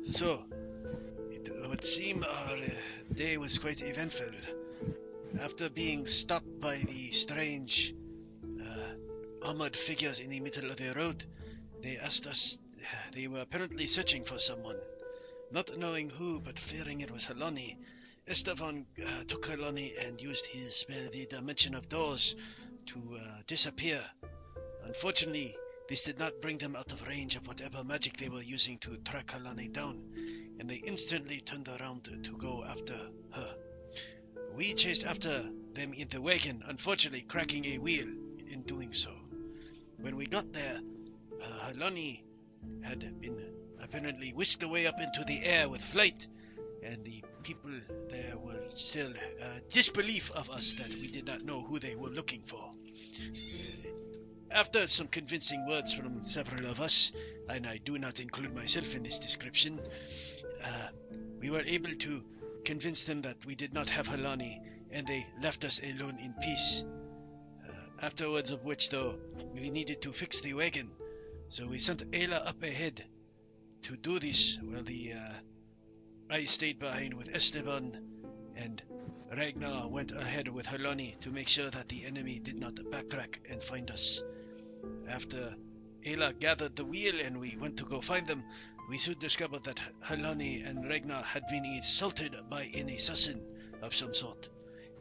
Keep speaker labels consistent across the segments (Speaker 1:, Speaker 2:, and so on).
Speaker 1: So, it would seem our day was quite eventful. After being stopped by the strange armored figures in the middle of the road, they asked us. They were apparently searching for someone. Not knowing who, but fearing it was Heloni, Esteban took Heloni and used his spell, the Dimension of Doors, to disappear. Unfortunately, this did not bring them out of range of whatever magic they were using to track Heloni down, and they instantly turned around to go after her. We chased after them in the wagon, unfortunately cracking a wheel in doing so. When we got there, Heloni had been apparently whisked away up into the air with flight, and the people there were still disbelief of us that we did not know who they were looking for. After some convincing words from several of us, and I do not include myself in this description, we were able to convince them that we did not have Helani, and they left us alone in peace. Afterwards of which, though, we needed to fix the wagon, so we sent Ayla up ahead to do this, while I stayed behind with Esteban, and Ragnar went ahead with Helani to make sure that the enemy did not backtrack and find us. After Ayla gathered the wheel and we went to go find them, we soon discovered that Helani and Ragnar had been assaulted by an assassin of some sort.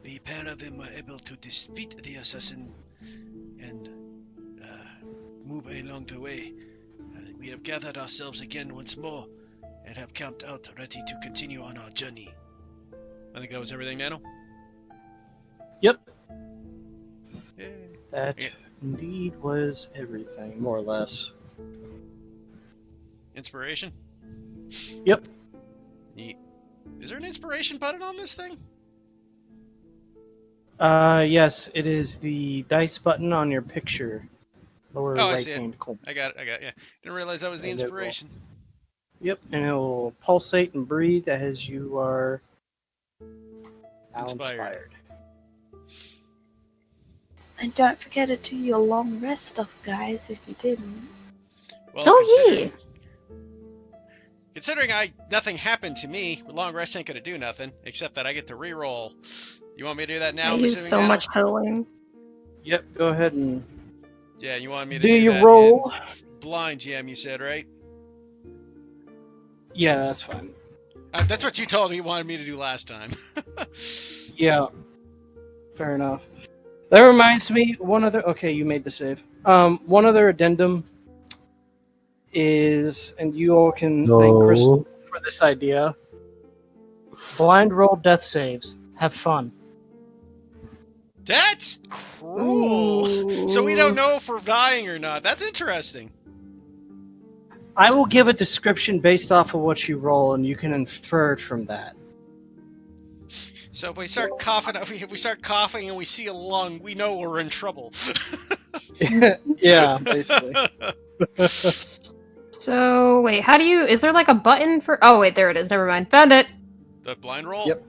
Speaker 1: The pair of them were able to defeat the assassin and move along the way. We have gathered ourselves again once more and have camped out, ready to continue on our journey. I think that was everything, Nano?
Speaker 2: Yep.
Speaker 1: Yay.
Speaker 2: That
Speaker 1: Yeah.
Speaker 2: indeed was everything, more or less.
Speaker 1: Inspiration?
Speaker 2: Yep.
Speaker 1: Neat. Is there an inspiration button on this thing?
Speaker 2: Yes, it is the dice button on your picture. Lower
Speaker 1: Oh, I see it.
Speaker 2: right-hand corner.
Speaker 1: I got it, yeah. Didn't realize that was the
Speaker 2: And it will-
Speaker 1: inspiration.
Speaker 2: Yep, and it will pulsate and breathe as you are now inspired.
Speaker 3: And don't forget to do your long rest stuff, guys, if you didn't.
Speaker 1: Well,
Speaker 4: yeah.
Speaker 1: Considering nothing happened to me, long rest ain't gonna do nothing, except that I get to reroll. You want me to do that now?
Speaker 4: I
Speaker 1: I'm
Speaker 4: use
Speaker 1: assuming,
Speaker 4: so
Speaker 1: Nano?
Speaker 4: much healing.
Speaker 2: Yep, go ahead and
Speaker 1: Yeah, you want me to
Speaker 2: do
Speaker 1: do
Speaker 2: your
Speaker 1: that
Speaker 2: roll.
Speaker 1: in blind GM, you said, right?
Speaker 2: Yeah, that's fine.
Speaker 1: That's what you told me you wanted me to do last time.
Speaker 2: Yeah, fair enough. That reminds me, one other. Okay, you made the save. One other addendum is, and you all can thank Crystal for this idea. Blind roll death saves. Have fun.
Speaker 1: That's cruel. So we don't know if we're dying or not. That's interesting.
Speaker 2: I will give a description based off of what you roll, and you can infer it from that.
Speaker 1: So if we start coughing, if we start coughing and we see a lung, we know we're in trouble.
Speaker 2: Yeah, basically.
Speaker 4: So, wait, how do you... Is there like a button for... Oh, wait, there it is. Never mind. Found it.
Speaker 1: The blind roll?
Speaker 2: Yep.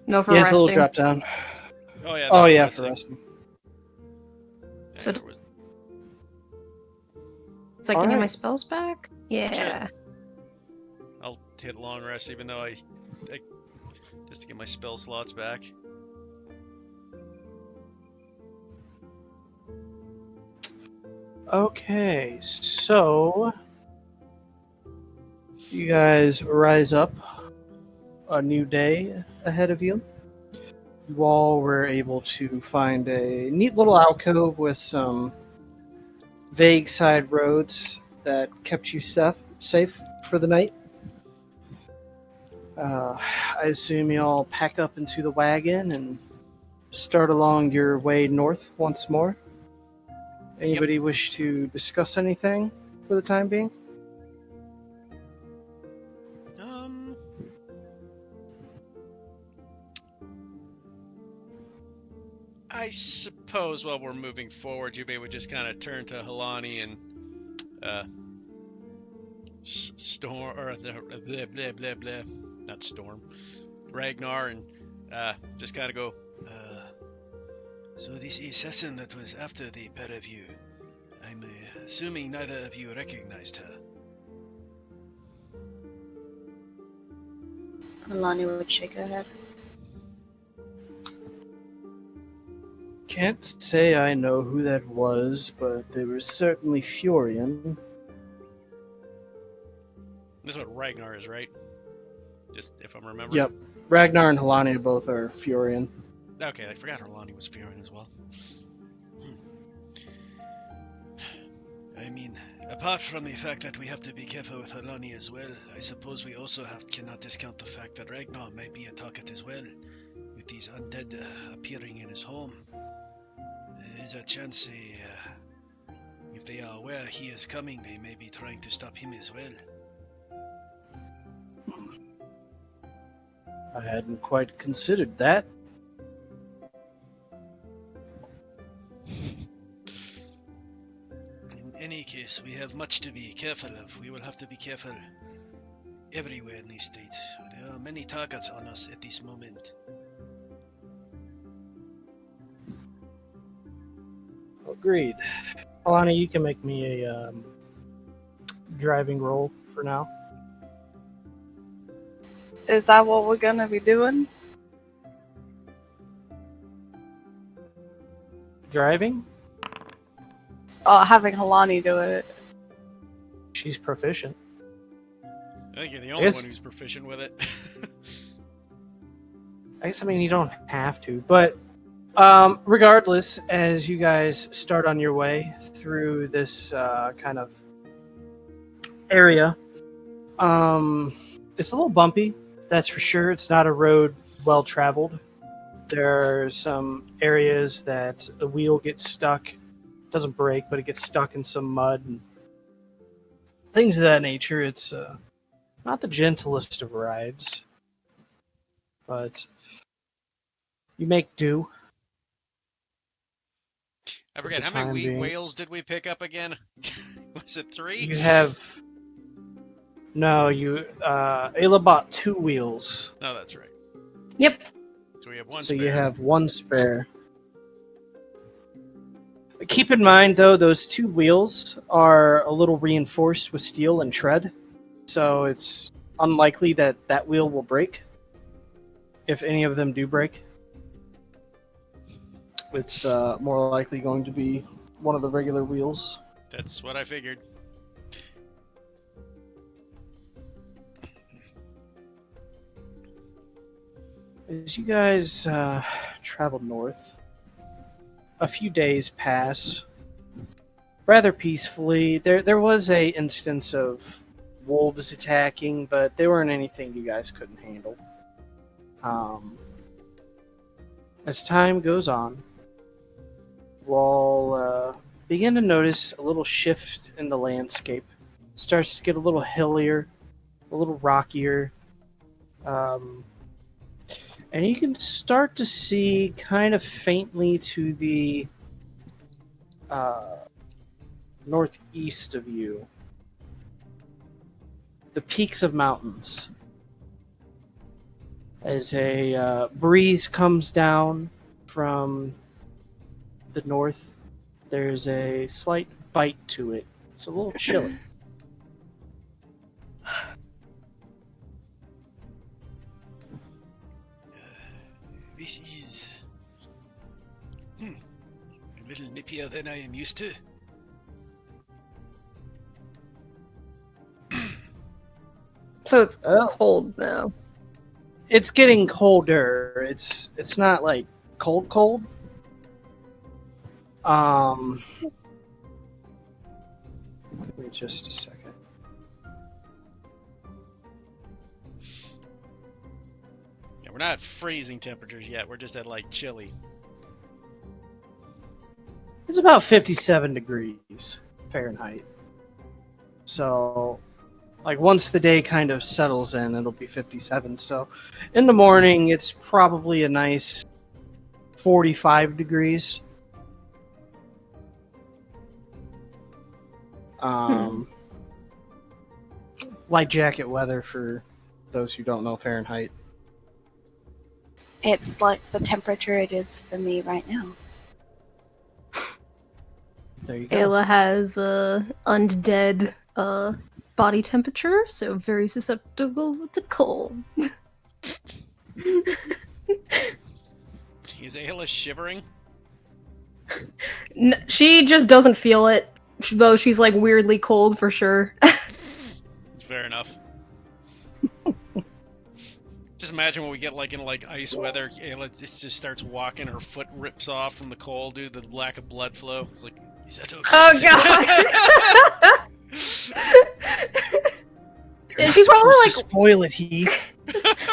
Speaker 4: No, for
Speaker 2: Yeah, it's a little
Speaker 4: resting.
Speaker 2: drop down.
Speaker 1: Oh, yeah.
Speaker 2: Oh, yeah,
Speaker 1: resting.
Speaker 2: for resting.
Speaker 1: Yeah,
Speaker 4: So-
Speaker 1: there was-
Speaker 4: So I can get my
Speaker 2: Alright.
Speaker 4: spells back? Yeah.
Speaker 1: I'll hit long rest, even though I just to get my spell slots back.
Speaker 2: Okay, so you guys rise up. A new day ahead of you. You all were able to find a neat little alcove with some vague side roads that kept you safe for the night. I assume you all pack up into the wagon and start along your way north once more. Anybody wish to discuss anything for the time being?
Speaker 1: I suppose while we're moving forward, Jubei would just kind of turn to Helani and Storm, or the blah blah blah blah, not Storm, Ragnar, and just kind of go. So this assassin that was after the pair of you, I'm assuming neither of you recognized her.
Speaker 3: Alani would shake her head.
Speaker 2: Can't say I know who that was, but they were certainly Furian.
Speaker 1: This is what Ragnar is, right? Just if I'm remembering.
Speaker 2: Yep. Ragnar and Helania both are Furian.
Speaker 1: Okay, I forgot Orlani was Furian as well. I mean, apart from the fact that we have to be careful with Alani as well, I suppose we also cannot discount the fact that Ragnar might be a target as well, with these undead appearing in his home. There is a chance if they are aware he is coming, they may be trying to stop him as well.
Speaker 2: I hadn't quite considered that.
Speaker 1: In any case, we have much to be careful of. We will have to be careful everywhere in these streets. There are many targets on us at this moment.
Speaker 2: Agreed. Alana, you can make me a driving roll for now.
Speaker 3: Is that what we're gonna be doing?
Speaker 2: Driving?
Speaker 3: Oh, having Halani do it.
Speaker 2: She's proficient.
Speaker 1: I think you're the only one who's proficient with it.
Speaker 2: I mean, you don't have to, but regardless, as you guys start on your way through this kind of area, it's a little bumpy, that's for sure. It's not a road well traveled. There are some areas that the wheel gets stuck. It doesn't break, but it gets stuck in some mud and things of that nature. It's not the gentlest of rides, but you make do.
Speaker 1: I forget, how many whales did we pick up again? Was it 3?
Speaker 2: You have... No, Ayla bought 2 wheels.
Speaker 1: Oh, that's right.
Speaker 4: Yep.
Speaker 1: So we have 1
Speaker 2: So
Speaker 1: spare.
Speaker 2: you have 1 spare. Keep in mind, though, those 2 wheels are a little reinforced with steel and tread. So it's unlikely that that wheel will break. If any of them do break. It's more likely going to be one of the regular wheels.
Speaker 1: That's what I figured.
Speaker 2: As you guys travel north, a few days pass rather peacefully. There was a instance of wolves attacking, but they weren't anything you guys couldn't handle. As time goes on, we'll begin to notice a little shift in the landscape. It starts to get a little hillier, a little rockier. And you can start to see kind of faintly to the northeast of you the peaks of mountains. As a breeze comes down from the north, there's a slight bite to it. It's a little chilly.
Speaker 1: This is a little nippier than I am used to.
Speaker 4: So it's cold now.
Speaker 2: It's getting colder. It's not like cold. Give me just a second.
Speaker 1: Yeah, we're not freezing temperatures yet. We're just at like chilly.
Speaker 2: It's about 57 degrees Fahrenheit. So, like, once the day kind of settles in, it'll be 57. So, in the morning, it's probably a nice 45 degrees. Light jacket weather for those who don't know Fahrenheit.
Speaker 3: It's like the temperature it is for me right now.
Speaker 2: There you go.
Speaker 4: Ayla has undead body temperature, so very susceptible to cold.
Speaker 1: Is Ayla shivering?
Speaker 4: She just doesn't feel it, though she's like weirdly cold for sure.
Speaker 1: Fair enough. Just imagine when we get like in like ice weather, Ayla just starts walking, her foot rips off from the cold due to the lack of blood flow. It's like, is that okay?
Speaker 4: Oh god!
Speaker 2: You're
Speaker 4: She
Speaker 2: not
Speaker 4: probably
Speaker 2: supposed to
Speaker 4: like
Speaker 2: spoil it, Heath.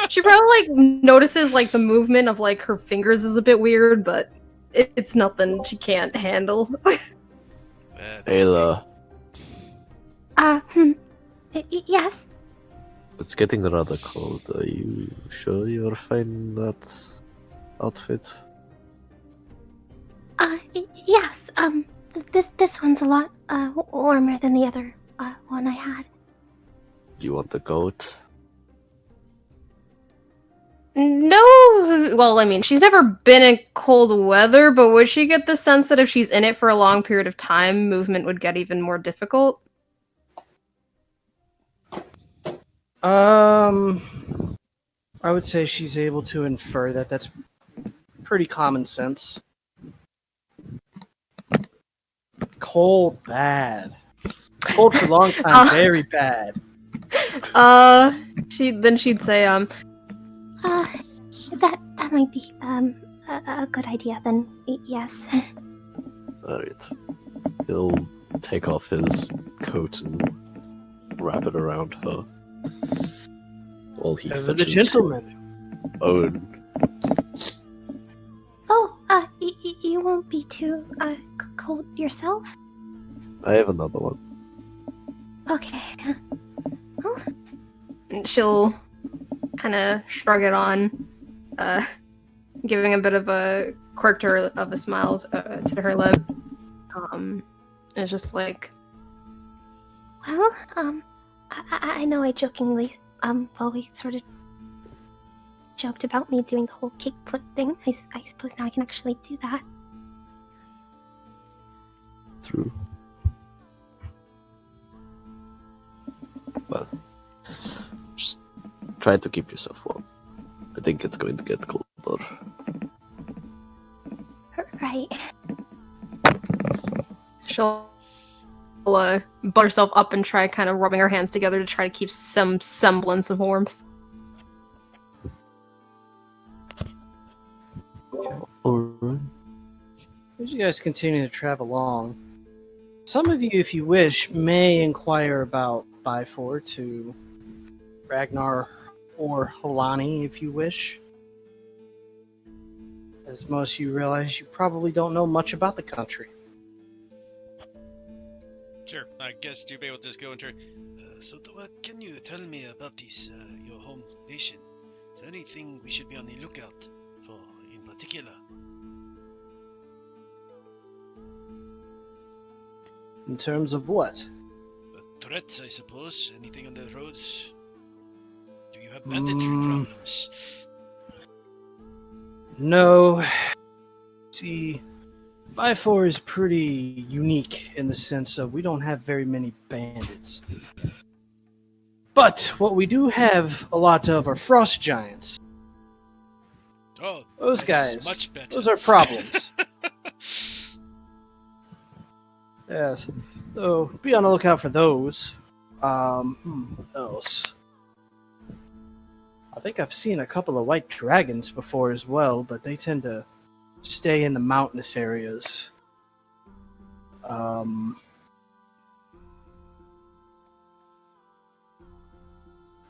Speaker 4: she probably like notices like the movement of like her fingers is a bit weird, but it's nothing she can't handle.
Speaker 5: Ayla,
Speaker 3: Yes.
Speaker 5: it's getting rather cold. Are you sure you're fine in that outfit?
Speaker 3: Yes. This one's a lot warmer than the other one I had.
Speaker 5: Do you want the goat?
Speaker 4: No, well, I mean, she's never been in cold weather, but would she get the sense that if she's in it for a long period of time, movement would get even more difficult?
Speaker 2: I would say she's able to infer that. That's pretty common sense. Cold, bad. Cold for a long time, very bad.
Speaker 4: She'd say,
Speaker 3: That might be a good idea then. Yes.
Speaker 5: Alright. He'll take off his coat and wrap it around her. While he
Speaker 2: The
Speaker 5: fetches
Speaker 2: gentleman.
Speaker 5: own.
Speaker 3: Oh, you won't be too cold yourself.
Speaker 5: I have another one.
Speaker 3: Okay.
Speaker 4: she'll kind of shrug it on, giving a bit of a quirk to her, of a smile to her lip. It's just like,
Speaker 3: Well, I know I jokingly, well, we sort of joked about me doing the whole kickflip thing. I suppose now I can actually do that.
Speaker 5: True. Well, just try to keep yourself warm. I think it's going to get colder.
Speaker 3: Right.
Speaker 4: she'll butt herself up and try kind of rubbing her hands together to try to keep some semblance of warmth.
Speaker 5: Alright.
Speaker 2: As you guys continue to travel along, some of you, if you wish, may inquire about Byford to Ragnar or Halani, if you wish. As most of you realize, you probably don't know much about the country.
Speaker 1: Sure, I guess you'll be able to just go into. What can you tell me about this, your home nation? Is there anything we should be on the lookout for in particular?
Speaker 2: In terms of what?
Speaker 1: Threats, I suppose. Anything on the roads? Do you have banditry problems?
Speaker 2: No. See, Byford is pretty unique in the sense of we don't have very many bandits. But what we do have a lot of are frost giants.
Speaker 1: Oh,
Speaker 2: Those
Speaker 1: that's
Speaker 2: guys,
Speaker 1: much better.
Speaker 2: those are problems. Yes. So be on the lookout for those. What else? I think I've seen a couple of white dragons before as well, but they tend to stay in the mountainous areas.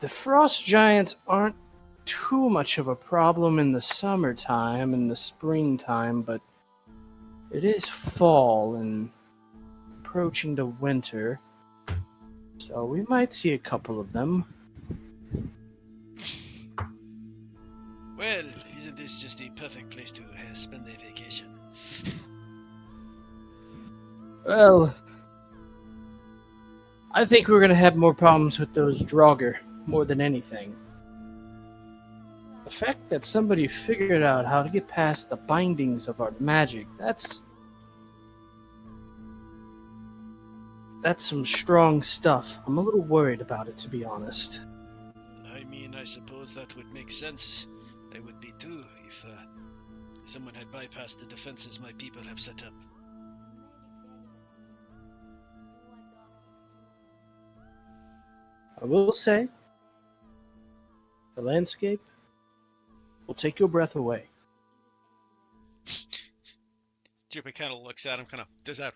Speaker 2: The frost giants aren't too much of a problem in the summertime and the springtime, but it is fall and approaching the winter, so we might see a couple of them.
Speaker 1: Well, isn't this just the perfect place to spend a vacation?
Speaker 2: Well, I think we're gonna have more problems with those Draugr more than anything. The fact that somebody figured out how to get past the bindings of our magic, that's some strong stuff. I'm a little worried about it, to be honest.
Speaker 1: I mean, I suppose that would make sense. I would be too if someone had bypassed the defenses my people have set up.
Speaker 2: I will say, the landscape will take your breath away.
Speaker 1: Jupiter kind of looks at him, kind of does that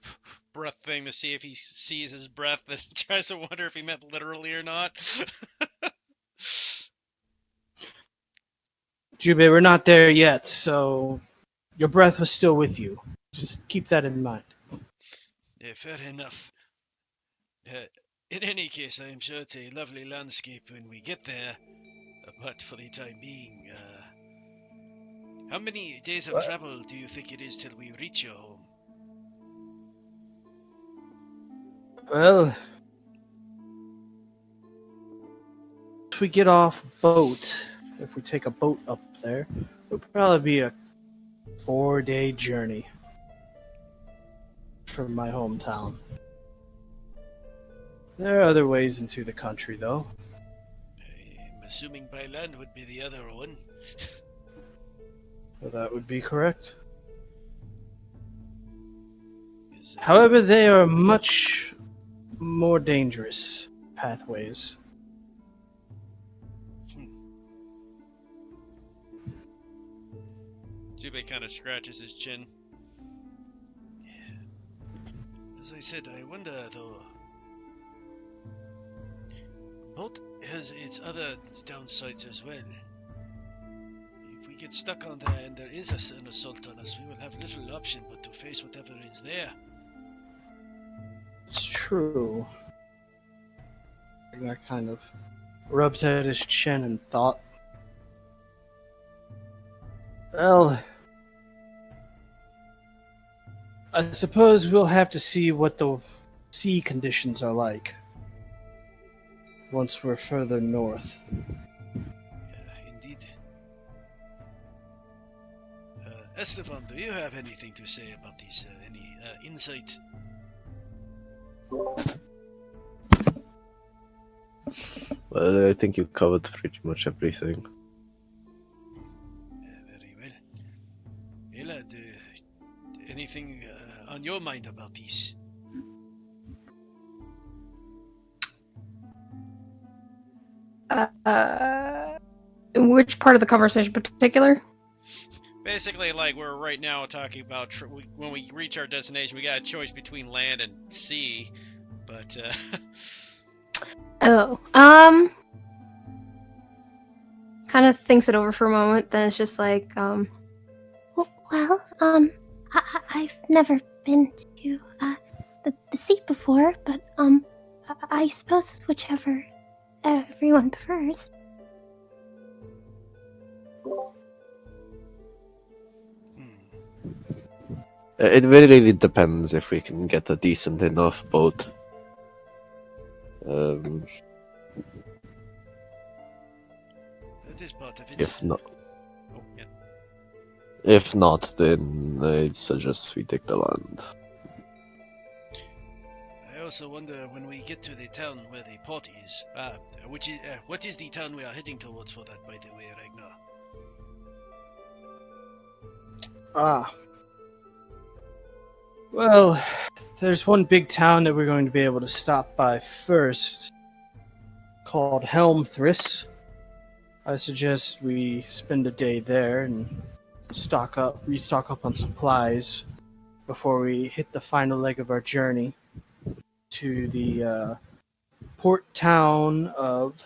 Speaker 1: breath thing to see if he sees his breath, and tries to wonder if he meant literally or not.
Speaker 2: Jubei, we're not there yet, so your breath was still with you. Just keep that in mind.
Speaker 1: Yeah, fair enough. In any case, I am sure it's a lovely landscape when we get there, but for the time being, how many days of
Speaker 2: What?
Speaker 1: travel do you think it is till we reach your home?
Speaker 2: Well, if we get off boat, if we take a boat up there, it'll probably be a 4-day journey from my hometown. There are other ways into the country, though.
Speaker 1: I'm assuming by land would be the other one.
Speaker 2: Well, that would be correct.
Speaker 1: Is,
Speaker 2: However, they are much more dangerous pathways.
Speaker 1: Jubei kind of scratches his chin. Yeah. As I said, I wonder though. Boat has its other downsides as well. If we get stuck on there and there is an assault on us, we will have little option but to face whatever is there.
Speaker 2: It's true. That kind of rubs at his chin in thought. Well, I suppose we'll have to see what the sea conditions are like once we're further north.
Speaker 1: Indeed. Esteban, do you have anything to say about this? Any insight?
Speaker 5: Well, I think you covered pretty much everything.
Speaker 1: Very well. Ella, anything on your mind about this?
Speaker 4: Which part of the conversation in particular?
Speaker 1: Basically, like we're right now talking about when we reach our destination, we got a choice between land and sea, but
Speaker 4: kind of thinks it over for a moment, then it's just like,
Speaker 3: Well, I've never been to the sea before, but I suppose whichever everyone prefers.
Speaker 5: It really depends if we can get a decent enough boat.
Speaker 1: that is part of it.
Speaker 5: If not,
Speaker 1: Oh, yeah.
Speaker 5: if not, then I'd suggest we take the land.
Speaker 1: I also wonder when we get to the town where the port is, what is the town we are heading towards for that, by the way, Ragnar?
Speaker 2: Well, there's one big town that we're going to be able to stop by first, called Helmthris. I suggest we spend a day there and restock up on supplies before we hit the final leg of our journey to the port town of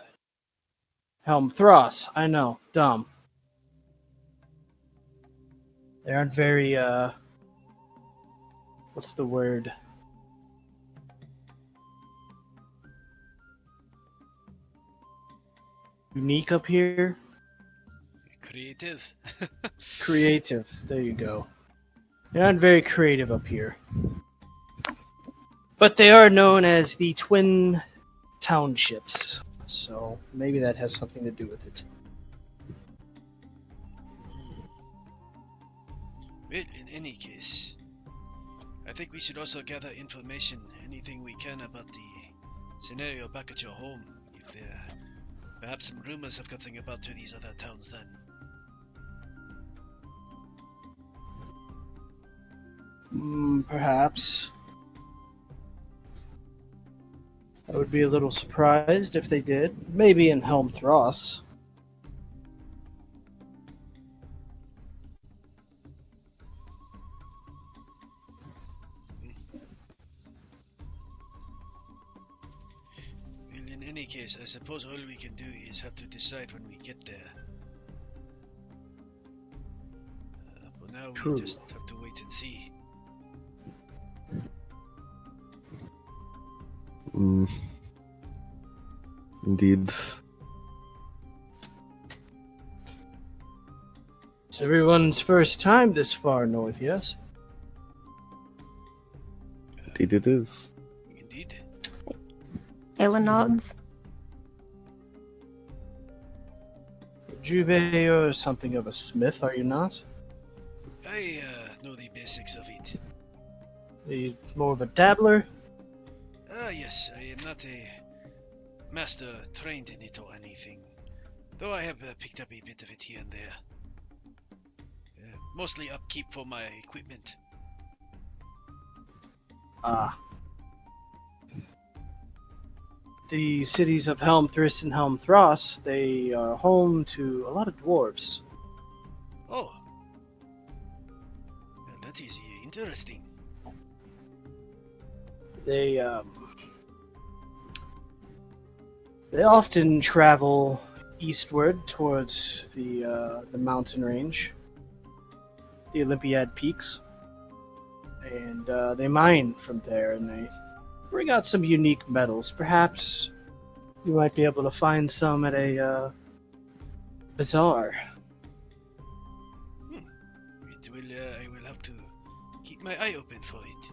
Speaker 2: Helmthras. I know, dumb. They aren't very, what's the word? Unique up here?
Speaker 1: Creative.
Speaker 2: Creative. There you go. They're not very creative up here. But they are known as the Twin Townships. So maybe that has something to do with it.
Speaker 1: Well, in any case, I think we should also gather information, anything we can about the scenario back at your home. If there perhaps some rumors have gotten about to these other towns then.
Speaker 2: Perhaps. I would be a little surprised if they did. Maybe in Helm Thross.
Speaker 1: Well, in any case, I suppose all we can do is have to decide when we get there. For now,
Speaker 2: True.
Speaker 1: we just have to wait and see.
Speaker 5: Indeed.
Speaker 2: It's everyone's first time this far north, yes?
Speaker 5: Indeed it is.
Speaker 1: Indeed.
Speaker 4: Ayla nods.
Speaker 2: Juve, you're something of a smith, are you not?
Speaker 1: I know the basics of it.
Speaker 2: Are you more of a dabbler?
Speaker 1: Yes, I am not a master trained in it or anything, though I have picked up a bit of it here and there. Mostly upkeep for my equipment.
Speaker 2: Ah. The cities of Helmthris and Helmthross, they are home to a lot of dwarves.
Speaker 1: Oh. Well, that is interesting.
Speaker 2: They often travel eastward towards the mountain range, the Olympiad Peaks, and they mine from there, and they bring out some unique metals. Perhaps you might be able to find some at a bazaar.
Speaker 1: It will. I will have to keep my eye open for it.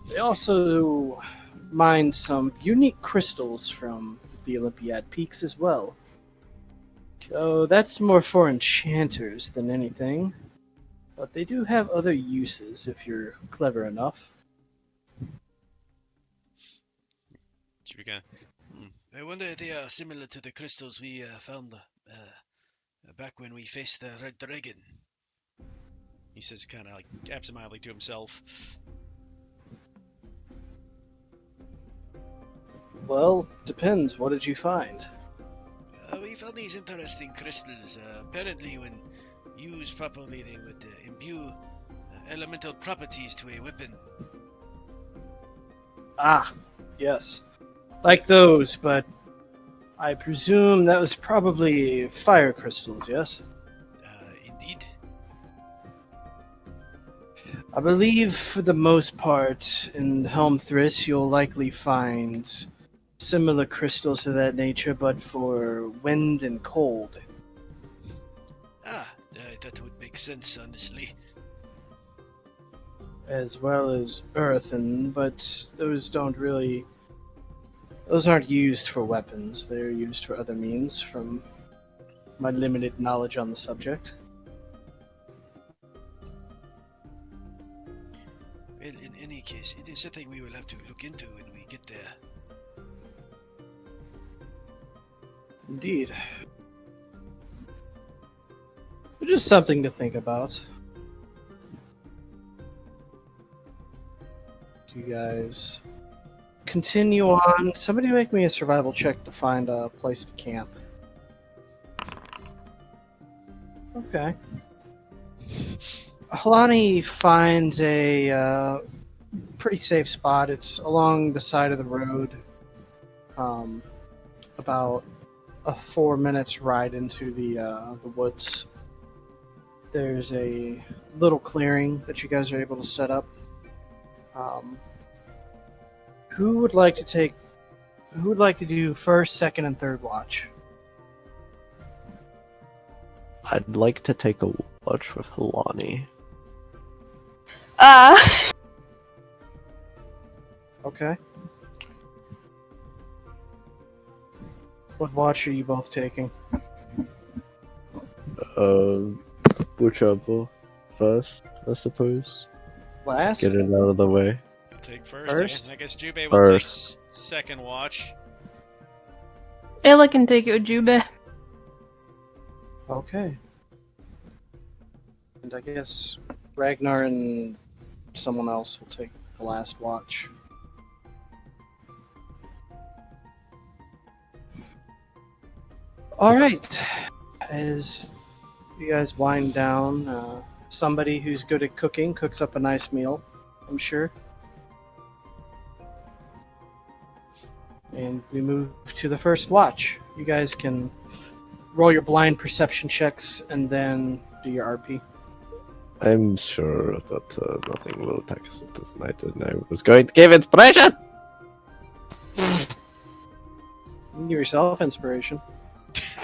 Speaker 2: They also mine some unique crystals from the Olympiad Peaks as well. So that's more for enchanters than anything. But they do have other uses if you're clever enough.
Speaker 1: Chibika. I wonder if they are similar to the crystals we found back when we faced the Red Dragon. He says kind of like absentmindedly to himself.
Speaker 2: Well, depends. What did you find?
Speaker 1: We found these interesting crystals. Apparently, when used properly, they would imbue elemental properties to a weapon.
Speaker 2: Ah, yes. Like those, but I presume that was probably fire crystals, yes?
Speaker 1: Indeed.
Speaker 2: I believe for the most part in Helmthris you'll likely find similar crystals of that nature, but for wind and cold.
Speaker 1: That would make sense, honestly.
Speaker 2: As well as earthen, but those aren't used for weapons. They're used for other means, from my limited knowledge on the subject.
Speaker 1: Well, in any case, it is something we will have to look into when we get there.
Speaker 2: Indeed. Just something to think about. You guys continue on. Somebody make me a survival check to find a place to camp. Okay. Halani finds a pretty safe spot. It's along the side of the road, about a 4 minutes ride into the woods. There's a little clearing that you guys are able to set up. Who would like to do first, second, and third watch?
Speaker 5: I'd like to take a watch with Halani.
Speaker 2: Okay. What watch are you both taking?
Speaker 5: Whichever first, I suppose.
Speaker 2: Last?
Speaker 5: Get it out of the way.
Speaker 1: I'll take first.
Speaker 2: First?
Speaker 1: I guess Jubei will take
Speaker 5: First.
Speaker 1: second watch.
Speaker 4: Ayla can take it with Jube.
Speaker 2: Okay. And I guess Ragnar and someone else will take the last watch. Alright. As you guys wind down, somebody who's good at cooking cooks up a nice meal, I'm sure. And we move to the first watch. You guys can roll your blind perception checks and then do your RP.
Speaker 5: I'm sure that nothing will attack us at this night, and I was going to give inspiration!
Speaker 2: You can give yourself inspiration.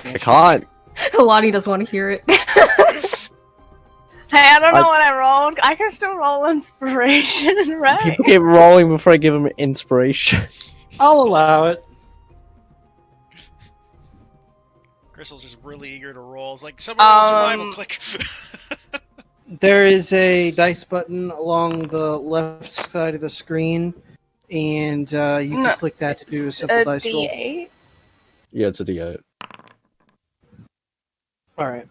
Speaker 5: I can't!
Speaker 4: Lottie doesn't want to hear it.
Speaker 6: Hey, I don't know what I rolled. I can still roll inspiration, right?
Speaker 5: People keep rolling before I give them inspiration.
Speaker 2: I'll allow it.
Speaker 1: Crystal's just really eager to roll. It's like, someone roll survival, click.
Speaker 2: There is a dice button along the left side of the screen, and you can click that to do a simple dice roll.
Speaker 6: D8?
Speaker 5: Yeah, it's a D8.
Speaker 2: Alright.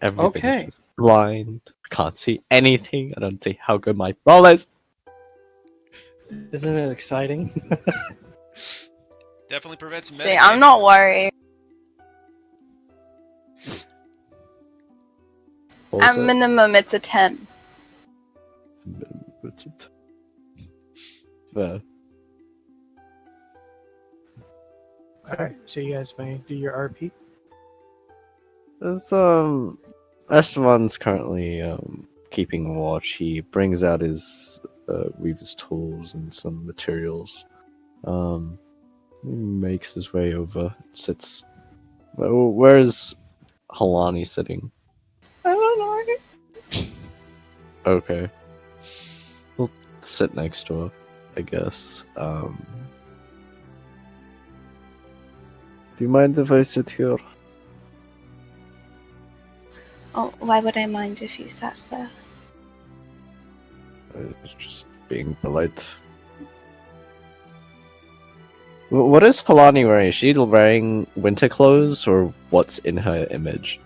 Speaker 5: Everything
Speaker 2: Okay.
Speaker 5: is just blind. I can't see anything. I don't see how good my roll is.
Speaker 2: Isn't it exciting?
Speaker 1: Definitely prevents
Speaker 6: See, I'm not worried.
Speaker 5: What
Speaker 6: At
Speaker 5: was it?
Speaker 6: minimum, it's a 10.
Speaker 5: What's it? Fair.
Speaker 2: Alright, so you guys may do your RP.
Speaker 5: There's Esteban's currently keeping watch. He brings out his weaver's tools and some materials. He makes his way over. Sits. Where is Halani sitting?
Speaker 6: I don't know.
Speaker 5: Okay. We'll sit next to her, I guess. Do you mind if I sit here?
Speaker 6: Oh, why would I mind if you sat there?
Speaker 5: I was just being polite. What is Halani wearing? Is she wearing winter clothes, or what's in her image?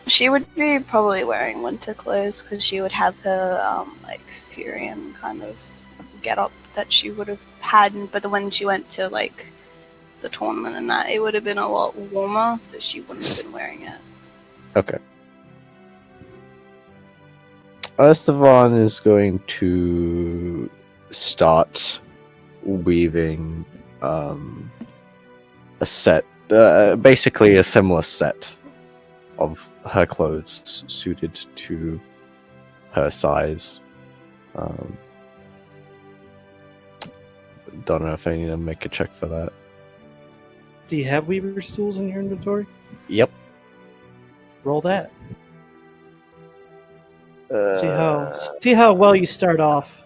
Speaker 6: She would be probably wearing winter clothes because she would have her like Furian kind of get up that she would have had, but when she went to like the tournament and that, it would have been a lot warmer, so she wouldn't have been wearing it.
Speaker 5: Okay. Esteban is going to start weaving a set, basically a similar set of her clothes suited to her size. Don't know if I need to make a check for that.
Speaker 2: Do you have Weaver's tools in your inventory?
Speaker 5: Yep.
Speaker 2: Roll that. See how well you start off.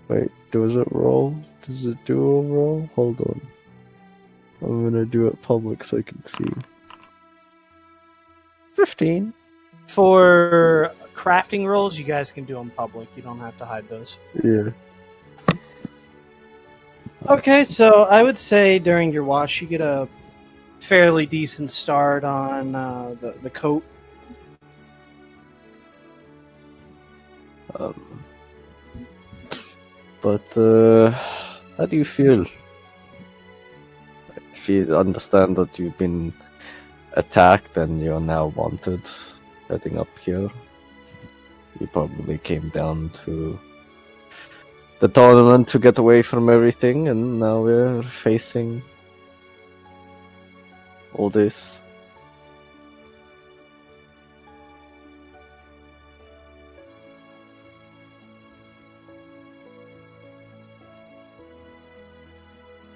Speaker 5: Wait, does it roll? Does it do a roll? Hold on. I'm gonna do it public so I can see. 15.
Speaker 2: For crafting rolls, you guys can do them public. You don't have to hide those.
Speaker 5: Yeah.
Speaker 2: Okay, so I would say during your watch, you get a fairly decent start on the coat.
Speaker 5: But how do you feel? If you understand that you've been attacked and you're now wanted, heading up here, you probably came down to the tournament to get away from everything, and now we're facing all this.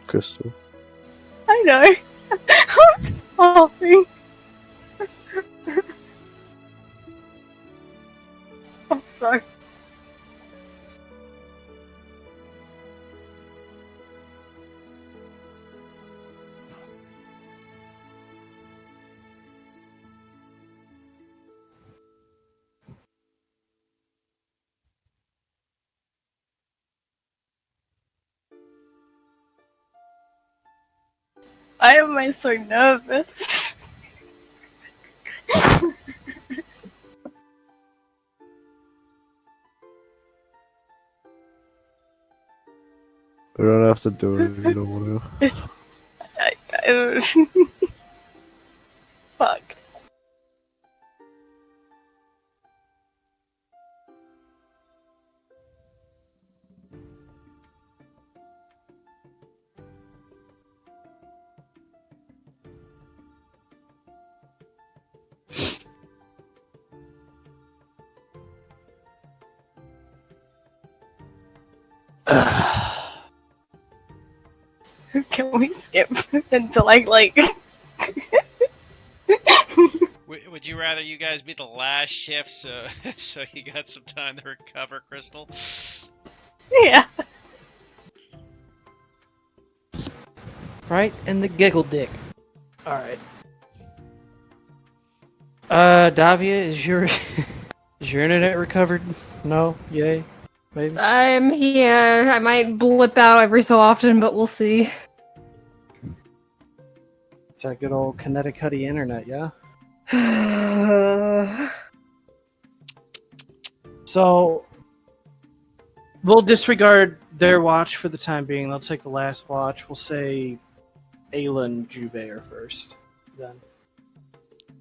Speaker 5: Crystal.
Speaker 6: I know. I'm just laughing. I'm sorry. Why am I so nervous?
Speaker 5: We don't have to do it if you don't want to.
Speaker 6: It's. I fuck. Can we skip until like
Speaker 7: Would you rather you guys be the last shift so so you got some time to recover, Crystal?
Speaker 6: yeah.
Speaker 2: Right in the giggle dick. Alright. Davia, is your is your internet recovered? No? Yay? Maybe?
Speaker 4: I'm here. I might blip out every so often, but we'll see.
Speaker 2: It's that good old Connecticut internet, yeah? So we'll disregard their watch for the time being. They'll take the last watch. We'll say Ayla and Jube are first. Then.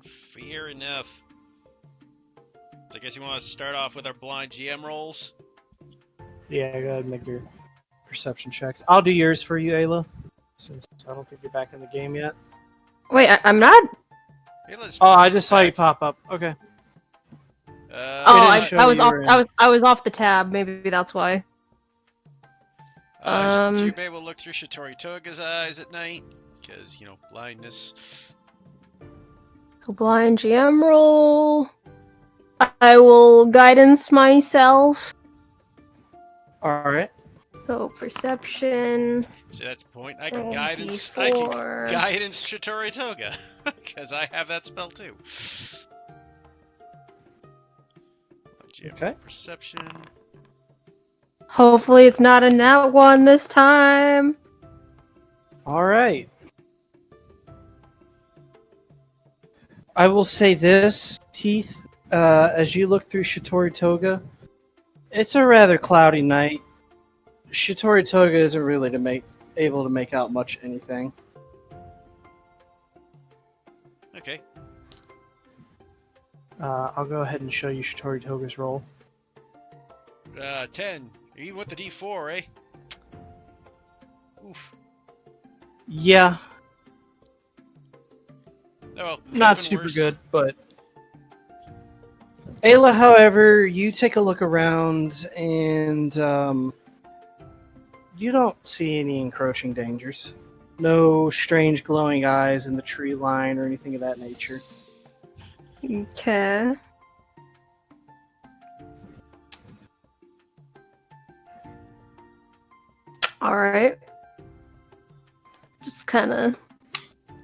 Speaker 7: Fair enough. So I guess you want us to start off with our blind GM rolls?
Speaker 2: Yeah, go ahead and make your perception checks. I'll do yours for you, Ayla, since I don't think you're back in the game yet.
Speaker 4: Wait, I'm not.
Speaker 7: Hey, let's
Speaker 2: Oh, I just saw you
Speaker 7: back.
Speaker 2: pop up. Okay.
Speaker 4: Oh,
Speaker 2: didn't show
Speaker 4: I was
Speaker 2: you
Speaker 4: off.
Speaker 2: were in.
Speaker 4: I was off the tab. Maybe that's why.
Speaker 7: Jubei will look through Shitori Toga's eyes at night, because, you know, blindness.
Speaker 4: So blind GM roll. I will guidance myself.
Speaker 2: Alright.
Speaker 4: So perception.
Speaker 7: So that's a point. I can
Speaker 4: and
Speaker 7: guidance.
Speaker 4: D4.
Speaker 7: I can guidance Shitori Toga, because I have that spell too. GM
Speaker 2: Okay.
Speaker 7: perception.
Speaker 4: Hopefully it's not a nat one this time.
Speaker 2: Alright. I will say this, Heath, as you look through Shitori Toga, it's a rather cloudy night. Shitori Toga isn't really able to make out much anything.
Speaker 7: Okay.
Speaker 2: I'll go ahead and show you Shitori Toga's roll.
Speaker 7: 10. You with the D4, eh? Oof.
Speaker 2: Yeah,
Speaker 7: Oh, well,
Speaker 2: not
Speaker 7: could've been
Speaker 2: super
Speaker 7: worse.
Speaker 2: good, but... Ayla, however, you take a look around and you don't see any encroaching dangers. No strange glowing eyes in the tree line or anything of that nature.
Speaker 4: Okay. Alright. Just kind of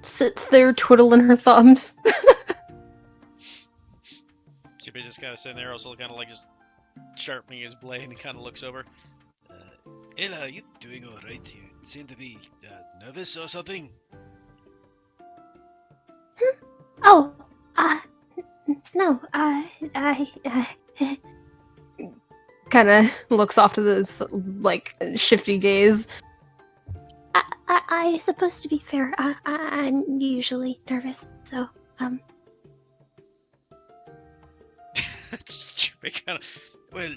Speaker 4: sits there twiddling her thumbs.
Speaker 7: Jubei just kind of sitting there, also kind of like just sharpening his blade, and kind of looks over. Ella, are you doing all right? You seem to be nervous or something.
Speaker 3: Oh, no,
Speaker 4: Kind of looks off to this, like, shifty gaze.
Speaker 3: I suppose to be fair, I'm usually nervous, so,
Speaker 7: Jubei kind of. Well,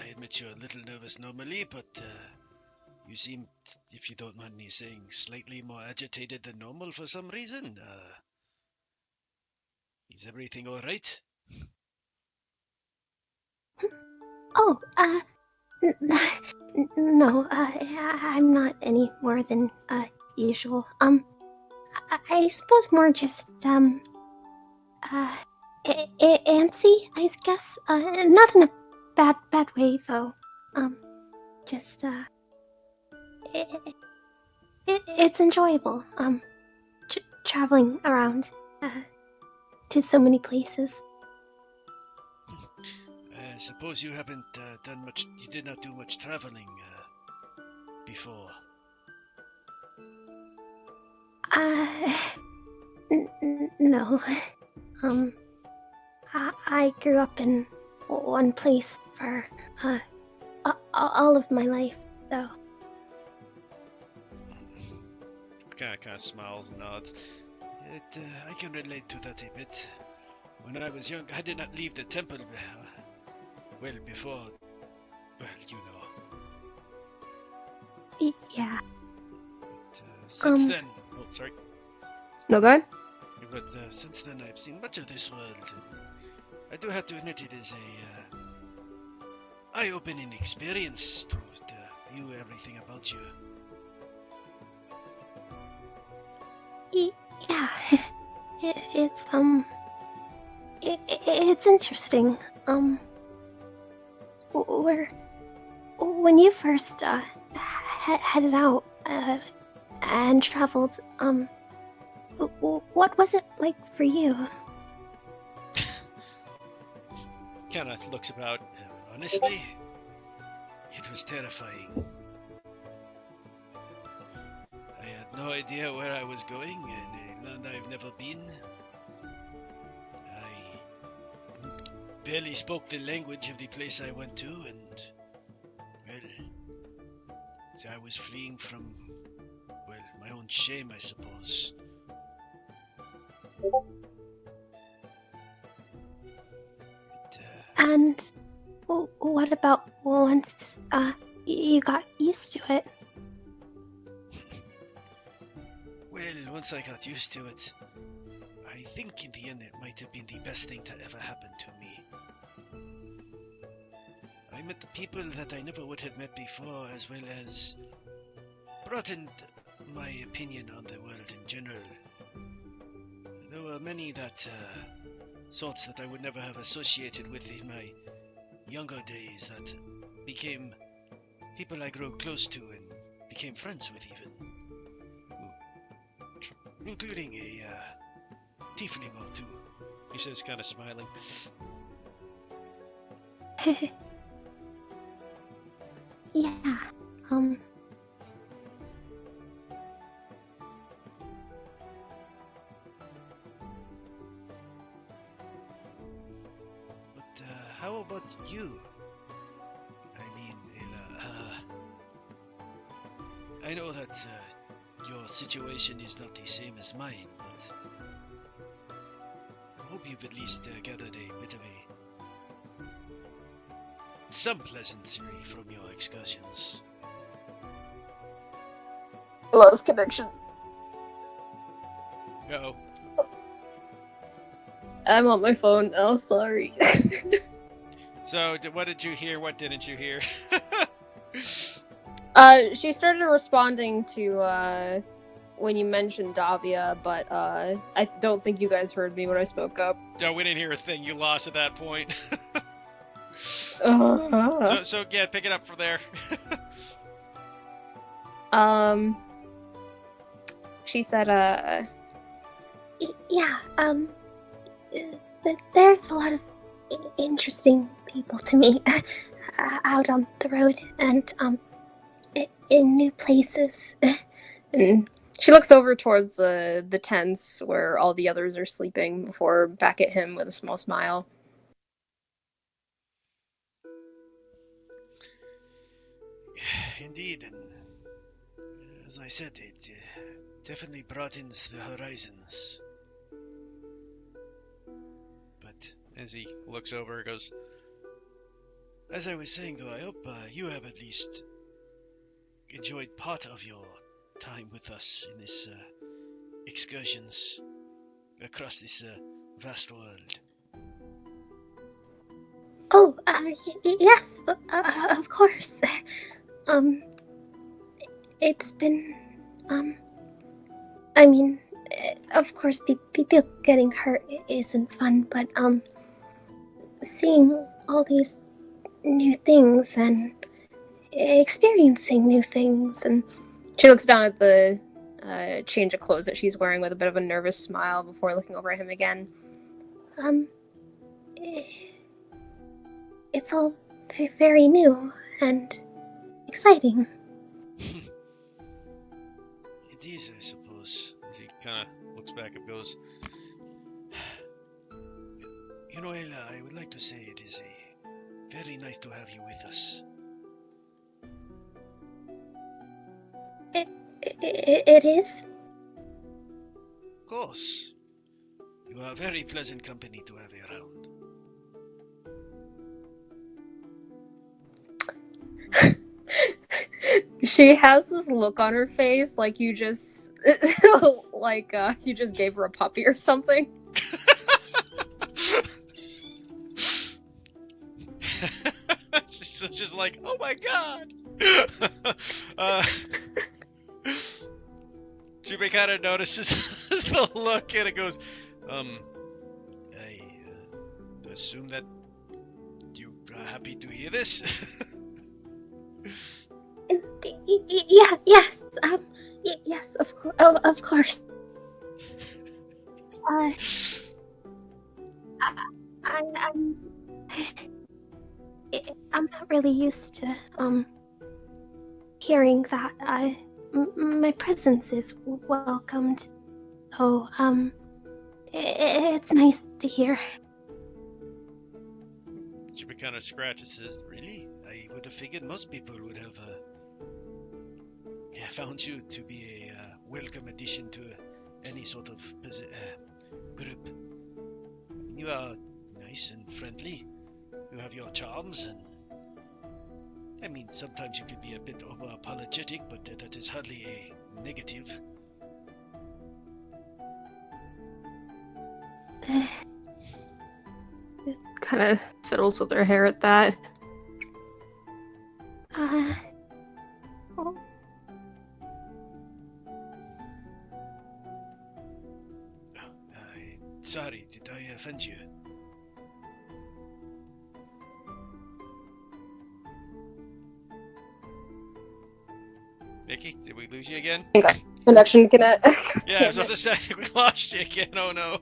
Speaker 7: I admit you're a little nervous normally, but you seem, if you don't mind me saying, slightly more agitated than normal for some reason. Is everything all right?
Speaker 3: oh, no, I'm not any more than, usual. I suppose more just, antsy, I guess. Not in a bad way, though. Just, it's enjoyable, traveling around, to so many places.
Speaker 1: I suppose you haven't done much. You did not do much traveling before.
Speaker 3: No. I grew up in one place for all of my life, though.
Speaker 7: Kind of smiles and nods.
Speaker 1: I can relate to that a bit. When I was young, I did not leave the temple. Before. Well, you know.
Speaker 3: Yeah.
Speaker 1: But, since then.
Speaker 7: Oh, sorry.
Speaker 4: No, go ahead.
Speaker 1: But since then, I've seen much of this world. And I do have to admit it is a eye-opening experience to view everything about you.
Speaker 3: Yeah. It's interesting. When you first headed out and traveled, what was it like for you?
Speaker 1: Kind of looks about. Honestly, it was terrifying. I had no idea where I was going in a land I've never been. I barely spoke the language of the place I went to, and, well, I was fleeing from, well, my own shame, I suppose.
Speaker 3: And what about once you got used to it?
Speaker 1: Well, once I got used to it, I think in the end it might have been the best thing to ever happen to me. I met the people that I never would have met before, as well as broadened my opinion on the world in general. There were many sorts that I would never have associated with in my younger days that became people I grew close to and became friends with even. Including a tiefling or two.
Speaker 7: He says, kind of smiling.
Speaker 3: Yeah,
Speaker 1: But how about you? I mean, I know that your situation is not the same as mine, but I hope you've at least gathered a bit of some pleasantry from your excursions.
Speaker 4: Lost connection.
Speaker 7: Uh-oh.
Speaker 4: I'm on my phone now, sorry.
Speaker 7: So, what did you hear? What didn't you hear?
Speaker 4: She started responding to, when you mentioned Davia, but, I don't think you guys heard me when I spoke up.
Speaker 7: No, we didn't hear a thing. You lost at that point. So yeah, pick it up from there.
Speaker 4: She said,
Speaker 3: yeah, there's a lot of interesting people to meet out on the road and, in new places.
Speaker 4: and she looks over towards, the tents where all the others are sleeping before back at him with a small smile.
Speaker 1: Indeed, and as I said, it definitely broadens the horizons. But
Speaker 7: As he looks over, he goes,
Speaker 1: as I was saying, though, I hope you have at least enjoyed part of your time with us in this excursions across this vast world.
Speaker 3: Oh, yes, of course. It's been, I mean, of course, people getting hurt isn't fun, but, seeing all these new things and experiencing new things, and
Speaker 4: she looks down at the change of clothes that she's wearing with a bit of a nervous smile before looking over at him again.
Speaker 3: It's all very new and exciting.
Speaker 1: It is, I suppose.
Speaker 7: As he kind of looks back and goes,
Speaker 1: You know, Ayla, I would like to say it is very nice to have you with us.
Speaker 3: It is?
Speaker 1: Of course. You are very pleasant company to have around.
Speaker 4: She has this look on her face like you just you just gave her a puppy or something.
Speaker 7: so just like, oh my god. Jubei kind of notices the look and it goes,
Speaker 1: I assume that you are happy to hear this.
Speaker 3: Yeah, yes, yes, of course. I'm not really used to, hearing that, my presence is welcomed. So, it's nice to hear.
Speaker 7: Jubei kind of scratches his,
Speaker 1: Really? I would have figured most people would have found you to be a welcome addition to any sort of group. You are nice and friendly. You have your charms, and I mean, sometimes you could be a bit over apologetic, but that is hardly a negative.
Speaker 4: Kind of fiddles with her hair at that.
Speaker 3: Oh.
Speaker 1: Sorry, did I offend you?
Speaker 7: Mickey, did we lose you again?
Speaker 4: Connection connect.
Speaker 7: Yeah, I was about to say, we lost you again. Oh no.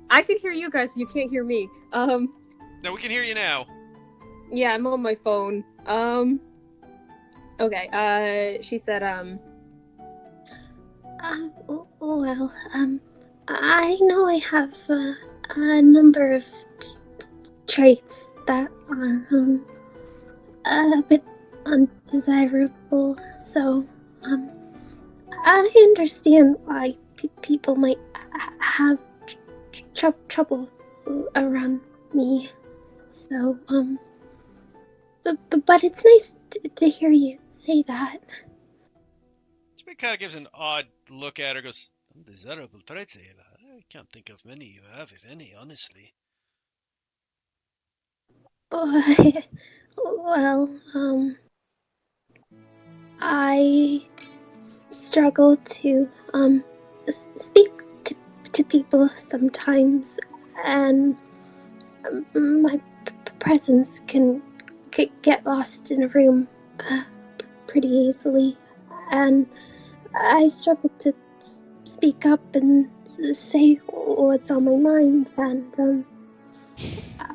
Speaker 4: I could hear you guys, you can't hear me.
Speaker 7: No, we can hear you now.
Speaker 4: Yeah, I'm on my phone. Okay, she said,
Speaker 3: Well, I know I have a number of traits that are a bit undesirable, so I understand why people might have trouble around me. So but it's nice to hear you say that.
Speaker 7: Jimmy kind of gives an odd look at her, goes, undesirable traits, Ayla. I can't think of many you have, if any, honestly.
Speaker 3: Well, I struggle to speak to people sometimes, and my presence can get lost in a room pretty easily, and I struggle to speak up and say what's on my mind, and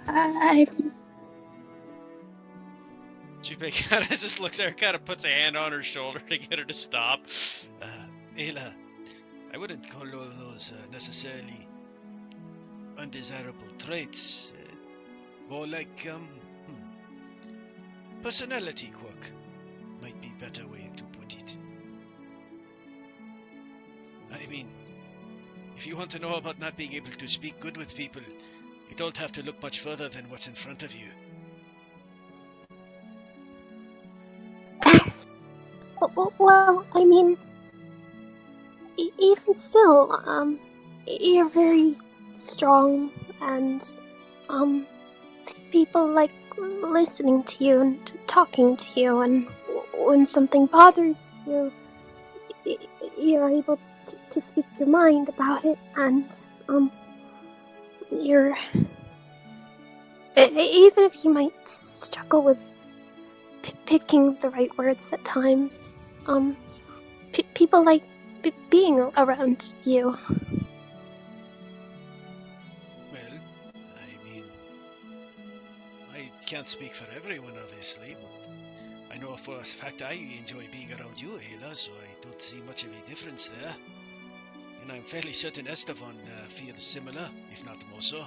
Speaker 3: I've
Speaker 7: Jubei kind of just looks at her, kind of puts a hand on her shoulder to get her to stop.
Speaker 1: Ayla, I wouldn't call all those necessarily undesirable traits. More like, personality quirk might be a better way to put it. I mean, if you want to know about not being able to speak good with people, you don't have to look much further than what's in front of you.
Speaker 3: Well, I mean, even still, you're very strong, and people like listening to you and talking to you, and when something bothers you, you're able to speak your mind about it, and you're even if you might struggle with picking the right words at times, people like being around you.
Speaker 1: Well, I mean, I can't speak for everyone, obviously, but I know for a fact I enjoy being around you, Ayla, so I don't see much of a difference there. and I'm fairly certain Esteban feels similar, if not more so.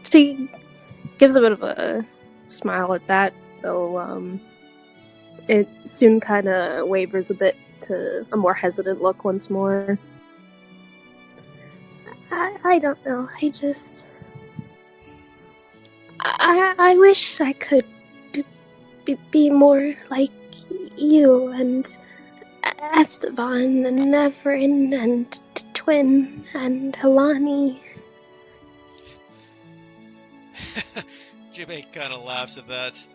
Speaker 4: She gives a bit of a smile at that, though it soon kind of wavers a bit to a more hesitant look once more.
Speaker 3: I don't know. I wish I could be more like you and Esteban and Everin and Twin and Helani.
Speaker 7: Jimmy kind of laughs at that.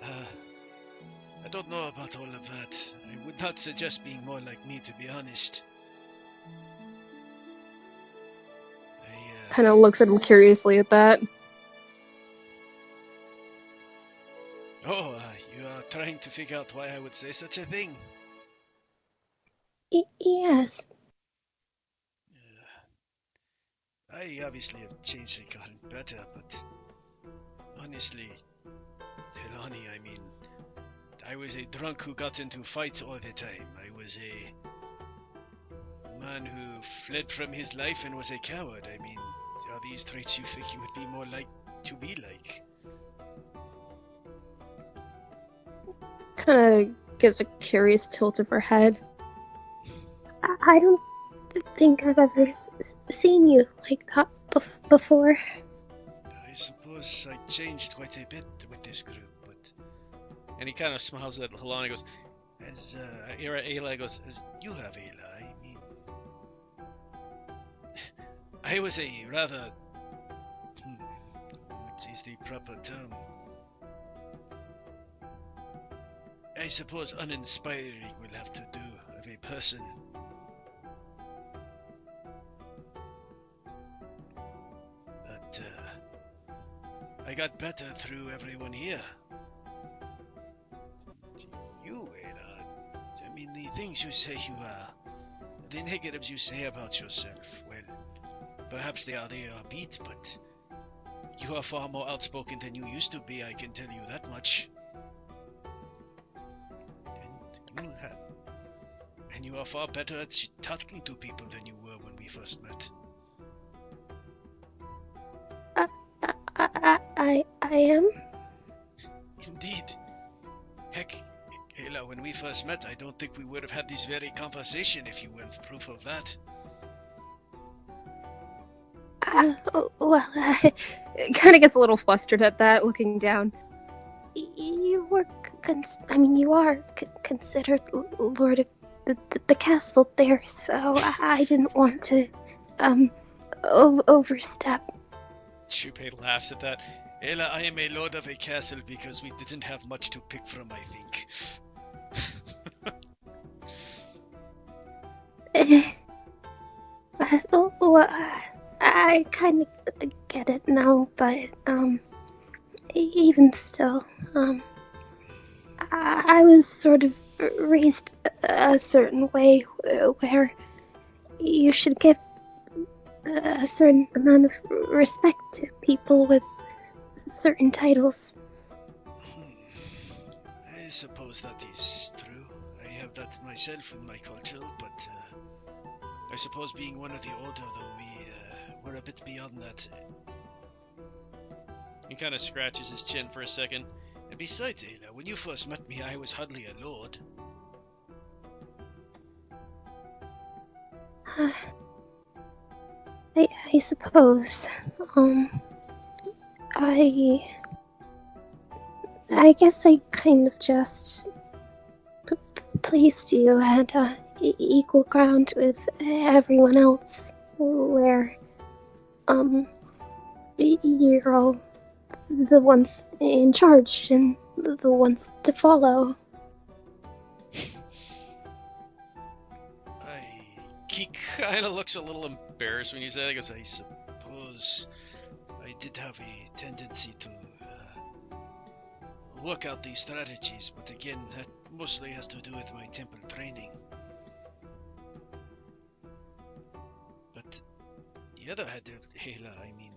Speaker 1: I don't know about all of that. I would not suggest being more like me, to be honest.
Speaker 4: Kind of looks at him curiously at that.
Speaker 1: Oh, you are trying to figure out why I would say such a thing?
Speaker 3: Yes.
Speaker 1: I obviously have changed and gotten better, but honestly, Helani, I mean, I was a drunk who got into fights all the time. I was a man who fled from his life and was a coward. I mean, are these traits you think you would be more like to be like?
Speaker 4: Kind of gives a curious tilt of her head.
Speaker 3: I don't think I've ever seen you like that before.
Speaker 1: I suppose I changed quite a bit with this group, but...
Speaker 7: And he kind of smiles at Helani and goes, as Ayla goes, as you have Ayla, I mean...
Speaker 1: I was a rather... what is the proper term? I suppose uninspiring will have to do of a person. But I got better through everyone here. You, Ada, I mean, the things you say you are, the negatives you say about yourself, well, perhaps they are beat, but you are far more outspoken than you used to be, I can tell you that much. And you are far better at talking to people than you were when we first met.
Speaker 3: I am?
Speaker 1: Indeed. Heck, Ayla, when we first met, I don't think we would have had this very conversation if you weren't proof of that.
Speaker 4: Kind of gets a little flustered at that, looking down.
Speaker 3: You were, you are considered Lord of the castle there, so I didn't want to, overstep.
Speaker 7: Shupei laughs at that.
Speaker 1: Ayla, I am a lord of a castle because we didn't have much to pick from, I think.
Speaker 3: Well, I kind of get it now, but, even still, I was sort of raised a certain way where you should give a certain amount of respect to people with certain titles.
Speaker 1: I suppose that is true. I have that myself in my culture, but I suppose being one of the older, though, we're a bit beyond that.
Speaker 7: He kind of scratches his chin for a second.
Speaker 1: And besides, Ayla, when you first met me, I was hardly a lord.
Speaker 3: I suppose. I guess I kind of just placed you at equal ground with everyone else, where, you're all the ones in charge and the ones to follow.
Speaker 7: He kind of looks a little embarrassed when you say that. He goes,
Speaker 1: I suppose I did have a tendency to work out these strategies, but again, that mostly has to do with my temple training. But the other hand of Ayla, I mean,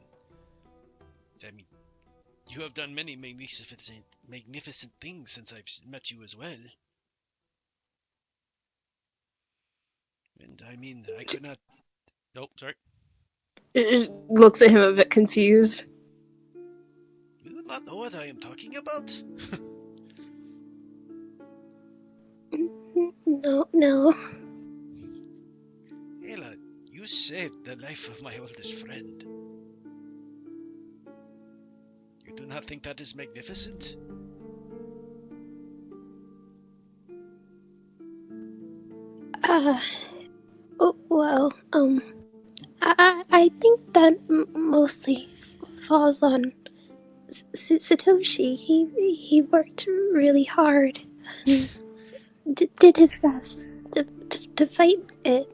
Speaker 1: You have done many magnificent things since I've met you as well. And I mean, I could not. Nope, sorry.
Speaker 4: It looks at him a bit confused.
Speaker 1: You do not know what I am talking about?
Speaker 3: No.
Speaker 1: Ayla, you saved the life of my oldest friend. You do not think that is magnificent?
Speaker 3: Well, I think that mostly falls on Satoshi. He worked really hard and did his best to fight it.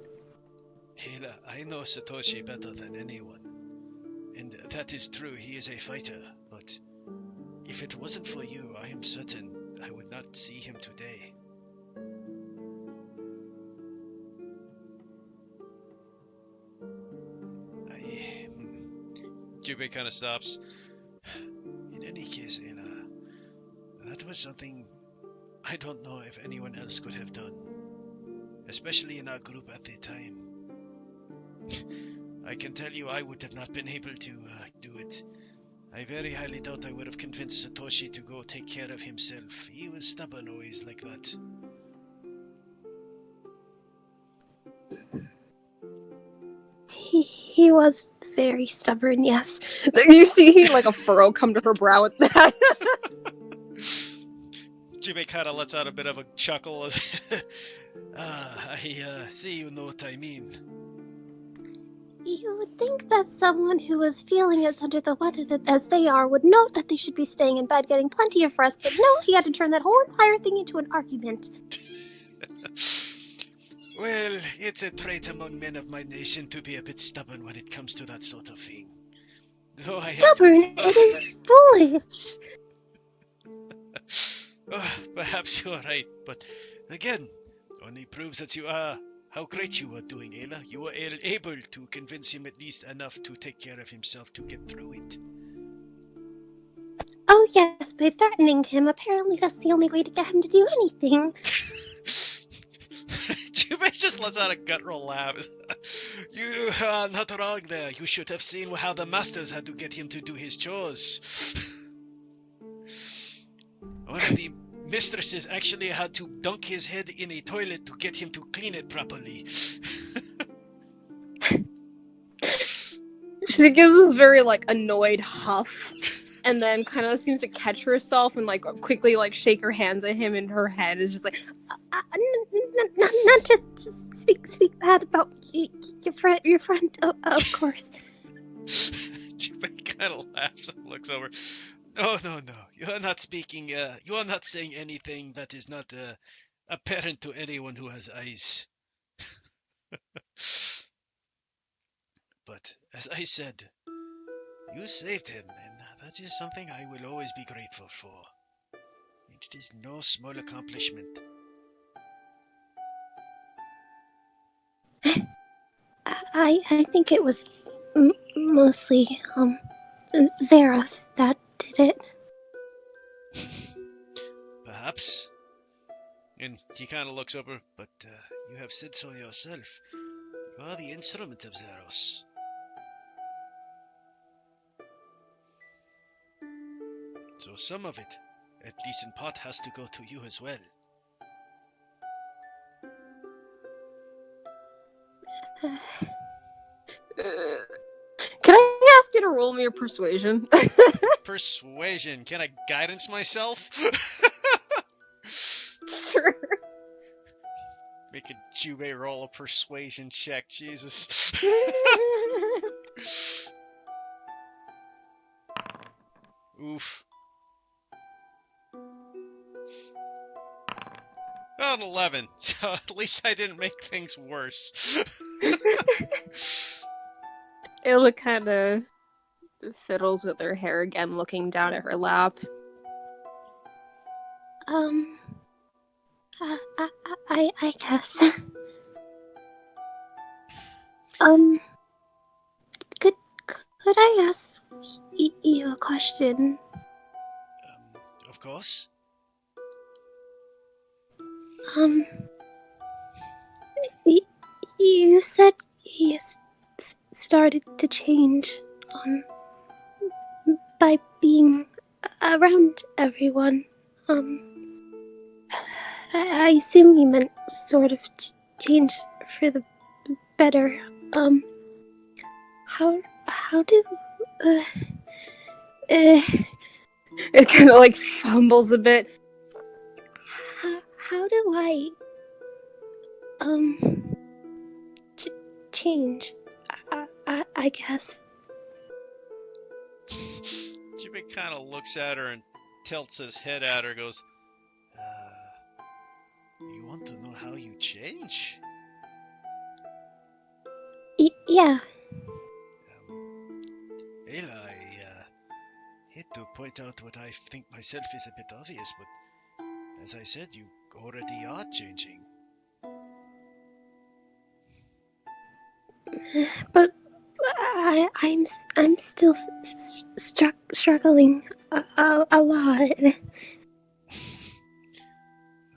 Speaker 1: Ayla, I know Satoshi better than anyone. And that is true, he is a fighter, but if it wasn't for you, I am certain I would not see him today.
Speaker 7: Jubei kind of stops.
Speaker 1: In any case, Ayla, that was something I don't know if anyone else could have done, especially in our group at the time. I can tell you I would have not been able to do it. I very highly doubt I would have convinced Satoshi to go take care of himself. He was stubborn always like that.
Speaker 3: He was very stubborn, yes.
Speaker 4: You see like a furrow come to her brow at that.
Speaker 7: Jubei kind of lets out a bit of a chuckle as
Speaker 1: I see you know what I mean.
Speaker 3: You would think that someone who was feeling as under the weather as they are would know that they should be staying in bed getting plenty of rest, but no, he had to turn that whole entire thing into an argument.
Speaker 1: Well, it's a trait among men of my nation to be a bit stubborn when it comes to that sort of thing. Though I have
Speaker 3: Stubborn? It is foolish.
Speaker 1: Perhaps you are right, but again, only proves that you are how great you were doing, Ayla. You were able to convince him at least enough to take care of himself to get through it.
Speaker 3: Oh yes, by threatening him, apparently that's the only way to get him to do anything.
Speaker 7: Jubei just lets out a guttural laugh.
Speaker 1: You are not wrong there. You should have seen how the masters had to get him to do his chores. One of the mistresses actually had to dunk his head in a toilet to get him to clean it properly.
Speaker 4: She gives this very like annoyed huff, and then kind of seems to catch herself and like quickly like shake her hands at him, and her head is just like,
Speaker 3: not just speak bad about your friend, of course.
Speaker 7: Jubei kind of laughs and looks over.
Speaker 1: No. You are not speaking, you are not saying anything that is not apparent to anyone who has eyes. But, as I said, you saved him, and that is something I will always be grateful for. It is no small accomplishment.
Speaker 3: I think it was mostly, Zeros that did it.
Speaker 1: Perhaps. And he kind of looks over, but you have said so yourself. You are the instrument of Zeros. So some of it, at least in part, has to go to you as well.
Speaker 4: Can I ask you to roll me a persuasion?
Speaker 7: Persuasion. Can I guidance myself?
Speaker 4: Sure.
Speaker 7: Make a Jubei roll a persuasion check. Jesus. Oof. Oh, an 11. So at least I didn't make things worse.
Speaker 4: Ayla kind of fiddles with her hair again, looking down at her lap.
Speaker 3: I guess. Could I ask you a question?
Speaker 1: of course.
Speaker 3: Um, y- you said you started to change, um, by being around everyone. Um, I assume you meant sort of change for the better. How do, uh, uh,
Speaker 4: It kind of like fumbles a bit.
Speaker 3: how do I, um, change? I guess.
Speaker 7: Jimmy kind of looks at her and tilts his head at her, goes,
Speaker 1: You want to know how you change?
Speaker 3: Yeah.
Speaker 1: Ayla, I hate to point out what I think myself is a bit obvious, but as I said, you already are changing.
Speaker 3: But I'm still struggling a lot.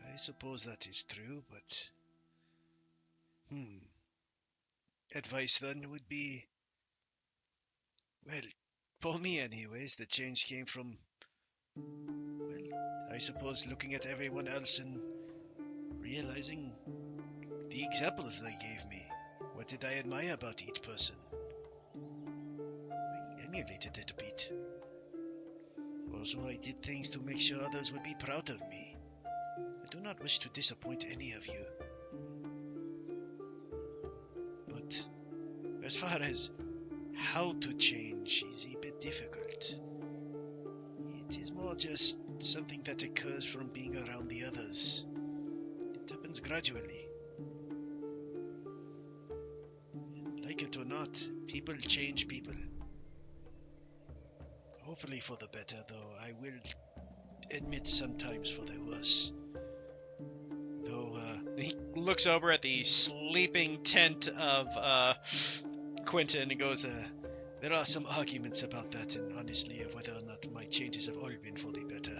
Speaker 1: I suppose that is true, but advice then would be, well, for me anyways, the change came from, well, I suppose looking at everyone else and realizing the examples they gave me. What did I admire about each person? I emulated it a bit. Also, I did things to make sure others would be proud of me. I do not wish to disappoint any of you. But as far as how to change is a bit difficult. It is more just something that occurs from being around the others. It happens gradually. And like it or not, people change people. Hopefully for the better, though I will admit sometimes for the worse. Though,
Speaker 7: he looks over at the sleeping tent of Quentin and goes,
Speaker 1: there are some arguments about that, and honestly, of whether or not my changes have all been for the better.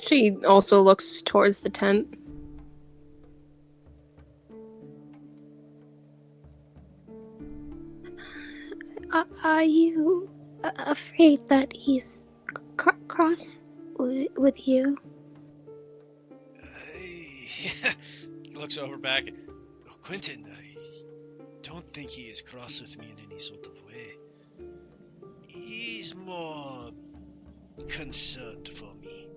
Speaker 4: She also looks towards the tent.
Speaker 3: Are you afraid that he's cross with you?
Speaker 1: He looks over back. Oh, Quentin, I don't think he is cross with me in any sort of way. He's more concerned for me.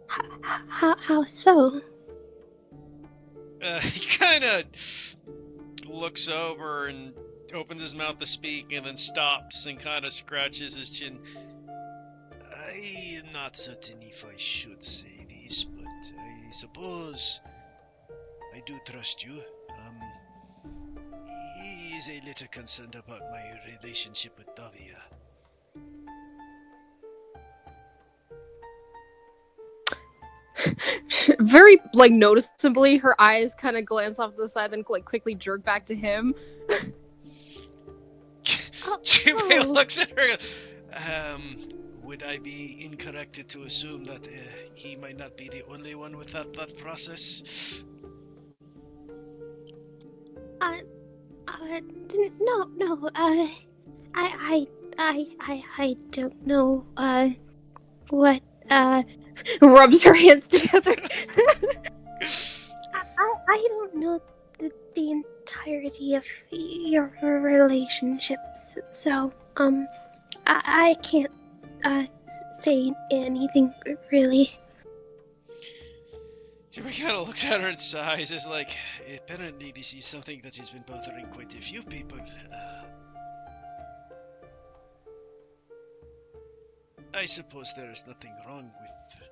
Speaker 3: How so?
Speaker 7: he kind of looks over and opens his mouth to speak and then stops and kind of scratches his chin.
Speaker 1: I am not certain if I should say this, but I suppose I do trust you. He is a little concerned about my relationship with Davia.
Speaker 4: Very, like, noticeably, her eyes kind of glance off to the side, then like quickly jerk back to him.
Speaker 1: Jimmy looks at her. Would I be incorrect to assume that he might not be the only one with that thought process?
Speaker 3: No. I don't know. What?
Speaker 4: Rubs her hands together.
Speaker 3: I don't know the entirety of your relationships, so I can't say anything really.
Speaker 1: Jimmy kind of looks at her and sighs. It's like, apparently this is something that has been bothering quite a few people. I suppose there is nothing wrong with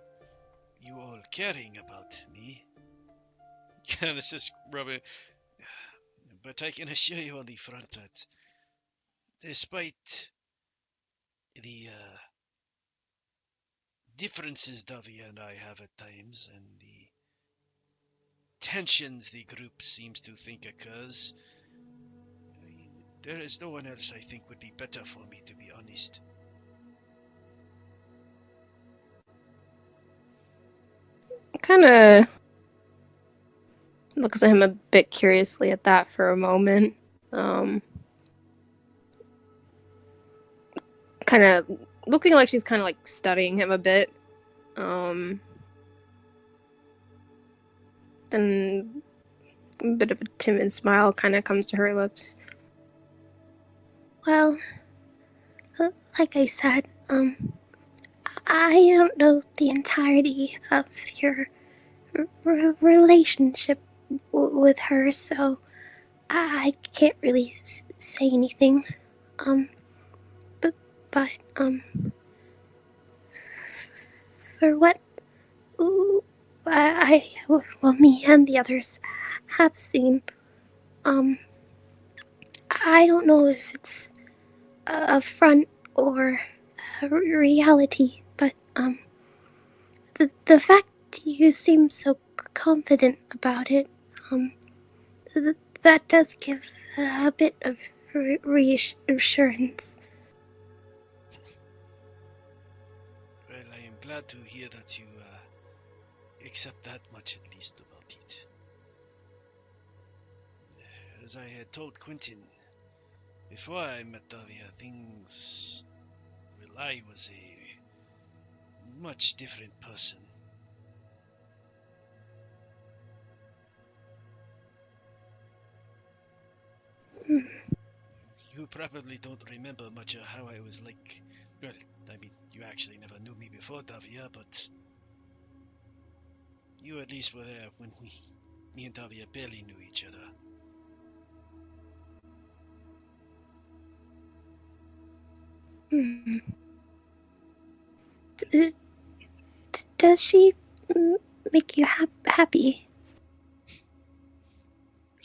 Speaker 1: you all caring about me.
Speaker 7: Kind of just rubbing.
Speaker 1: But I can assure you on the front that despite the differences Davia and I have at times and the tensions the group seems to think occurs, There is no one else I think would be better for me, to be honest.
Speaker 4: Kind of looks at him a bit curiously at that for a moment. Kind of looking like she's kind of like studying him a bit. Then a bit of a timid smile kind of comes to her lips.
Speaker 3: Well, like I said, I don't know the entirety of your relationship with her, so I can't really say anything. But for what well, me and the others have seen, I don't know if it's a front or a reality, but the fact you seem so confident about it, that does give a bit of reassurance.
Speaker 1: Well, I am glad to hear that you accept that much at least about it. As I had told Quentin, before I met Davia, I was a much different person. You probably don't remember much of how I was like. Well, I mean, you actually never knew me before Davia, but you at least were there when me and Davia barely knew each other.
Speaker 3: Does she make you happy?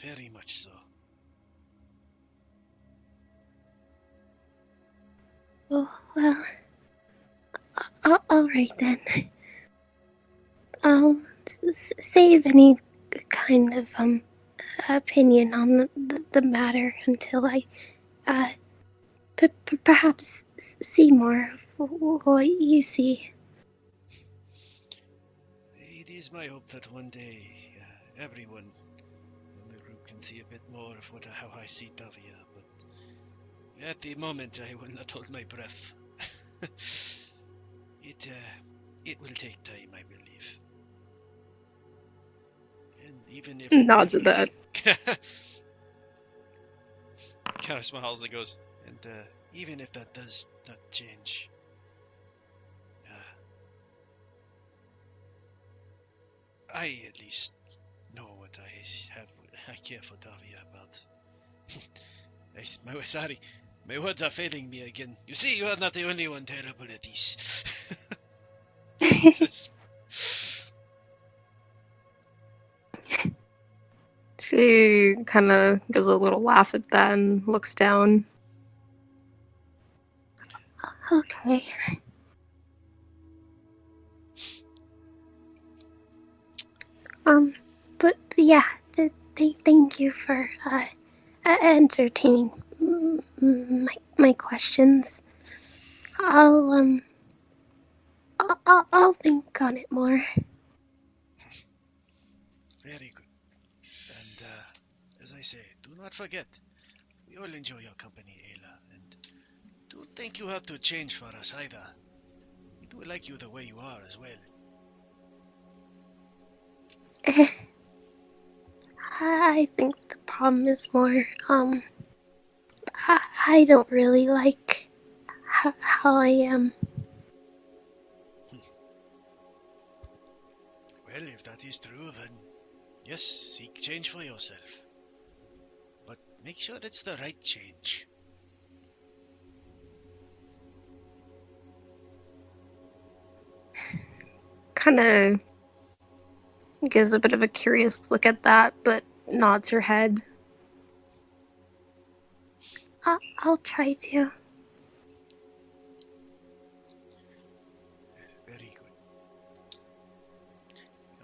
Speaker 1: Very much so.
Speaker 3: Oh, well, all right then. I'll save any kind of opinion on the matter until I perhaps see more of what you see.
Speaker 1: It is my hope that one day everyone in the group can see a bit more of how I see Davia, but at the moment I will not hold my breath. It will take time, I believe. And even if it
Speaker 4: Nods at
Speaker 1: never...
Speaker 4: that.
Speaker 7: Kind of smiles and goes,
Speaker 1: And even if that does not change, I at least know what I care for Davia about. My words are failing me again. You see, you are not the only one terrible at this. Jesus.
Speaker 4: She kind of gives a little laugh at that and looks down.
Speaker 3: Okay. But yeah, thank you for entertaining my questions. I'll I'll think on it more.
Speaker 1: Very good. And as I say, do not forget, we all enjoy your company, Ayla, and don't think you have to change for us either. We do like you the way you are as well.
Speaker 3: I think the problem is more I don't really like how I am.
Speaker 1: Well, if that is true, then yes, seek change for yourself. But make sure it's the right change.
Speaker 4: Kind of gives a bit of a curious look at that, but nods her head.
Speaker 3: I'll try to.
Speaker 1: Very good.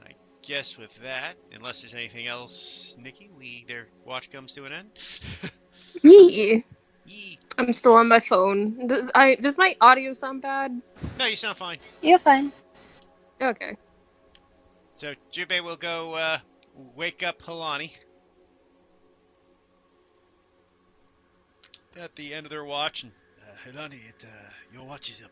Speaker 7: I guess with that, unless there's anything else, Nikki, their watch comes to an end.
Speaker 4: Yee.
Speaker 7: Yee.
Speaker 4: I'm still on my phone. Does my audio sound bad?
Speaker 7: No, you sound fine.
Speaker 6: You're fine.
Speaker 4: Okay.
Speaker 7: So Jubei will go wake up Halani at the end of their watch. And,
Speaker 1: Helani, your watch is up.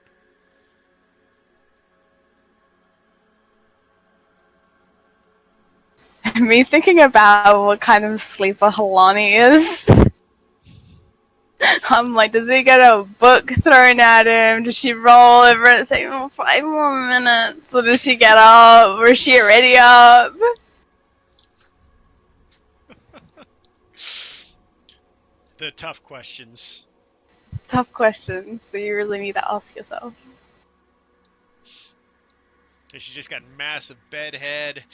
Speaker 6: Me thinking about what kind of sleeper Halani is. I'm like, does he get a book thrown at him? Does she roll over and say, oh, 5 more minutes? Or does she get up? Or is she already up?
Speaker 7: the tough questions.
Speaker 6: Tough question. So you really need to ask yourself.
Speaker 7: She just got massive bed head.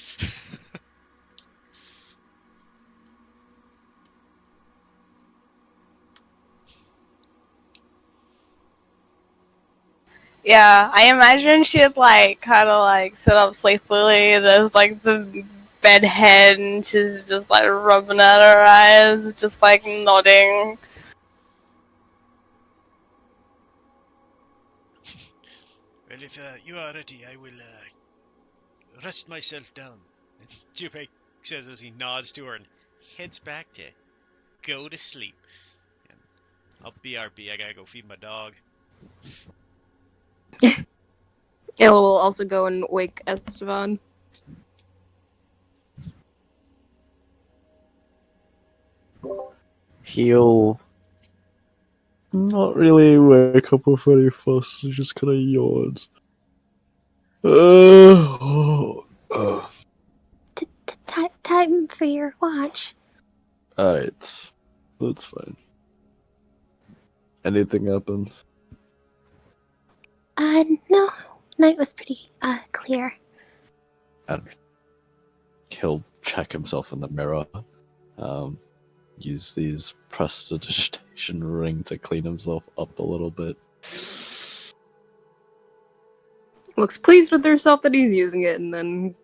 Speaker 6: Yeah, I imagine she'd like kind of like sit up sleepily. There's like the bed head, and she's just like rubbing at her eyes, just like nodding.
Speaker 1: Well, if you are ready, I will rest myself down.
Speaker 7: Jubei says as he nods to her and heads back to go to sleep. And I'll BRB. I gotta go feed my dog.
Speaker 4: It will also go and wake Esteban.
Speaker 5: He'll not really wake up with any fuss, he just kind of yawns.
Speaker 3: Time for your watch.
Speaker 5: Alright, that's fine. Anything happened?
Speaker 3: No. Night was pretty, clear.
Speaker 5: And he'll check himself in the mirror. Use these prestidigitation ring to clean himself up a little bit.
Speaker 4: Looks pleased with herself that he's using it, and then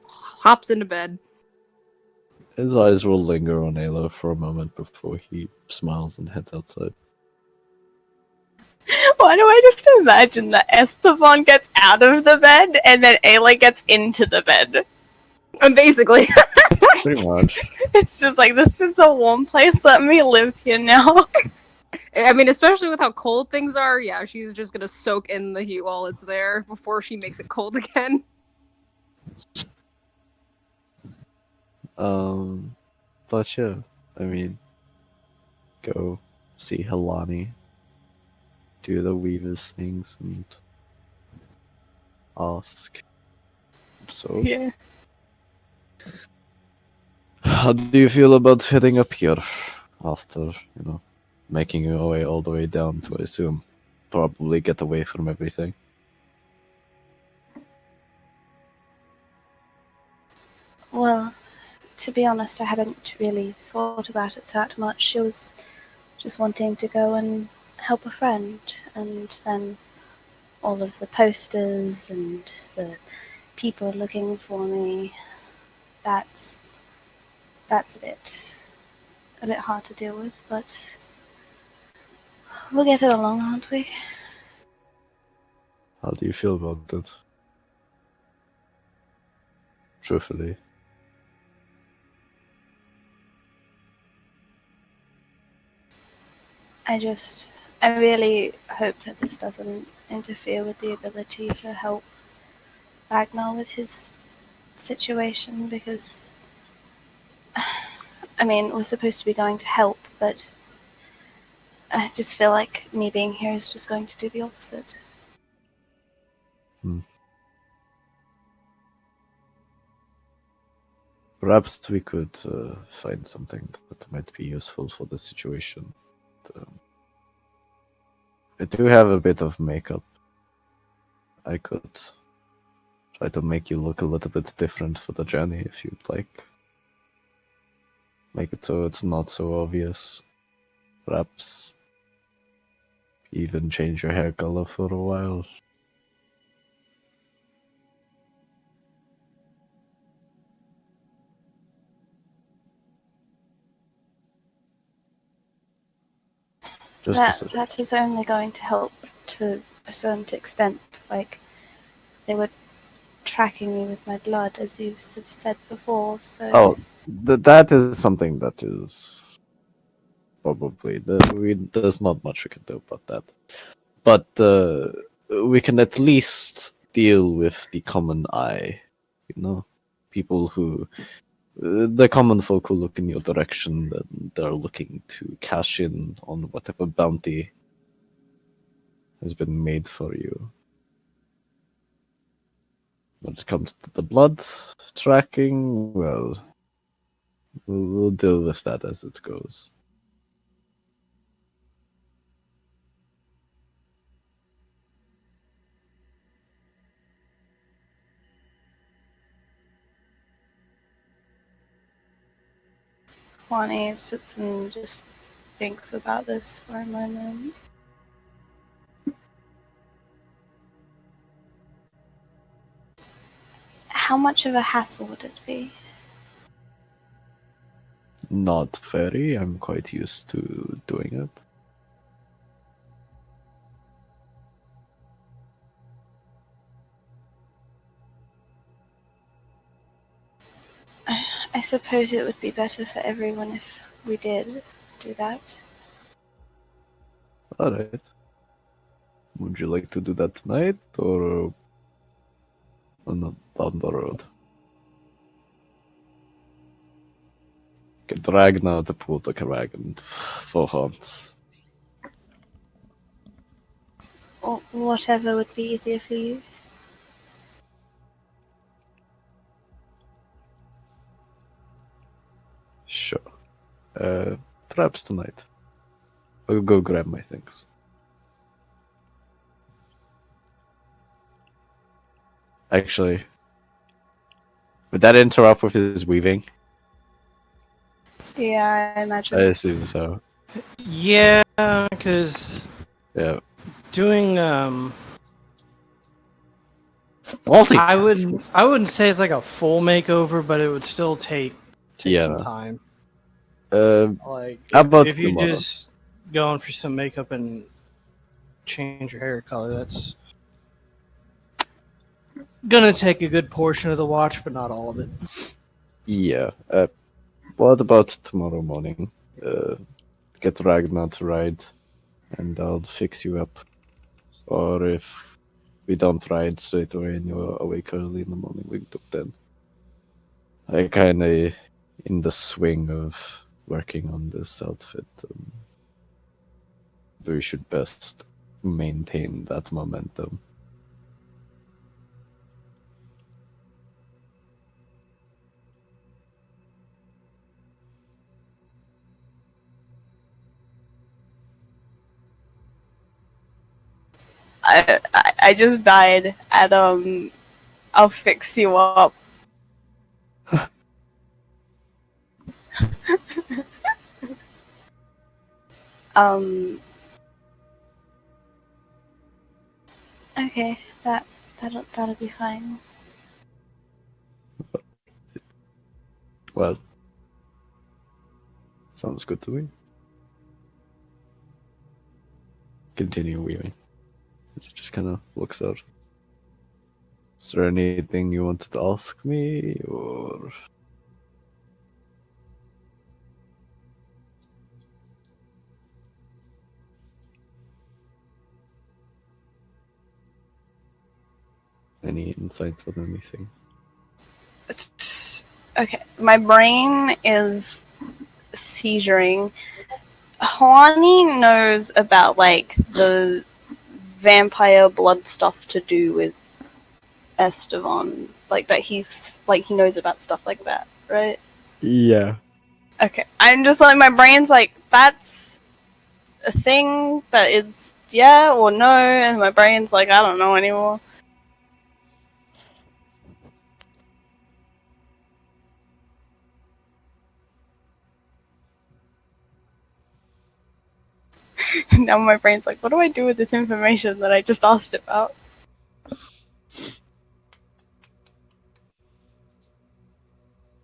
Speaker 4: hops into bed.
Speaker 5: His eyes will linger on Ayla for a moment before he smiles and heads outside.
Speaker 6: Why do I just imagine that Esteban gets out of the bed and then Ayla gets into the bed?
Speaker 4: And basically,
Speaker 5: Pretty much.
Speaker 6: It's just like, this is a warm place, let me live here now.
Speaker 4: I mean, especially with how cold things are, yeah, she's just gonna soak in the heat while it's there before she makes it cold again.
Speaker 5: But yeah, I mean, go see Halani, do the Weavers things, and ask. So,
Speaker 6: Yeah.
Speaker 5: how do you feel about heading up here after, making your way all the way down to, I assume, probably get away from everything?
Speaker 6: Well, to be honest, I hadn't really thought about it that much. She was just wanting to go and help a friend, and then all of the posters and the people looking for me, that's a bit hard to deal with, but we'll get it along, aren't we?
Speaker 5: How do you feel about it? Truthfully.
Speaker 6: I really hope that this doesn't interfere with the ability to help Ragnar with his situation, because, I mean, we're supposed to be going to help, but I just feel like me being here is just going to do the opposite.
Speaker 5: Perhaps we could find something that might be useful for the situation. I do have a bit of makeup. I could try to make you look a little bit different for the journey if you'd like. Make it so it's not so obvious. Perhaps even change your hair color for a while. Just a suggestion.
Speaker 6: That is only going to help to a certain extent. Like, they were tracking me with my blood, as you've said before, so...
Speaker 5: Oh, that is something that is probably... there's not much we can do about that. But we can at least deal with the common eye, you know? People who... the common folk who look in your direction, and they're looking to cash in on whatever bounty has been made for you. When it comes to the blood tracking, well, we'll deal with that as it goes.
Speaker 6: Juani sits and just thinks about this for a moment. How much of a hassle would it be?
Speaker 5: Not very. I'm quite used to doing it.
Speaker 6: I suppose it would be better for everyone if we did do that.
Speaker 5: Alright. Would you like to do that tonight, or not down the road? Get Ragnar to pull the wagon for Hans.
Speaker 6: Or whatever would be easier for you.
Speaker 5: Sure. Perhaps tonight. I'll go grab my things. Actually, would that interrupt with his weaving?
Speaker 6: Yeah, I imagine.
Speaker 5: I assume so.
Speaker 2: Yeah, because
Speaker 5: Yeah.
Speaker 2: doing
Speaker 5: Multi.
Speaker 2: I wouldn't say it's like a full makeover, but it would still take some
Speaker 5: Yeah.
Speaker 2: time. Like
Speaker 5: How about
Speaker 2: if you
Speaker 5: tomorrow?
Speaker 2: just going for some makeup and change your hair color, that's gonna take a good portion of the watch, but not all of it.
Speaker 5: Yeah. What about tomorrow morning? Get Ragnar to ride, and I'll fix you up. Or if we don't ride straight away and you're awake early in the morning, we do then. I kinda in the swing of working on this outfit. We should best maintain that momentum.
Speaker 6: I just died at I'll fix you up. Okay, that'll be fine.
Speaker 5: Well, sounds good to me. Continue weaving. She just kind of looks out. Is there anything you wanted to ask me, or? Any insights on anything?
Speaker 6: Okay, my brain is seizuring. Juani knows about like the vampire blood stuff to do with Estevan, like that he knows about stuff like that, right?
Speaker 5: Yeah.
Speaker 6: Okay, I'm just like my brain's like that's a thing that is yeah or no, and my brain's like I don't know anymore. Now my brain's like, what do I do with this information that I just asked about?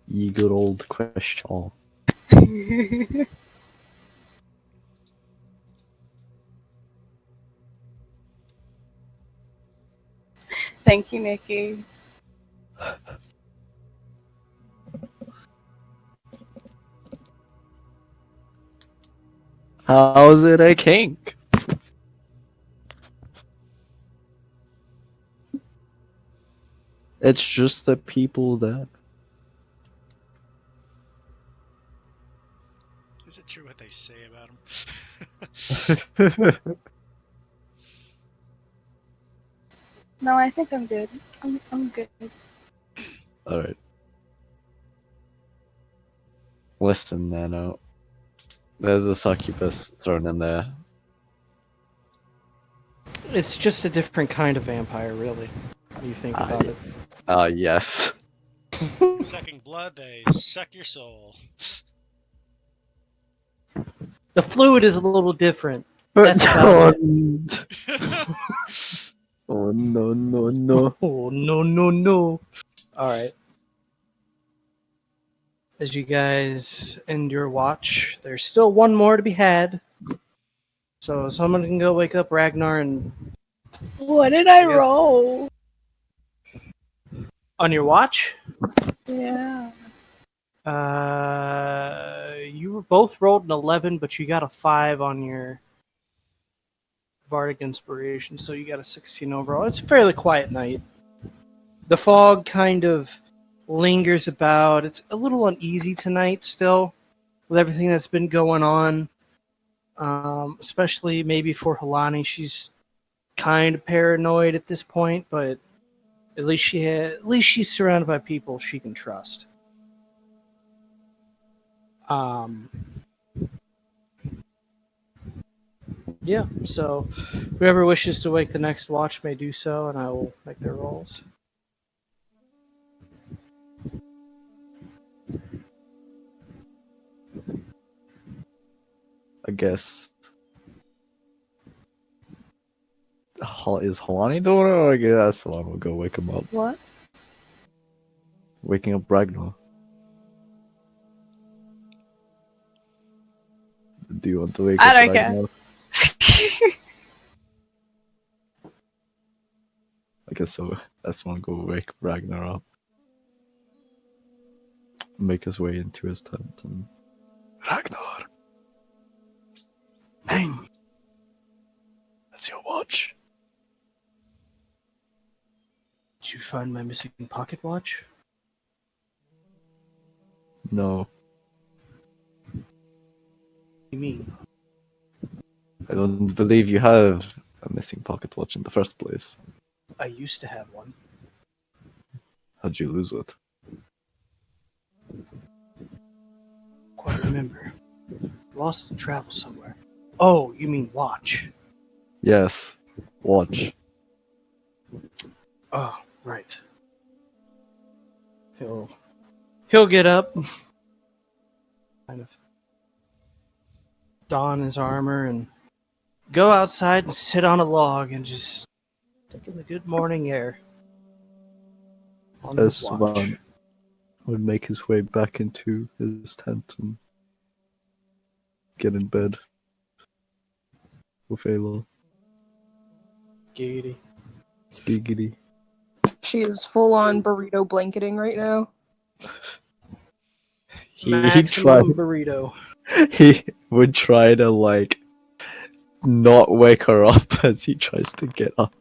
Speaker 5: Ye good old question.
Speaker 6: Thank you, Nikki.
Speaker 5: How's it a kink? It's just the people that.
Speaker 7: Is it true what they say about him?
Speaker 6: No, I think I'm good. I'm good.
Speaker 5: Alright. Listen, Nano. There's a succubus thrown in there.
Speaker 2: It's just a different kind of vampire, really. When you think about it.
Speaker 5: Yes.
Speaker 7: Sucking blood, they suck your soul.
Speaker 2: The fluid is a little different. That's about
Speaker 5: Oh no no no.
Speaker 2: Oh, no, no, no. Alright. As you guys end your watch, there's still one more to be had. So someone can go wake up Ragnar and
Speaker 6: What did I
Speaker 2: guess-
Speaker 6: roll?
Speaker 2: on your watch.
Speaker 6: Yeah.
Speaker 2: You were both rolled an 11, but you got a 5 on your Bardic Inspiration, so you got a 16 overall. It's a fairly quiet night. The fog kind of lingers about. It's a little uneasy tonight still, with everything that's been going on. Especially maybe for Halani, she's kind of paranoid at this point, but at least she's surrounded by people she can trust. Yeah, so whoever wishes to wake the next watch may do so, and I will make their rolls.
Speaker 5: I guess. Is Halani doing it, or I guess someone will go wake him up?
Speaker 6: What?
Speaker 5: Waking up Ragnar. Do you want to wake
Speaker 6: I
Speaker 5: up
Speaker 6: don't care.
Speaker 5: Ragnar? I guess so. Let's one go wake Ragnar up. Make his way into his tent and Ragnar! Hey! That's your watch.
Speaker 2: Did you find my missing pocket watch?
Speaker 5: No,
Speaker 2: What do you mean?
Speaker 5: I don't believe you have a missing pocket watch in the first place.
Speaker 2: I used to have one.
Speaker 5: How'd you lose it?
Speaker 2: Quite remember. Lost in travel somewhere. Oh, you mean watch?
Speaker 5: Yes, watch.
Speaker 2: Oh, right. He'll get up, kind of don his armor and go outside and sit on a log and just take in the good morning air. On his
Speaker 5: As
Speaker 2: watch.
Speaker 5: one would make his way back into his tent and get in bed with Ayla.
Speaker 2: Giggity.
Speaker 5: Giggity.
Speaker 4: She is full on burrito blanketing right now.
Speaker 5: He
Speaker 2: Maximum burrito.
Speaker 5: he would try to like not wake her up as he tries to get up.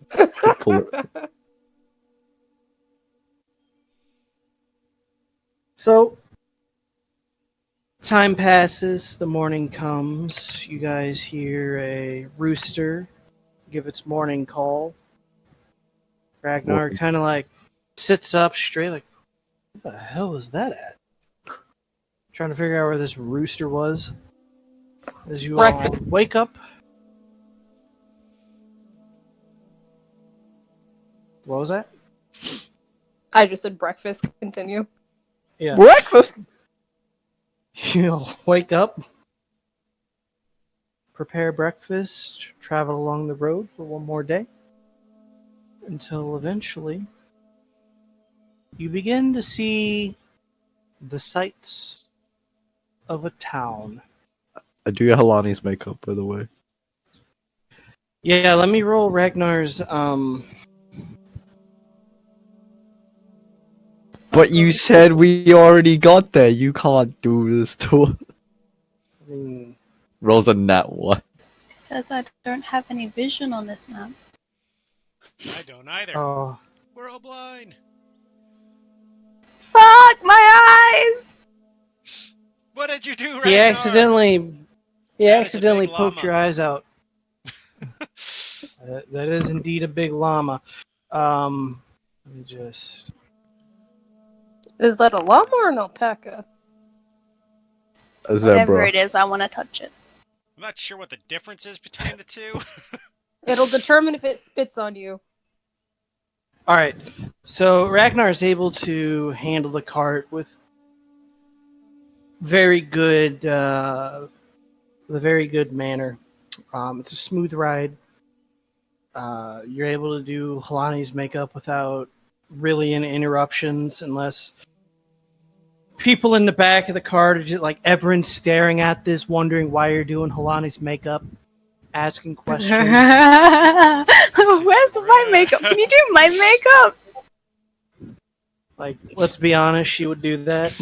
Speaker 2: So, time passes, the morning comes, you guys hear a rooster give its morning call. Ragnar
Speaker 5: What?
Speaker 2: kind of like sits up straight, like, what the hell was that at? Trying to figure out where this rooster was. As you all
Speaker 4: Breakfast.
Speaker 2: wake up. What was that?
Speaker 4: I just said breakfast. Continue.
Speaker 2: Yeah.
Speaker 5: Breakfast.
Speaker 2: You'll wake up, prepare breakfast, travel along the road for one more day, until eventually you begin to see the sights of a town.
Speaker 5: I do Halani's makeup, by the way.
Speaker 2: Yeah, let me roll Ragnar's
Speaker 5: But you said we already got there. You can't do this to us.
Speaker 2: I mean,
Speaker 5: Rolls a nat one.
Speaker 6: It says I don't have any vision on this map.
Speaker 7: I don't either.
Speaker 2: oh,
Speaker 7: We're all blind.
Speaker 6: Fuck my eyes!
Speaker 7: What did you do, Ragnar?
Speaker 2: he accidentally
Speaker 7: That is a big
Speaker 2: poked your
Speaker 7: llama.
Speaker 2: eyes out. That is indeed a big llama. Let me just.
Speaker 4: Is that a llama or an alpaca?
Speaker 5: A
Speaker 6: Whatever
Speaker 5: zebra.
Speaker 6: it is, I want to touch it.
Speaker 7: I'm not sure what the difference is between the two.
Speaker 4: It'll determine if it spits on you.
Speaker 2: All right, so Ragnar is able to handle the cart with very good, with a very good manner. It's a smooth ride. You're able to do Halani's makeup without really any interruptions, unless people in the back of the cart are just like everyone's staring at this, wondering why you're doing Halani's makeup, asking questions.
Speaker 6: Where's my makeup? Can you do my makeup?
Speaker 2: Like, let's be honest, she would do that.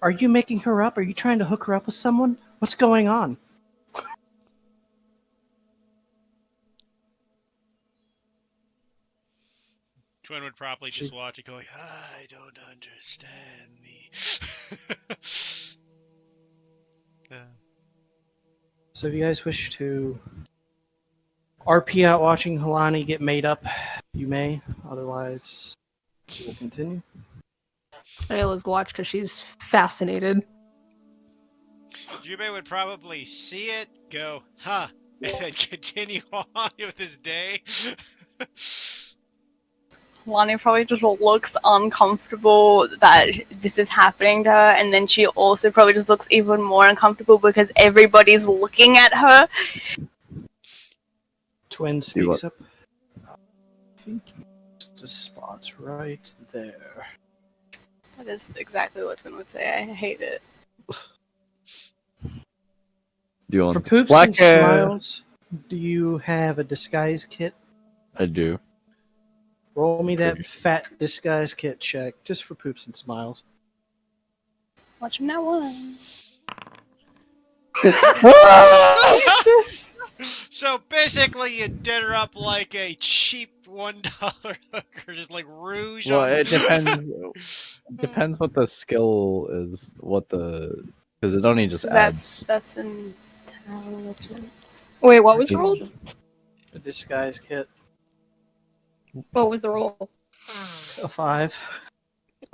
Speaker 2: Are you making her up? Are you trying to hook her up with someone? What's going on?
Speaker 7: Twin would probably just watch it going, I don't understand me.
Speaker 2: So if you guys wish to RP out watching Halani get made up, you may. Otherwise, we will continue.
Speaker 4: Ayla's watch because she's fascinated.
Speaker 7: Jubei would probably see it, go, huh, and then continue on with his day.
Speaker 6: Lonnie probably just looks uncomfortable that this is happening to her, and then she also probably just looks even more uncomfortable because everybody's looking at her.
Speaker 2: Twin speaks up. I think the spot's right there.
Speaker 6: That is exactly what Twin would say. I hate it.
Speaker 5: Do you
Speaker 2: For
Speaker 5: want
Speaker 2: poops
Speaker 5: black
Speaker 2: and
Speaker 5: hair?
Speaker 2: smiles, do you have a disguise kit?
Speaker 5: I do.
Speaker 2: Roll me that
Speaker 5: Pretty
Speaker 2: fat disguise kit check, just for poops and smiles.
Speaker 6: Watch him now one.
Speaker 7: Jesus! So basically you did her up like a cheap $1 hooker, just like rouge
Speaker 5: Well,
Speaker 7: on...
Speaker 5: it depends. Depends what the skill is. Because it only just adds.
Speaker 6: That's intelligence.
Speaker 4: Wait, what was the roll?
Speaker 2: The disguise kit.
Speaker 4: What was the roll?
Speaker 2: A 5.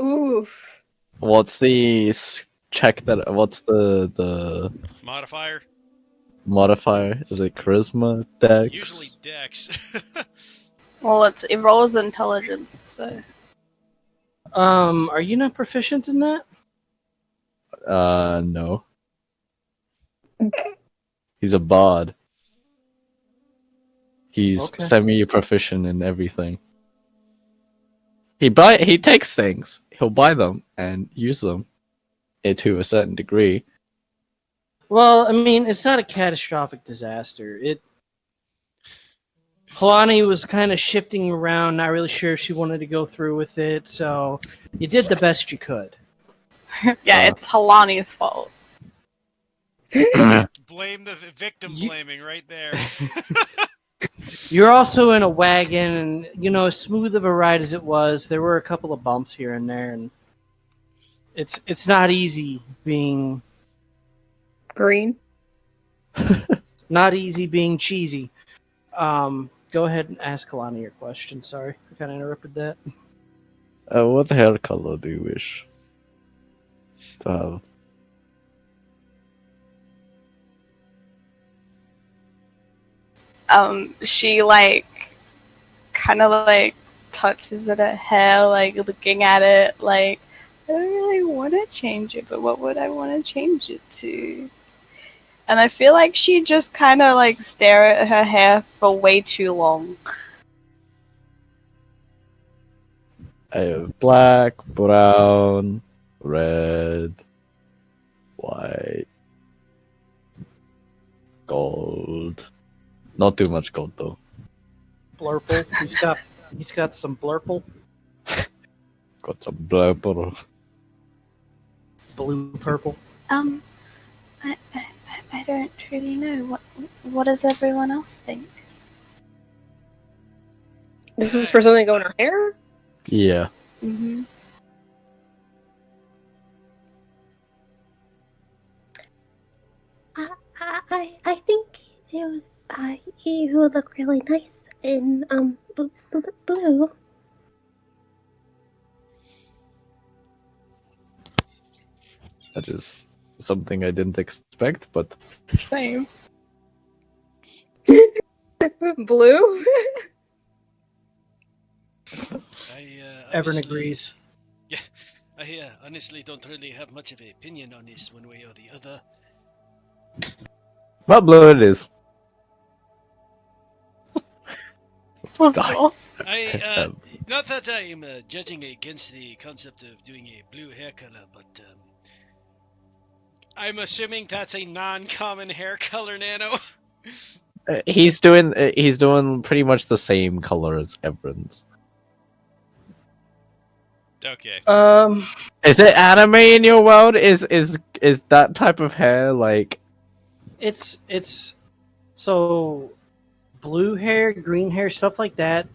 Speaker 4: Oof.
Speaker 5: What's the check that? What's the
Speaker 7: Modifier?
Speaker 5: modifier? Is it charisma, dex?
Speaker 7: Usually dex.
Speaker 6: Well, it rolls intelligence, so.
Speaker 2: Are you not proficient in that?
Speaker 5: No. He's a bard. He's
Speaker 2: Okay.
Speaker 5: semi-proficient in everything. He takes things. He'll buy them and use them to a certain degree.
Speaker 2: Well, I mean, it's not a catastrophic disaster. Kalani was kind of shifting around, not really sure if she wanted to go through with it, so you did the best you could.
Speaker 6: Yeah, it's Halani's fault.
Speaker 7: Blame the victim blaming right there.
Speaker 2: You're also in a wagon, and, you know, as smooth of a ride as it was, there were a couple of bumps here and there, and it's not easy being...
Speaker 4: Green.
Speaker 2: Not easy being cheesy. Go ahead and ask Kalani your question. Sorry, I kind of interrupted that.
Speaker 5: What hair color do you wish to have?
Speaker 6: She kind of touches at her hair, looking at it, I don't really want to change it, but what would I want to change it to? And I feel like she just kind of stare at her hair for way too long.
Speaker 5: I have black, brown, red, white, gold. Not too much gold though.
Speaker 2: Blurple. He's got some blurple.
Speaker 5: got some purple.
Speaker 2: Blue, purple.
Speaker 6: I don't really know. What does everyone else think?
Speaker 4: This is for something to go in her hair?
Speaker 5: Yeah.
Speaker 6: Mm-hmm.
Speaker 3: I think you would look really nice in blue.
Speaker 5: That is something I didn't expect, but
Speaker 6: Same.
Speaker 4: Blue?
Speaker 2: Everyone
Speaker 1: Honestly,
Speaker 2: agrees.
Speaker 1: Yeah, I honestly don't really have much of an opinion on this one way or the other.
Speaker 5: what blue it is.
Speaker 1: I not that I'm judging against the concept of doing a blue hair color, but I'm assuming that's a non-common hair color, Nano.
Speaker 5: He's doing pretty much the same color as Everton's.
Speaker 7: Okay.
Speaker 5: Is it anime in your world? Is that type of hair like?
Speaker 2: It's so blue hair, green hair, stuff like that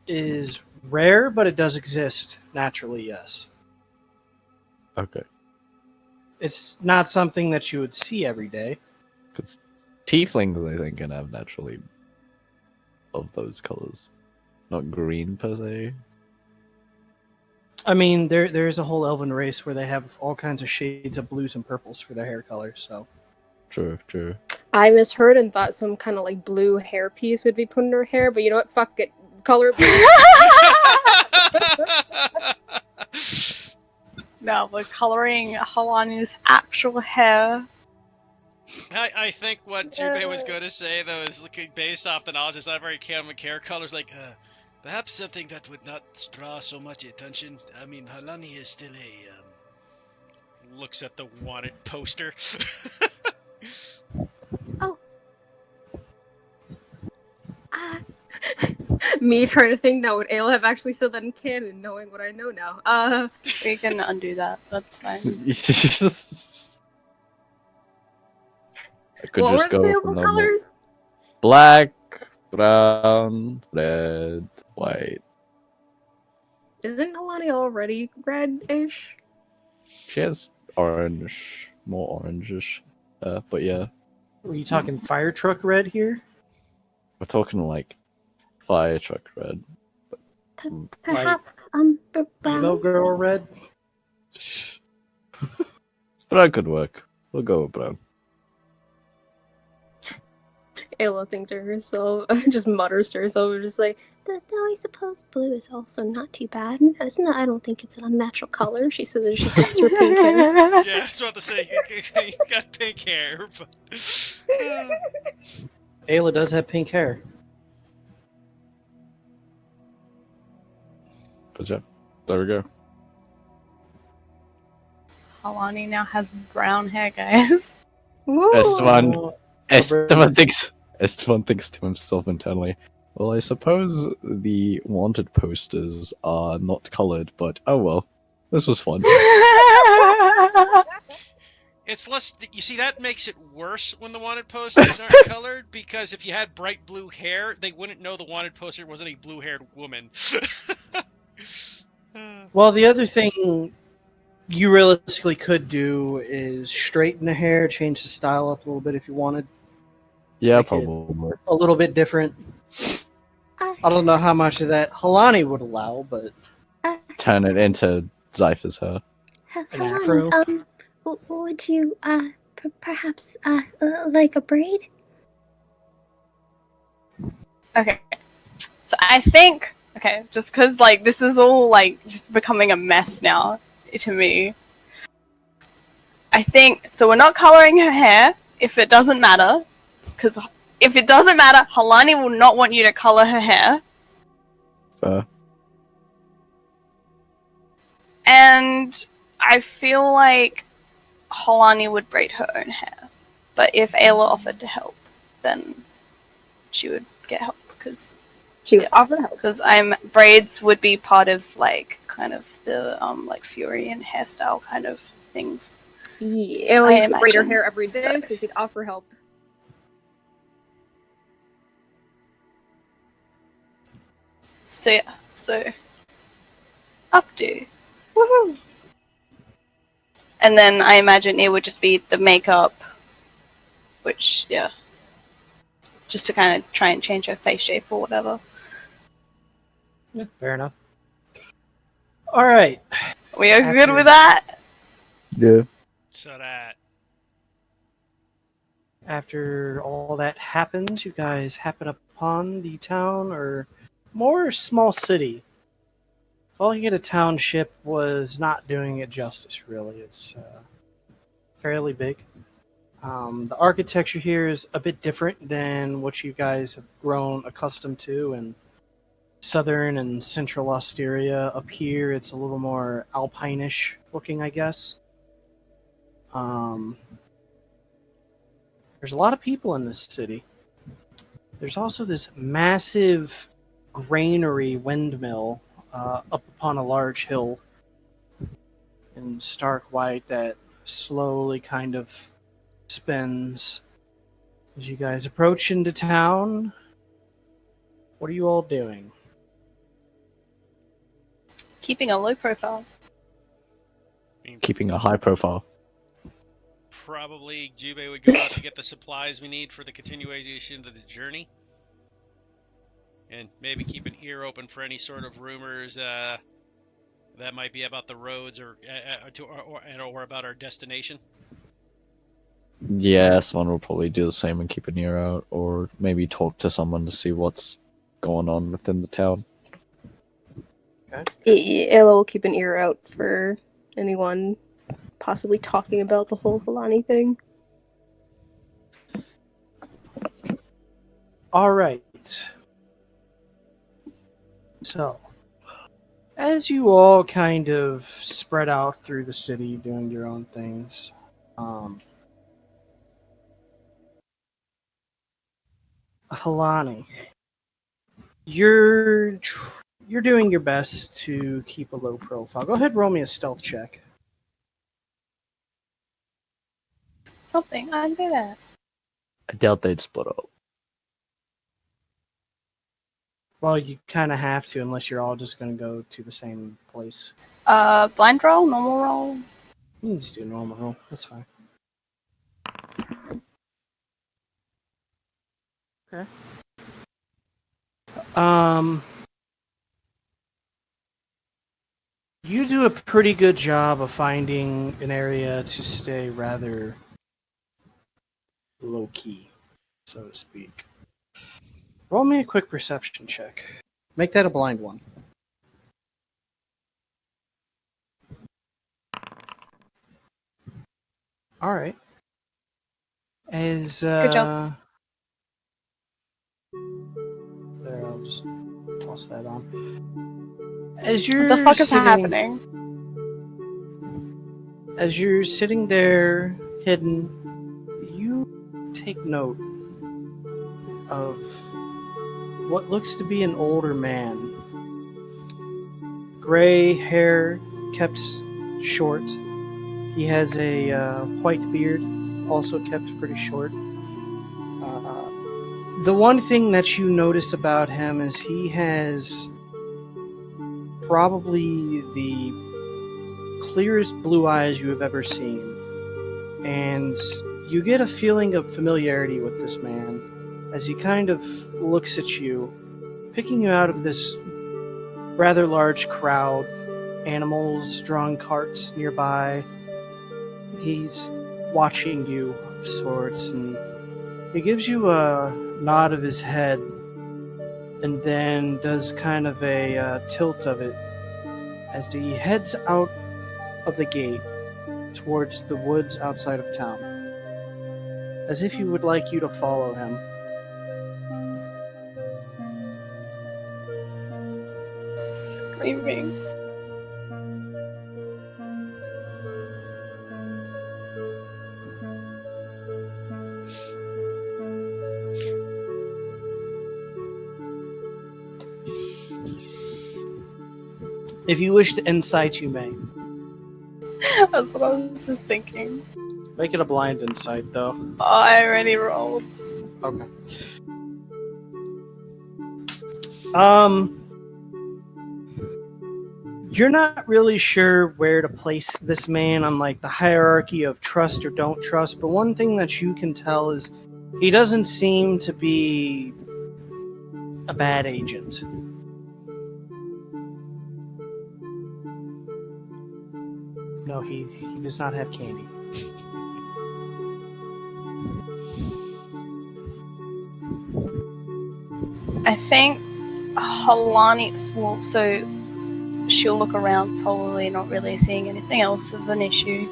Speaker 2: is rare, but it does exist naturally. Yes,
Speaker 5: Okay,
Speaker 2: it's not something that you would see every day.
Speaker 5: because tieflings, I think, can have naturally of those colors, not green per se.
Speaker 2: I mean, there's a whole elven race where they have all kinds of shades of blues and purples for their hair color. So
Speaker 5: True.
Speaker 4: I misheard and thought some kind of like blue hairpiece would be put in her hair, but you know what? Fuck it. Color it blue.
Speaker 6: No, we're coloring Halani's actual hair.
Speaker 7: I think what Jubei was going to say, though, is looking based off the knowledge it's not very common hair colors, like,
Speaker 1: Perhaps something that would not draw so much attention. I mean, Halani is still
Speaker 7: looks at the wanted poster.
Speaker 4: Me trying to think now, would Ayla have actually said that in canon, knowing what I know now?
Speaker 6: We can undo that. That's fine.
Speaker 5: I could
Speaker 4: What
Speaker 5: just
Speaker 4: were the
Speaker 5: go for
Speaker 4: available
Speaker 5: normal.
Speaker 4: colors?
Speaker 5: Black, brown, red, white.
Speaker 4: Isn't Alani already red-ish?
Speaker 5: She has orange, more orangish. But yeah,
Speaker 2: are you talking fire truck red here?
Speaker 5: we're talking like fire truck red.
Speaker 3: Perhaps
Speaker 2: Emo
Speaker 3: brown.
Speaker 2: girl red?
Speaker 5: Brown could work. We'll go with brown.
Speaker 4: Ayla thinks to herself, just mutters to herself, just like,
Speaker 3: Though I suppose blue is also not too bad. Isn't it? I don't think it's an unnatural color. She says that she has her pink hair.
Speaker 7: Yeah, I was about to say, you got pink hair, but...
Speaker 2: Ayla does have pink hair.
Speaker 5: But yeah, there we go.
Speaker 6: Halani now has brown hair, guys.
Speaker 5: Esteban thinks to himself internally, well, I suppose the wanted posters are not colored, but oh well. This was fun.
Speaker 7: It's less... You see, that makes it worse when the wanted posters aren't colored, because if you had bright blue hair, they wouldn't know the wanted poster wasn't a blue-haired woman.
Speaker 2: Well, the other thing you realistically could do is straighten the hair, change the style up a little bit if you wanted.
Speaker 5: Yeah,
Speaker 2: Make it
Speaker 5: probably.
Speaker 2: a little bit different. I don't know how much of that Halani would allow, but
Speaker 5: Turn it into Zypher's hair.
Speaker 2: An afro?
Speaker 3: Would you perhaps like a braid?
Speaker 6: Okay. So I think, just because, like, this is all, like, just becoming a mess now to me. I think, so we're not coloring her hair if it doesn't matter. Because if it doesn't matter, Halani will not want you to color her hair.
Speaker 5: Fair.
Speaker 6: And I feel like Halani would braid her own hair. But if Ayla offered to help, then she would get help. Because
Speaker 4: she would offer help.
Speaker 6: Because braids would be part of, like, kind of the like Fury and hairstyle kind of things.
Speaker 4: Yeah, Ayla used to braid her
Speaker 6: imagine,
Speaker 4: hair every day,
Speaker 6: so.
Speaker 4: so she'd offer help.
Speaker 6: So yeah, so updo. Woohoo! And then I imagine it would just be the makeup, which yeah, just to kind of try and change her face shape or whatever.
Speaker 2: Yeah, fair enough. All right.
Speaker 6: We are good
Speaker 2: After-
Speaker 6: with that.
Speaker 5: Yeah.
Speaker 7: So that
Speaker 2: After all that happens, you guys happen upon the town, or more small city. Calling it a township was not doing it justice, really. It's fairly big. The architecture here is a bit different than what you guys have grown accustomed to in southern and central Osteria. Up here, it's a little more alpine-ish looking, I guess. There's a lot of people in this city. There's also this massive granary windmill up upon a large hill in stark white that slowly kind of spins. As you guys approach into town, what are you all doing?
Speaker 6: Keeping a low profile.
Speaker 5: Keeping a high profile.
Speaker 7: probably Jubei would go out to get the supplies we need for the continuation of the journey. And maybe keep an ear open for any sort of rumors that might be about the roads or about our destination.
Speaker 5: Yeah, someone will probably do the same and keep an ear out, or maybe talk to someone to see what's going on within the town.
Speaker 4: Ayla will keep an ear out for anyone possibly talking about the whole Halani thing.
Speaker 2: All right. So, as you all kind of spread out through the city doing your own things, Halani, you're doing your best to keep a low profile. Go ahead, and roll me a stealth check.
Speaker 6: Something I'm good at.
Speaker 5: I doubt they'd split up.
Speaker 2: Well, you kind of have to, unless you're all just going to go to the same place.
Speaker 6: Blind roll, normal roll.
Speaker 2: You can just do a normal roll. That's fine. Okay. You do a pretty good job of finding an area to stay rather low key, so to speak. Roll me a quick perception check. Make that a blind one. All right. As
Speaker 6: Good job.
Speaker 2: there, I'll just toss that on. As you're
Speaker 6: What the fuck is
Speaker 2: sitting,
Speaker 6: happening?
Speaker 2: As you're sitting there hidden, you take note of what looks to be an older man. Gray hair kept short. He has a white beard, also kept pretty short. The one thing that you notice about him is he has probably the clearest blue eyes you have ever seen. And you get a feeling of familiarity with this man as he kind of looks at you, picking you out of this rather large crowd, animals drawing carts nearby. He's watching you of sorts, and he gives you a nod of his head and then does kind of a tilt of it as he heads out of the gate towards the woods outside of town, as if he would like you to follow him.
Speaker 6: Screaming.
Speaker 2: If you wish to insight, you may.
Speaker 6: That's what I was just thinking.
Speaker 2: Make it a blind insight, though.
Speaker 6: Oh, I already rolled.
Speaker 2: Okay. You're not really sure where to place this man on like the hierarchy of trust or don't trust, but one thing that you can tell is he doesn't seem to be a bad agent. No, he does not have candy.
Speaker 6: I think Halani will, so she'll look around, probably not really seeing anything else of an issue.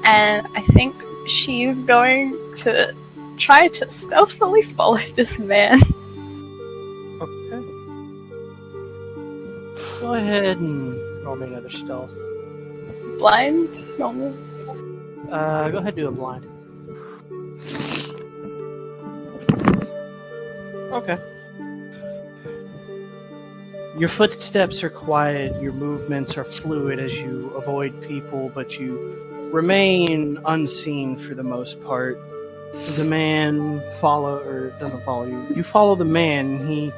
Speaker 6: And I think she's going to try to stealthily follow this man.
Speaker 2: Okay. Go ahead and roll me another stealth.
Speaker 6: Blind? Normal?
Speaker 2: Go ahead and do a blind. Okay. Your footsteps are quiet, your movements are fluid as you avoid people, but you remain unseen for the most part. The man doesn't follow you. You follow the man, he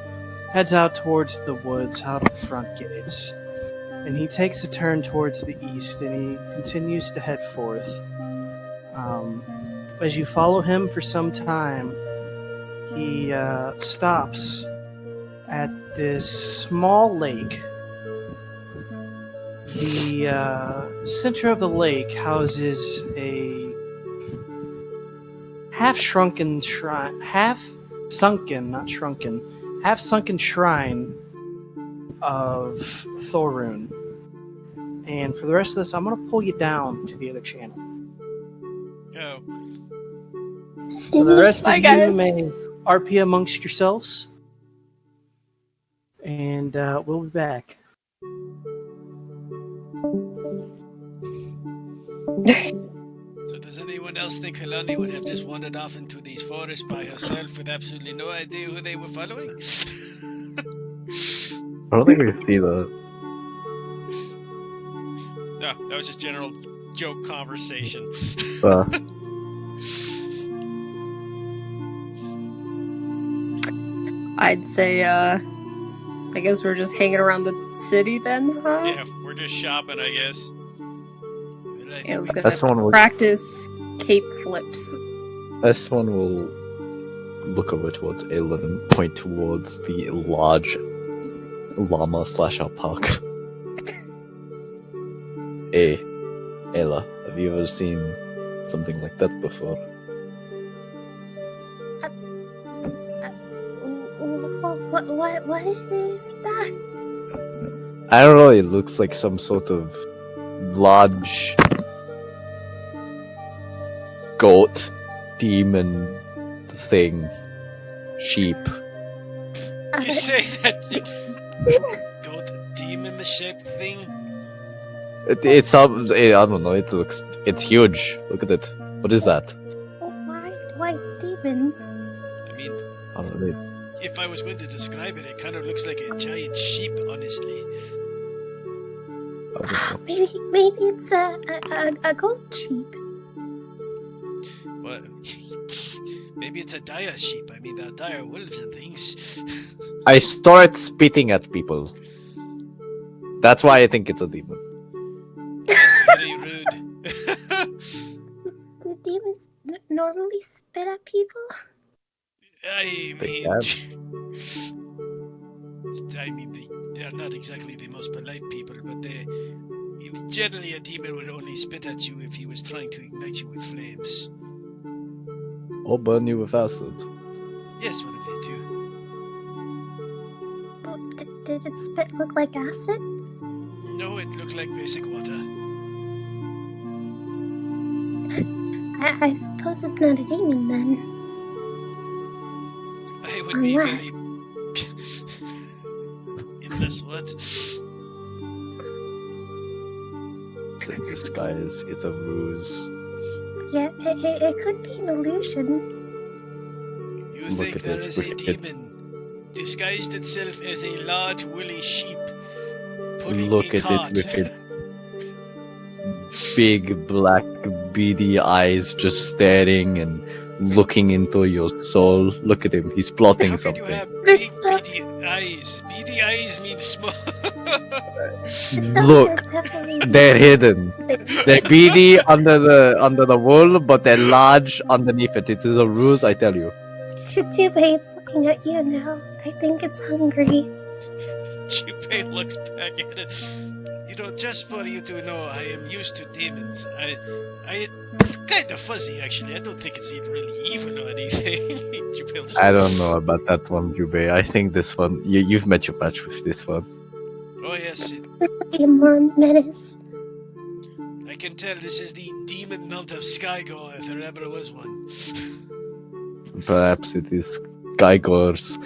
Speaker 2: heads out towards the woods, out of the front gates. And he takes a turn towards the east, and he continues to head forth. As you follow him for some time, he stops at this small lake. The center of the lake houses a half-sunken shrine of Thorun. And for the rest of this, I'm going to pull you down to the other channel.
Speaker 7: Oh.
Speaker 2: So the rest of you
Speaker 6: guys.
Speaker 2: may RP amongst yourselves. And we'll be back.
Speaker 1: So does anyone else think Halani would have just wandered off into these forests by herself with absolutely no idea who they were following?
Speaker 5: I don't think we see that.
Speaker 7: No, that was just general joke conversation.
Speaker 4: I'd say, I guess we're just hanging around the city then, huh?
Speaker 7: Yeah, we're just shopping, I guess.
Speaker 1: Well, I
Speaker 4: Yeah, I was
Speaker 1: think
Speaker 5: That's
Speaker 4: gonna
Speaker 5: one will
Speaker 4: practice cape flips.
Speaker 5: S1 will look over towards Aelin and point towards the large llama / alpaca. Hey, Ayla, have you ever seen something like that before?
Speaker 3: What is that?
Speaker 5: I don't know, it looks like some sort of large goat demon thing. Sheep.
Speaker 1: you say that goat demon shaped thing?
Speaker 5: It's some, I don't know, it's huge. Look at it. What is that?
Speaker 3: Why demon?
Speaker 1: I mean,
Speaker 5: I don't know.
Speaker 1: if I was going to describe it, it kind of looks like a giant sheep, honestly.
Speaker 5: I don't know.
Speaker 3: Maybe it's a goat sheep.
Speaker 1: Well, maybe it's a dire sheep. I mean, there are dire wolves and things.
Speaker 5: I saw it spitting at people. That's why I think it's a demon.
Speaker 1: That's very rude.
Speaker 3: Do demons normally spit at people?
Speaker 1: I
Speaker 5: They
Speaker 1: mean, they're not exactly the most polite people, but generally a demon would only spit at you if he was trying to ignite you with flames.
Speaker 5: Or burn you with acid.
Speaker 1: Yes, one of the two.
Speaker 3: But did its spit look like acid?
Speaker 1: No, it looked like basic water.
Speaker 3: I suppose it's not a demon then.
Speaker 1: I would be
Speaker 3: Unless-
Speaker 1: very... Unless what?
Speaker 5: It's a disguise. It's a ruse.
Speaker 3: Yeah, it could be an illusion.
Speaker 1: You
Speaker 5: Look
Speaker 1: think
Speaker 5: at
Speaker 1: there
Speaker 5: it,
Speaker 1: is a
Speaker 5: look at it.
Speaker 1: demon disguised itself as a large woolly sheep pulling
Speaker 5: look
Speaker 1: a
Speaker 5: at it
Speaker 1: cart.
Speaker 5: with its big black beady eyes just staring and looking into your soul. Look at him, he's plotting
Speaker 1: How can you
Speaker 5: something.
Speaker 1: have big beady eyes? Beady eyes mean small.
Speaker 3: Those
Speaker 5: Look,
Speaker 3: are definitely
Speaker 5: they're hidden.
Speaker 3: things.
Speaker 5: They're beady under the wool, but they're large underneath it. It is a ruse, I tell you.
Speaker 3: Chitube, it's looking at you now. I think it's hungry.
Speaker 1: Junpei looks back at it. You know, just for you to know, I am used to demons. It's kind of fuzzy, actually. I don't think it's really evil or anything. Junpei will just-
Speaker 5: I don't know about that one, Jubei. I think this one, you've met your match with this one.
Speaker 1: Oh yes,
Speaker 3: Demon menace.
Speaker 1: I can tell this is the demon mount of Skygore, if there ever was one.
Speaker 5: Perhaps it is Geiger's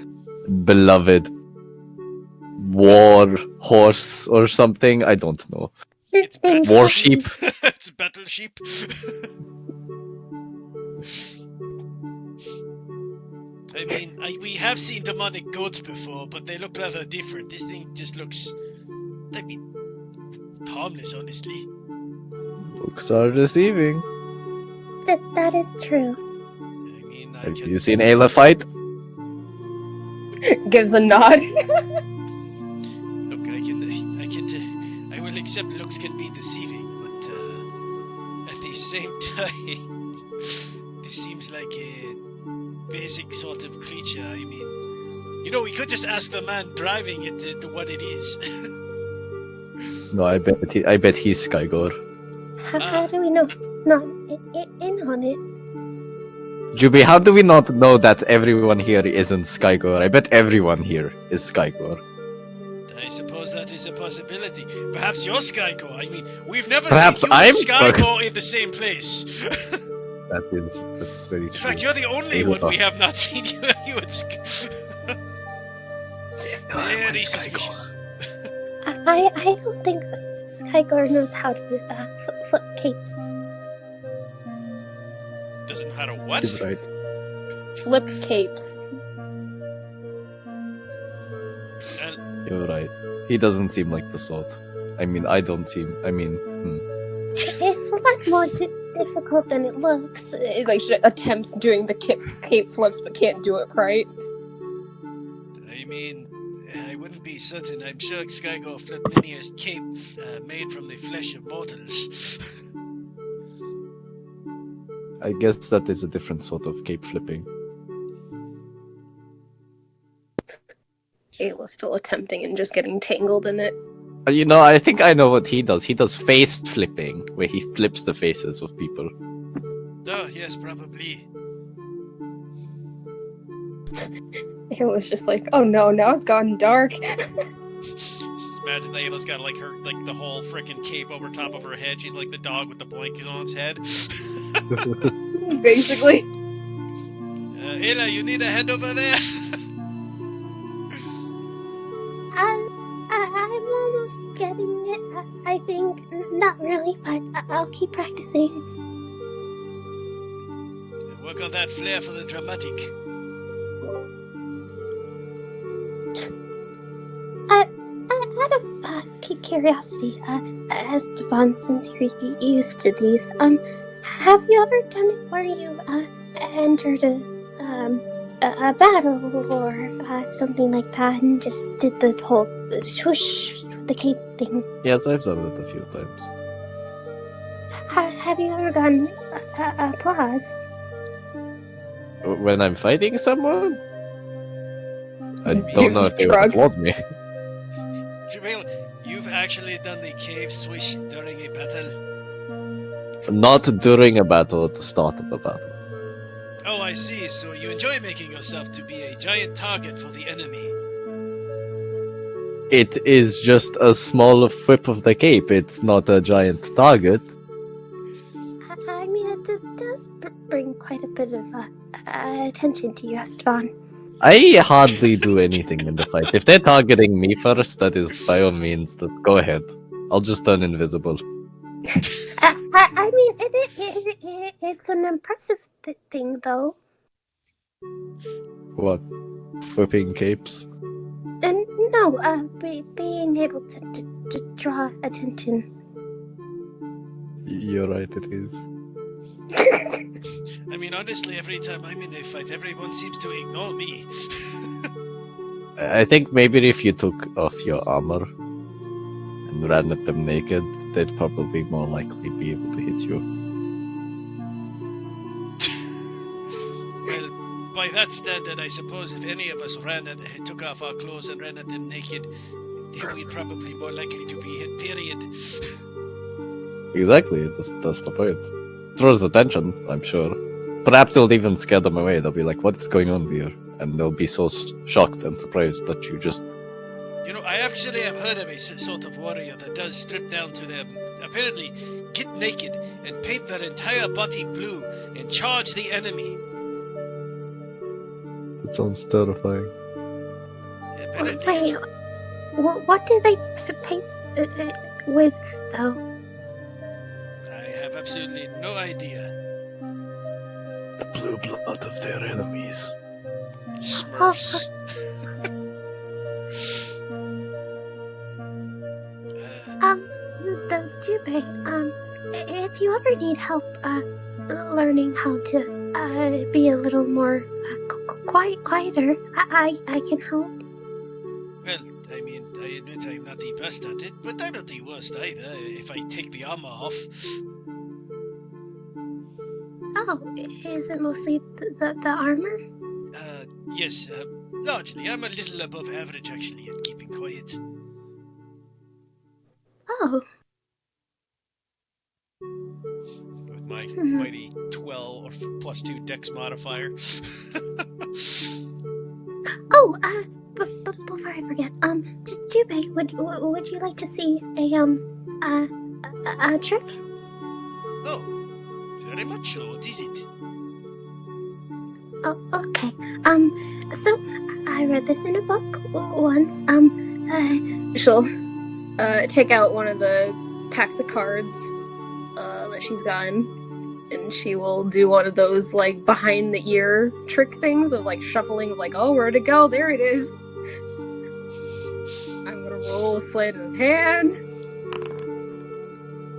Speaker 5: beloved war horse or something. I don't know.
Speaker 1: It's battle
Speaker 5: War sheep.
Speaker 1: It's battle sheep. I mean, we have seen demonic goats before, but they look rather different. This thing just looks, I mean, harmless, honestly.
Speaker 5: Looks are deceiving.
Speaker 3: That is true.
Speaker 1: I mean, I
Speaker 5: Have
Speaker 1: can...
Speaker 5: you seen Ayla fight?
Speaker 4: Gives a nod.
Speaker 1: Look, I will accept looks can be deceiving, but at the same time, this seems like a basic sort of creature. I mean, you know, we could just ask the man driving it to what it is.
Speaker 5: No, I bet he's Skygore.
Speaker 3: How do we know not in on it?
Speaker 5: Jubi, how do we not know that everyone here isn't Skygore? I bet everyone here is Skygore.
Speaker 1: I suppose that is a possibility. Perhaps you're Skygore. I mean, we've never
Speaker 5: Perhaps
Speaker 1: seen you
Speaker 5: I'm
Speaker 1: and Skygore in the same place.
Speaker 5: That's very
Speaker 1: In
Speaker 5: true.
Speaker 1: fact, you're the only one we have not seen you and Very suspicious.
Speaker 3: I don't think Skygore knows how to flip capes.
Speaker 1: Doesn't matter what.
Speaker 5: He's right.
Speaker 4: Flip capes.
Speaker 5: You're right. He doesn't seem like the sort. I mean, I don't seem. I mean,
Speaker 3: It's a lot more difficult than it looks.
Speaker 4: It, like she attempts doing the cape flips but can't do it right.
Speaker 1: I mean, I wouldn't be certain. I'm sure Skygore flipped many a cape made from the flesh of mortals.
Speaker 5: I guess that is a different sort of cape flipping.
Speaker 4: Ayla's still attempting and just getting tangled in it.
Speaker 5: You know, I think I know what he does. He does face flipping, where he flips the faces of people.
Speaker 1: Oh, yes, probably.
Speaker 4: Ayla's just like, oh no, now it's gotten dark.
Speaker 1: Just imagine Ayla's got like the whole freaking cape over top of her head. She's like the dog with the blanket on its head.
Speaker 4: Basically.
Speaker 1: Ayla, you need a head over there.
Speaker 3: I'm almost getting it. I think not really, but I'll keep practicing.
Speaker 1: Work on that flair for the dramatic.
Speaker 3: Out of curiosity, Esteban, since you're used to these, have you ever done it where you entered a battle or something like that, and just did the whole swoosh with the cape thing?
Speaker 5: Yes, I've done it a few times.
Speaker 3: Have you ever gotten applause?
Speaker 5: When I'm fighting someone? I
Speaker 1: Maybe
Speaker 5: don't know if they would
Speaker 4: shrug.
Speaker 5: applaud me.
Speaker 1: Jamil, you've actually done the cave swish during a battle?
Speaker 5: Not during a battle, at the start of the battle.
Speaker 1: Oh, I see. So you enjoy making yourself to be a giant target for the enemy.
Speaker 5: It is just a small whip of the cape. It's not a giant target.
Speaker 3: I mean, it does bring quite a bit of attention to you, Esteban.
Speaker 5: I hardly do anything in the fight. If they're targeting me first, that is by all means. Go ahead. I'll just turn invisible.
Speaker 3: I mean, it's an impressive thing, though.
Speaker 5: What? Whipping capes?
Speaker 3: And No, being able to draw attention.
Speaker 5: You're right, it is.
Speaker 1: I mean, honestly, every time I'm in a fight, everyone seems to ignore me.
Speaker 5: I think maybe if you took off your armor and ran at them naked, they'd probably more likely be able to hit you.
Speaker 1: Well, by that standard, I suppose if any of us took off our clothes and ran at them naked, we'd probably more likely to be hit, period.
Speaker 5: Exactly, that's the point. Draws attention, I'm sure. Perhaps it'll even scare them away. They'll be like, "What's going on here?" And they'll be so shocked and surprised that you just...
Speaker 1: You know, I actually have heard of a sort of warrior that does strip down to them, apparently get naked and paint their entire body blue and charge the enemy.
Speaker 5: That sounds terrifying.
Speaker 1: Apparently,
Speaker 3: Wait, what do they paint with, though?
Speaker 1: I have absolutely no idea.
Speaker 5: The blue blood of their enemies.
Speaker 1: Smurfs.
Speaker 3: The Jubei, if you ever need help, learning how to, be a little more, quieter, I can help.
Speaker 1: Well, I mean, I admit I'm not the best at it, but I'm not the worst either, if I take the armor off.
Speaker 3: Oh, is it mostly the armor?
Speaker 1: Yes, largely. I'm a little above average, actually, at keeping quiet.
Speaker 3: Oh.
Speaker 7: With my mighty 12 or plus 2 dex modifier.
Speaker 3: Oh, before I forget, Jubei, would you like to see a trick?
Speaker 1: Oh, very much so. What is it?
Speaker 3: Oh, okay. So I read this in a book once.
Speaker 4: She'll take out one of the packs of cards that she's gotten, and she will do one of those like behind the ear trick things of like shuffling of like, oh, where'd it go? There it is. I'm gonna roll sleight of hand.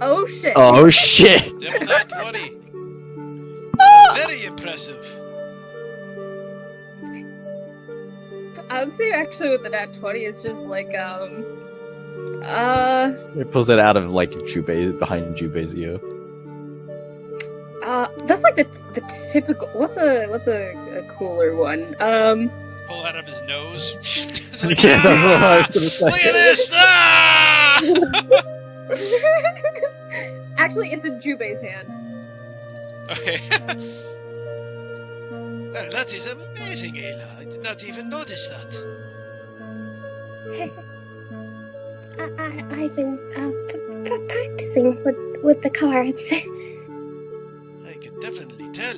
Speaker 4: Oh shit!
Speaker 5: Oh shit!
Speaker 1: Double that 20. Very impressive.
Speaker 4: I would say actually with the nat 20, it's just like
Speaker 5: It pulls it out of like Jubei, behind Jubei's ear.
Speaker 4: that's like the typical. What's a cooler one?
Speaker 7: Pull out of his nose. Just like,
Speaker 5: Yeah, that's what I was gonna say.
Speaker 7: look at this! Ah!
Speaker 4: Actually, it's in Jubei's hand.
Speaker 7: Okay.
Speaker 1: Well, that is amazing, Ayla. I did not even notice that.
Speaker 3: I've been practicing with the cards.
Speaker 1: I can definitely tell.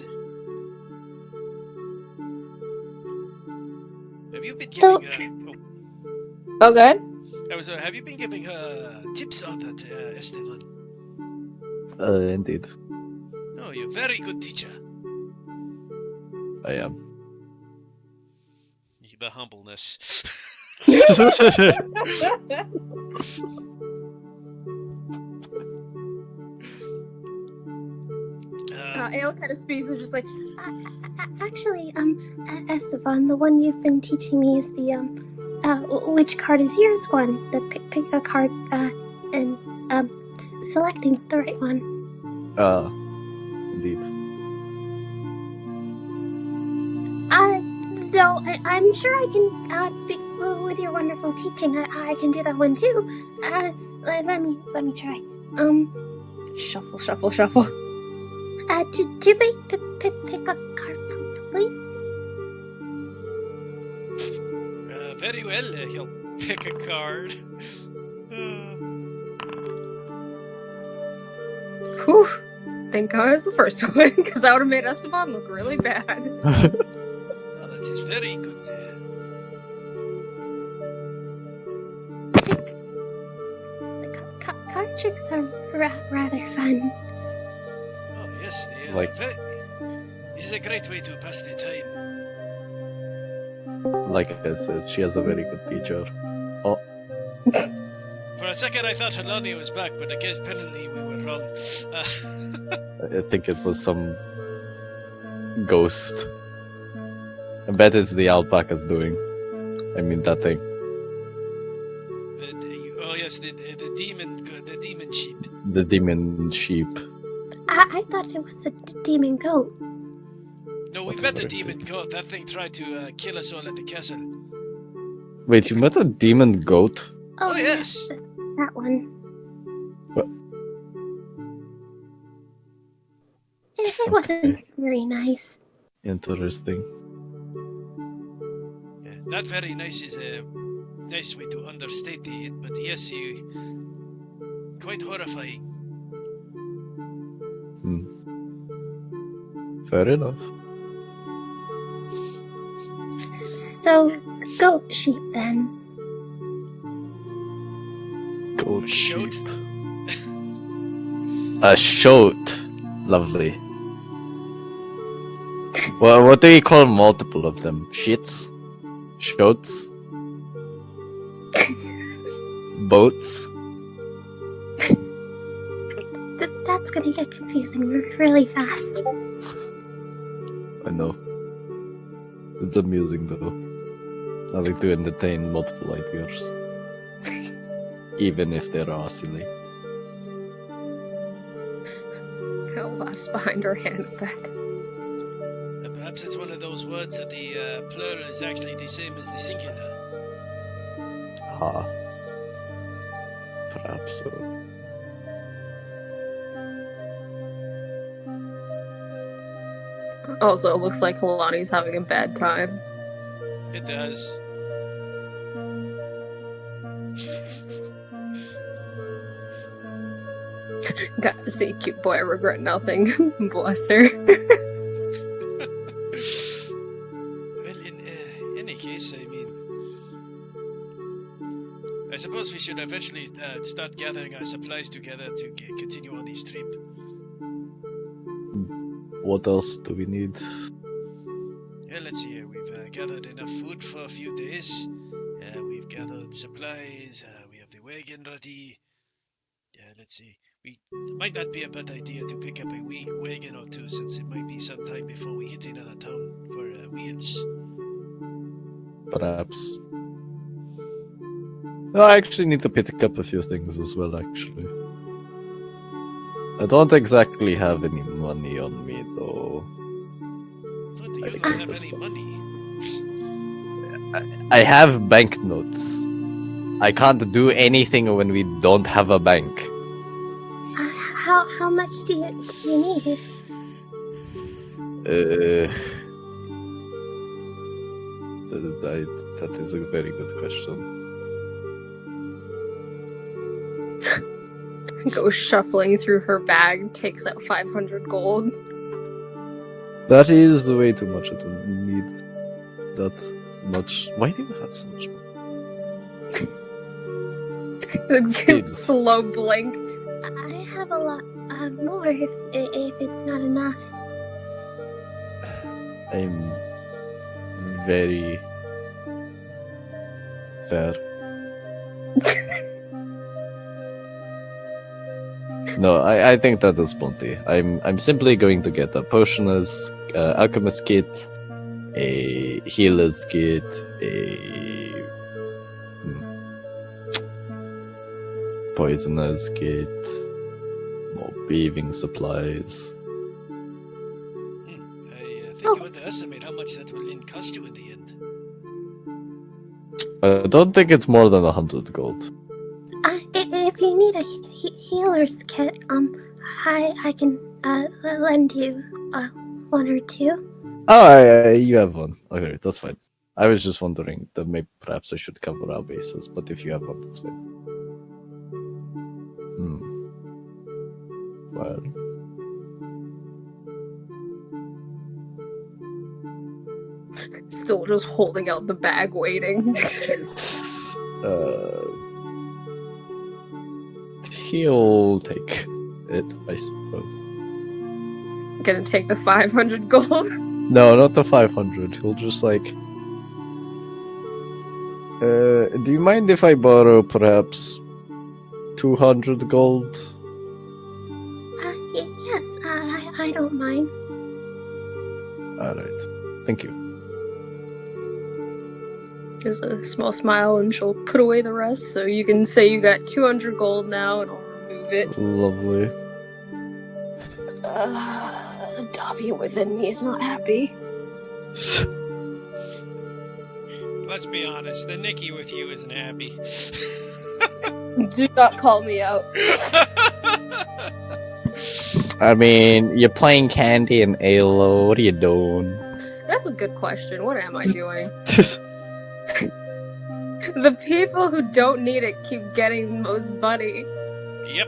Speaker 1: Have you been giving her...
Speaker 4: Oh, good.
Speaker 1: have you been giving her tips on that, Esteban?
Speaker 5: Indeed.
Speaker 1: Oh, you're a very good teacher.
Speaker 5: I am.
Speaker 7: The humbleness.
Speaker 4: Ale kind of speaks and just like,
Speaker 3: Actually, Esteban, the one you've been teaching me is the which card is yours one. The pick a card, and selecting the right one.
Speaker 5: Indeed.
Speaker 3: Though I'm sure I can, with your wonderful teaching, I can do that one too. Let me try.
Speaker 4: shuffle, shuffle, shuffle.
Speaker 3: Jubei, pick a card, please.
Speaker 1: Very well, he'll pick a card.
Speaker 4: Whew. Thank God it was the first one, because that would have made Esteban look really bad.
Speaker 1: Oh, that is very good.
Speaker 3: The card tricks are rather fun.
Speaker 1: Oh, yes, they are.
Speaker 5: Like-
Speaker 1: This is a great way to pass the time.
Speaker 5: Like I said, she has a very good teacher. Oh,
Speaker 1: For a second, I thought Helani was back, but I guess apparently we were wrong.
Speaker 5: I think it was some ghost. I bet it's the alpaca's doing. I mean that thing.
Speaker 1: Oh yes, the demon sheep.
Speaker 5: The demon sheep.
Speaker 3: I thought it was the demon goat.
Speaker 1: No, we met the demon goat. That thing tried to kill us all at the castle.
Speaker 5: Wait, you met a demon goat?
Speaker 1: Oh, yes.
Speaker 3: That one.
Speaker 5: What?
Speaker 3: It wasn't very nice.
Speaker 5: Interesting.
Speaker 1: Yeah, not very nice is a nice way to understate it, but yes, quite horrifying.
Speaker 5: Fair enough.
Speaker 3: So, goat sheep then.
Speaker 5: Goat
Speaker 1: Shoat?
Speaker 5: sheep. A shoat. Lovely. Well, what do you call multiple of them? Shits? Shoats? Boats?
Speaker 3: That's gonna get confusing really fast.
Speaker 5: I know. It's amusing though. Having to entertain multiple ideas. Even if they are silly.
Speaker 4: Cal laughs behind her hand at that.
Speaker 1: Perhaps it's one of those words that the plural is actually the same as the singular.
Speaker 5: Ah. Perhaps so.
Speaker 4: Also, it looks like Kalani's having a bad time.
Speaker 1: It does.
Speaker 4: Got to see cute boy, I regret nothing. Bless her.
Speaker 1: Well, in any case, I mean, I suppose we should eventually start gathering our supplies together to continue on this trip.
Speaker 5: What else do we need?
Speaker 1: Yeah, let's see here. We've gathered enough food for a few days. We've gathered supplies. We have the wagon ready. Let's see. It might not be a bad idea to pick up a wagon or two, since it might be some time before we hit another town for wheels.
Speaker 5: Perhaps. No, I actually need to pick up a few things as well, actually. I don't exactly have any money on me, though.
Speaker 1: So you don't have any money.
Speaker 5: I have banknotes. I can't do anything when we don't have a bank.
Speaker 3: How much do you need?
Speaker 5: That is a very good question.
Speaker 4: Goes shuffling through her bag, takes out 500 gold.
Speaker 5: That is way too much. I don't need that much. Why do you have so much money?
Speaker 4: Slow blink.
Speaker 3: I have a lot more if it's not enough.
Speaker 5: I'm very fair. No, I think that is plenty. I'm simply going to get a potioner's alchemist kit, a healer's kit, a poisoner's kit, more weaving supplies.
Speaker 1: I think you underestimate how much that will cost you in the end.
Speaker 5: I don't think it's more than 100 gold.
Speaker 3: If you need a healer's kit, I can lend you one or two.
Speaker 5: Oh, you have one. Okay, that's fine. I was just wondering that maybe perhaps I should cover our bases, but if you have one, that's fine. Well.
Speaker 4: Still just holding out the bag, waiting.
Speaker 5: He'll take it, I suppose.
Speaker 4: Gonna take the 500 gold?
Speaker 5: No, not the 500. He'll just Do you mind if I borrow perhaps 200 gold?
Speaker 3: Yes, I don't mind.
Speaker 5: Alright. Thank you.
Speaker 4: There's a small smile, and she'll put away the rest, so you can say you got 200 gold now, and I'll remove it.
Speaker 5: Lovely.
Speaker 4: The Davia within me is not happy.
Speaker 7: Let's be honest, the Nikki with you isn't happy.
Speaker 4: Do not call me out.
Speaker 5: I mean, you're playing Candy and Alo. What are you doing?
Speaker 4: That's a good question. What am I doing? The people who don't need it keep getting the most money.
Speaker 7: Yep.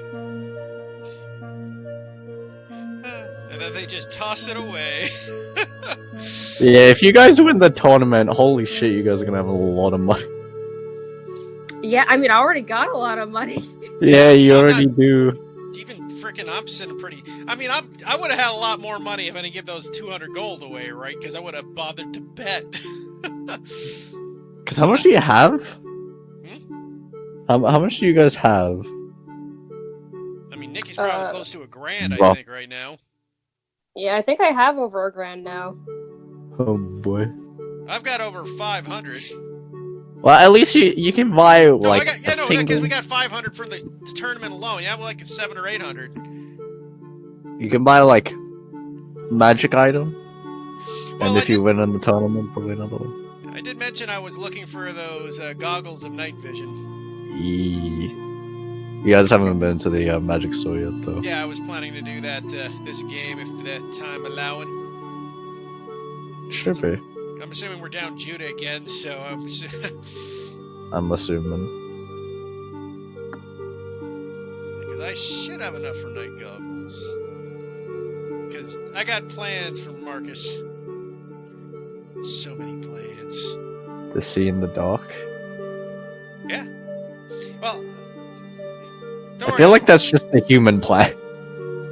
Speaker 7: And then they just toss it away.
Speaker 5: Yeah, if you guys win the tournament, holy shit, you guys are gonna have a lot of money.
Speaker 4: Yeah, I mean, I already got a lot of money.
Speaker 5: Yeah, you already do.
Speaker 7: Even freaking I'm sitting pretty. I mean, I would have had a lot more money if I didn't give those 200 gold away, right? Because I would have bothered to bet.
Speaker 5: Because how much do you have? How much do you guys have?
Speaker 7: I mean, Nikki's probably close to $1,000, I
Speaker 5: Well.
Speaker 7: think, right now.
Speaker 4: Yeah, I think I have over $1,000 now.
Speaker 5: Oh boy.
Speaker 7: I've got over 500.
Speaker 5: Well, at least you can buy
Speaker 7: No,
Speaker 5: like
Speaker 7: because
Speaker 5: single.
Speaker 7: we got 500 for the tournament alone. Yeah, well, like it's 700 or 800.
Speaker 5: You can buy like magic item,
Speaker 7: Well,
Speaker 5: and if you win in the tournament, probably another one.
Speaker 7: I did mention I was looking for those goggles of night vision.
Speaker 5: You guys haven't been to the magic store yet, though.
Speaker 7: Yeah, I was planning to do that this game if the time allowing.
Speaker 5: Should be.
Speaker 7: I'm assuming we're down Judah again, so I'm
Speaker 5: assuming.
Speaker 7: because I should have enough for night goggles. Because I got plans for Marcus. So many plans.
Speaker 5: To see in the dark.
Speaker 7: Yeah. Well, don't
Speaker 5: I
Speaker 7: worry.
Speaker 5: feel like that's just the human plan.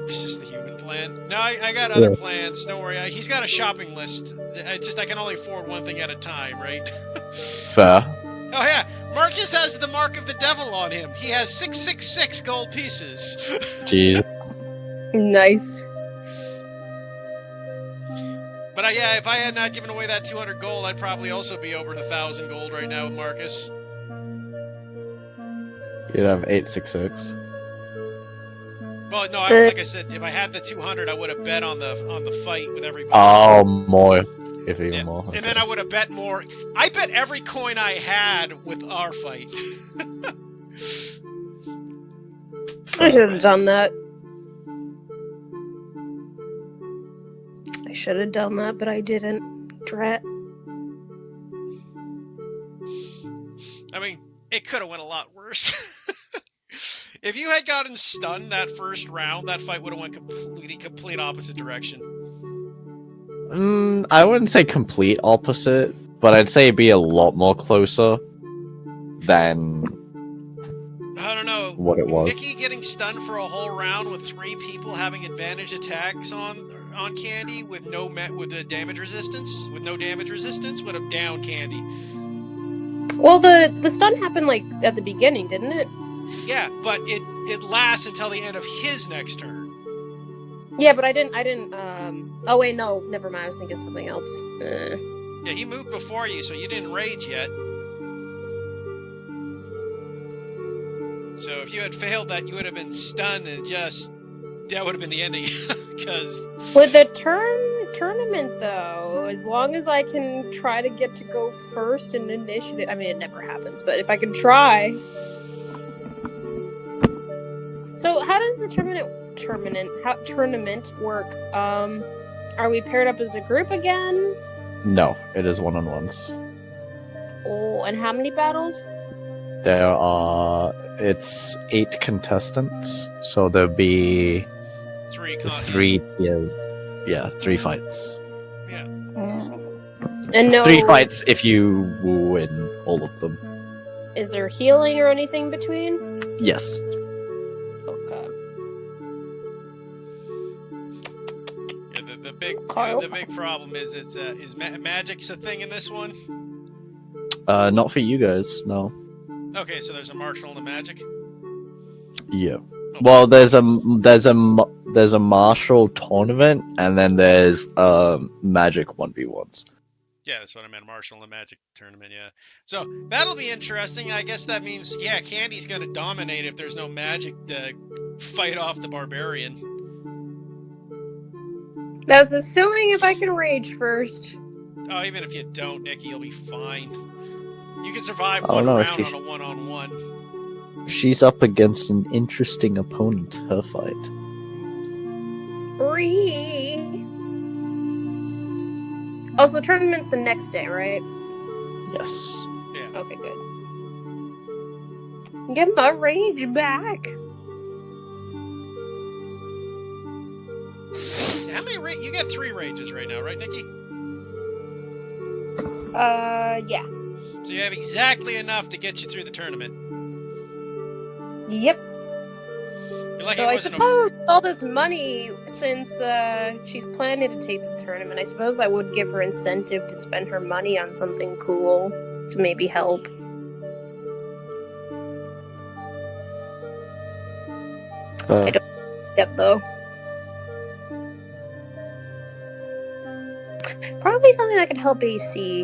Speaker 7: It's just the human plan. No, I got other plans. Don't worry. He's got a shopping list. I can only afford one thing at a time, right?
Speaker 5: Fair.
Speaker 7: Oh yeah, Marcus has the mark of the devil on him. He has 666 gold pieces.
Speaker 5: Jeez.
Speaker 4: Nice.
Speaker 7: But yeah, if I had not given away that 200 gold, I'd probably also be over 1,000 gold right now with Marcus.
Speaker 5: You'd have 866.
Speaker 7: Well, no, like I said, if I had the 200, I would have bet on the fight with everybody.
Speaker 5: Oh, more. If even more.
Speaker 7: And then I would have bet more. I bet every coin I had with our fight.
Speaker 4: I should have done that. I should have done that, but I didn't. Drat.
Speaker 7: I mean, it could have went a lot worse. If you had gotten stunned that first round, that fight would have went complete opposite direction.
Speaker 5: I wouldn't say complete opposite, but I'd say it'd be a lot more closer than
Speaker 7: I don't know.
Speaker 5: what it was.
Speaker 7: Nikki getting stunned for a whole round with 3 people having advantage attacks on Candy with the damage resistance, with no damage resistance, would have downed Candy.
Speaker 4: Well, the stun happened like at the beginning, didn't it?
Speaker 7: Yeah, but it lasts until the end of his next turn.
Speaker 4: Yeah, but I didn't. Oh wait, no, never mind. I was thinking something else.
Speaker 7: Yeah, he moved before you, so you didn't rage yet. So if you had failed that, you would have been stunned, and that would have been the end of you. Because
Speaker 4: with the tournament, though, as long as I can try to get to go first in initiative, I mean, it never happens, but if I can try. So how does the tournament work? Are we paired up as a group again?
Speaker 5: No, it is one-on-ones.
Speaker 4: Oh, and how many battles?
Speaker 5: It's 8 contestants, so there'll be 3 tiers. Yeah, 3 fights.
Speaker 7: Yeah.
Speaker 4: And no
Speaker 5: 3 fights if you win all of them.
Speaker 4: Is there healing or anything between?
Speaker 5: Yes.
Speaker 4: Okay.
Speaker 7: Yeah, the big problem is magic's a thing in this one.
Speaker 5: Not for you guys, no.
Speaker 7: Okay, so there's a martial and a magic.
Speaker 5: Yeah.
Speaker 7: Oh,
Speaker 5: Well, there's a martial tournament, and then there's magic 1v1s.
Speaker 7: yeah, that's what I meant. Martial and a magic tournament. Yeah. So that'll be interesting. I guess that means Candy's gonna dominate if there's no magic to fight off the barbarian.
Speaker 4: That's assuming if I can rage first.
Speaker 7: Oh, even if you don't, Nikki, you'll be fine. You can survive
Speaker 5: I
Speaker 7: one
Speaker 5: don't know if
Speaker 7: round
Speaker 5: she's-
Speaker 7: on a one-on-one.
Speaker 5: She's up against an interesting opponent. Her fight.
Speaker 4: Also, tournament's the next day, right?
Speaker 5: Yes.
Speaker 7: Yeah.
Speaker 4: Okay, good. Get my rage back.
Speaker 7: How many you got 3 rages right now, right, Nikki?
Speaker 4: Yeah.
Speaker 7: So you have exactly enough to get you through the tournament.
Speaker 4: Yep.
Speaker 7: You're lucky
Speaker 4: So
Speaker 7: it
Speaker 4: I
Speaker 7: wasn't
Speaker 4: suppose all this money, since she's planning to take the tournament, I suppose I would give her incentive to spend her money on something cool to maybe help. I don't get though. Probably something that could help AC.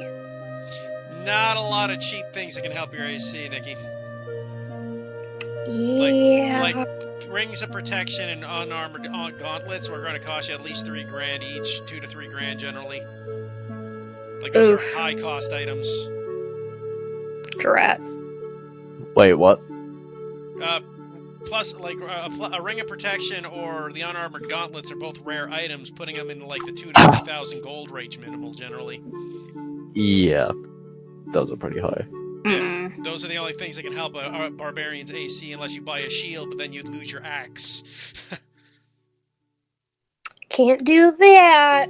Speaker 7: Not a lot of cheap things that can help your AC, Nikki.
Speaker 4: Yeah.
Speaker 7: Like rings of protection and unarmored gauntlets are going to cost you at least $3,000 each, 2 to 3 grand generally. Like those
Speaker 4: Oof.
Speaker 7: are high cost items.
Speaker 4: Drat.
Speaker 5: Wait, what?
Speaker 7: Plus, like a ring of protection or the unarmored gauntlets are both rare items, putting them in like the 2 to 3,000 gold range minimal generally.
Speaker 5: Yeah, those are pretty high.
Speaker 7: Yeah, those are the only things that can help a barbarian's AC unless you buy a shield, but then you'd lose your axe.
Speaker 4: Can't do that.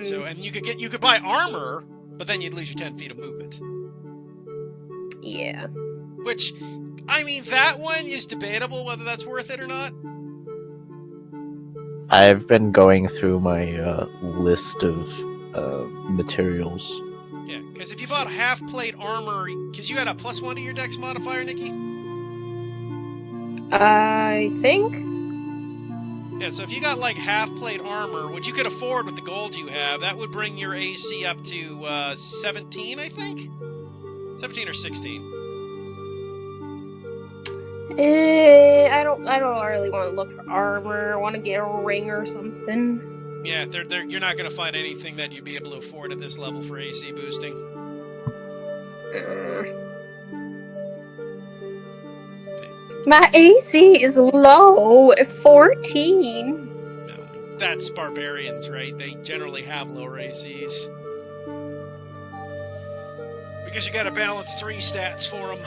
Speaker 7: So, and you could buy armor, but then you'd lose your 10 feet of movement.
Speaker 4: Yeah.
Speaker 7: Which, I mean, that one is debatable whether that's worth it or not.
Speaker 5: I've been going through my list of materials.
Speaker 7: Yeah, because if you bought half plate armor, because you had a +1 to your dex modifier, Nikki?
Speaker 4: I think.
Speaker 7: Yeah, so if you got like half plate armor, which you could afford with the gold you have, that would bring your AC up to 17, I think? 17 or 16.
Speaker 4: I don't really want to look for armor. I want to get a ring or something.
Speaker 7: Yeah, you're not going to find anything that you'd be able to afford at this level for AC boosting.
Speaker 4: My AC is low at 14.
Speaker 7: No, that's barbarians, right? They generally have lower ACs. Because you got to balance 3 stats for them.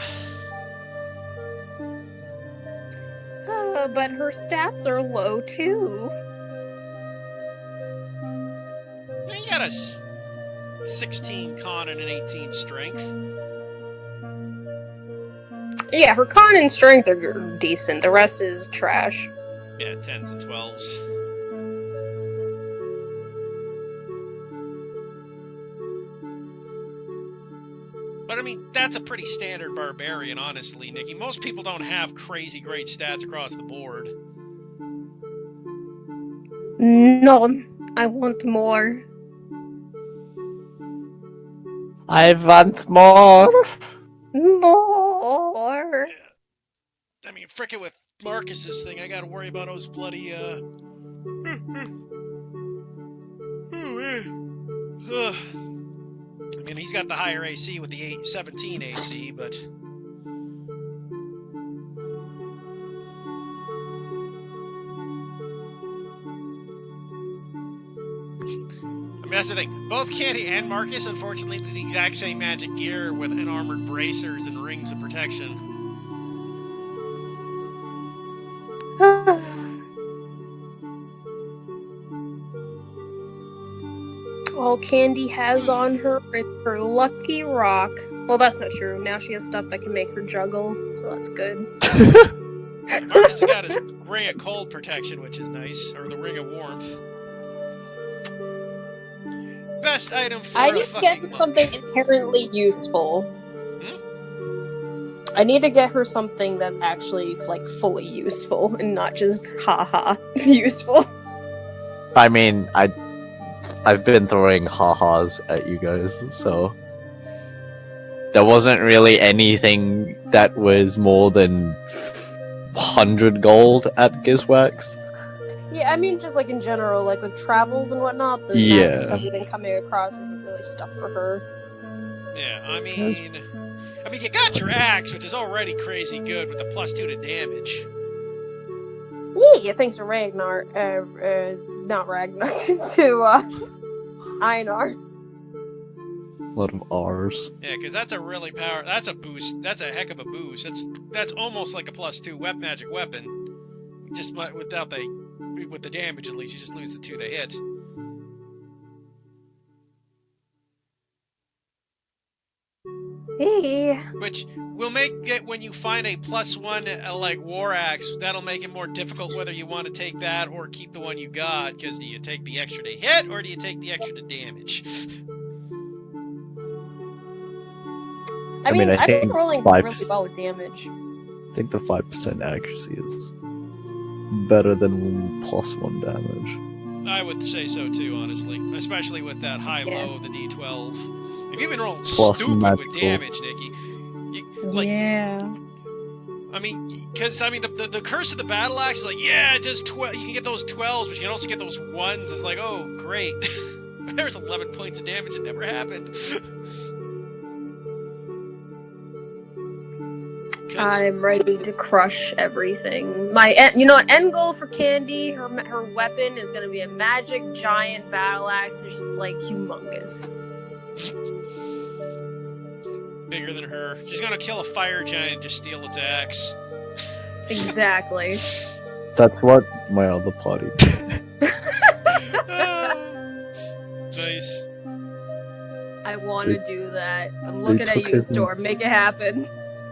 Speaker 4: But her stats are low too.
Speaker 7: You got a 16 con and an 18 strength.
Speaker 4: Yeah, her con and strength are decent. The rest is trash.
Speaker 7: Yeah, 10s and 12s. But I mean, that's a pretty standard barbarian, honestly, Nikki. Most people don't have crazy great stats across the board.
Speaker 4: None. I want more.
Speaker 5: I want more.
Speaker 4: More.
Speaker 7: I mean, frickin' with Marcus's thing, I gotta worry about those bloody, I mean, he's got the higher AC with the 17 AC, but... I mean, that's the thing. Both Candy and Marcus, unfortunately, did the exact same magic gear with unarmored bracers and rings of protection.
Speaker 4: All Candy has on her is her lucky rock. Well, that's not true. Now she has stuff that can make her juggle, so that's good.
Speaker 7: Marcus got his ring of cold protection, which is nice, or the ring of warmth. Best item for
Speaker 4: I
Speaker 7: a
Speaker 4: just
Speaker 7: fucking
Speaker 4: get
Speaker 7: monk.
Speaker 4: something inherently useful. I need to get her something that's actually like fully useful and not just haha useful.
Speaker 5: I mean, I've been throwing ha-has at you guys, so there wasn't really anything that was more than 100 gold at Gizwax.
Speaker 4: Yeah, I mean just like in general, like with travels and whatnot, the
Speaker 5: Yeah.
Speaker 4: magic stuff we've been coming across isn't really stuff for her.
Speaker 7: Yeah, I mean, you got your axe, which is already crazy good with the +2 to damage.
Speaker 4: Yeah, thanks to Ragnar, not Ragnar, to Einar.
Speaker 5: A lot of R's.
Speaker 7: Yeah, because that's a really that's a boost. That's a heck of a boost. That's almost like a +2 magic weapon. Just with the damage at least, you just lose the 2 to hit.
Speaker 4: Hey.
Speaker 7: Which will make it when you find a +1 like war axe, that'll make it more difficult whether you want to take that or keep the one you got. Because do you take the extra to hit or do you take the extra to damage?
Speaker 4: I mean, I've been
Speaker 5: think
Speaker 4: rolling
Speaker 5: 5
Speaker 4: really well with damage.
Speaker 5: I think the 5% accuracy is better than +1 damage.
Speaker 7: I would say so too, honestly. Especially with that high-low of the D12. If you've been rolling
Speaker 5: Plus
Speaker 7: stupid
Speaker 5: magical.
Speaker 7: with damage, Nikki,
Speaker 4: Yeah.
Speaker 7: I mean, because the curse of the battle axe is like, yeah, it does 12. You can get those 12s, but you can also get those 1s. It's like, oh, great. There's 11 points of damage. It never happened.
Speaker 4: I'm ready to crush everything. My end goal for Candy, her weapon is gonna be a magic giant battle axe. It's just like humongous.
Speaker 7: Bigger than her. She's gonna kill a fire giant and just steal its axe.
Speaker 4: Exactly.
Speaker 5: That's what my other party did.
Speaker 7: Nice.
Speaker 4: I want to do that. I'm looking at you, Storm. Make it happen.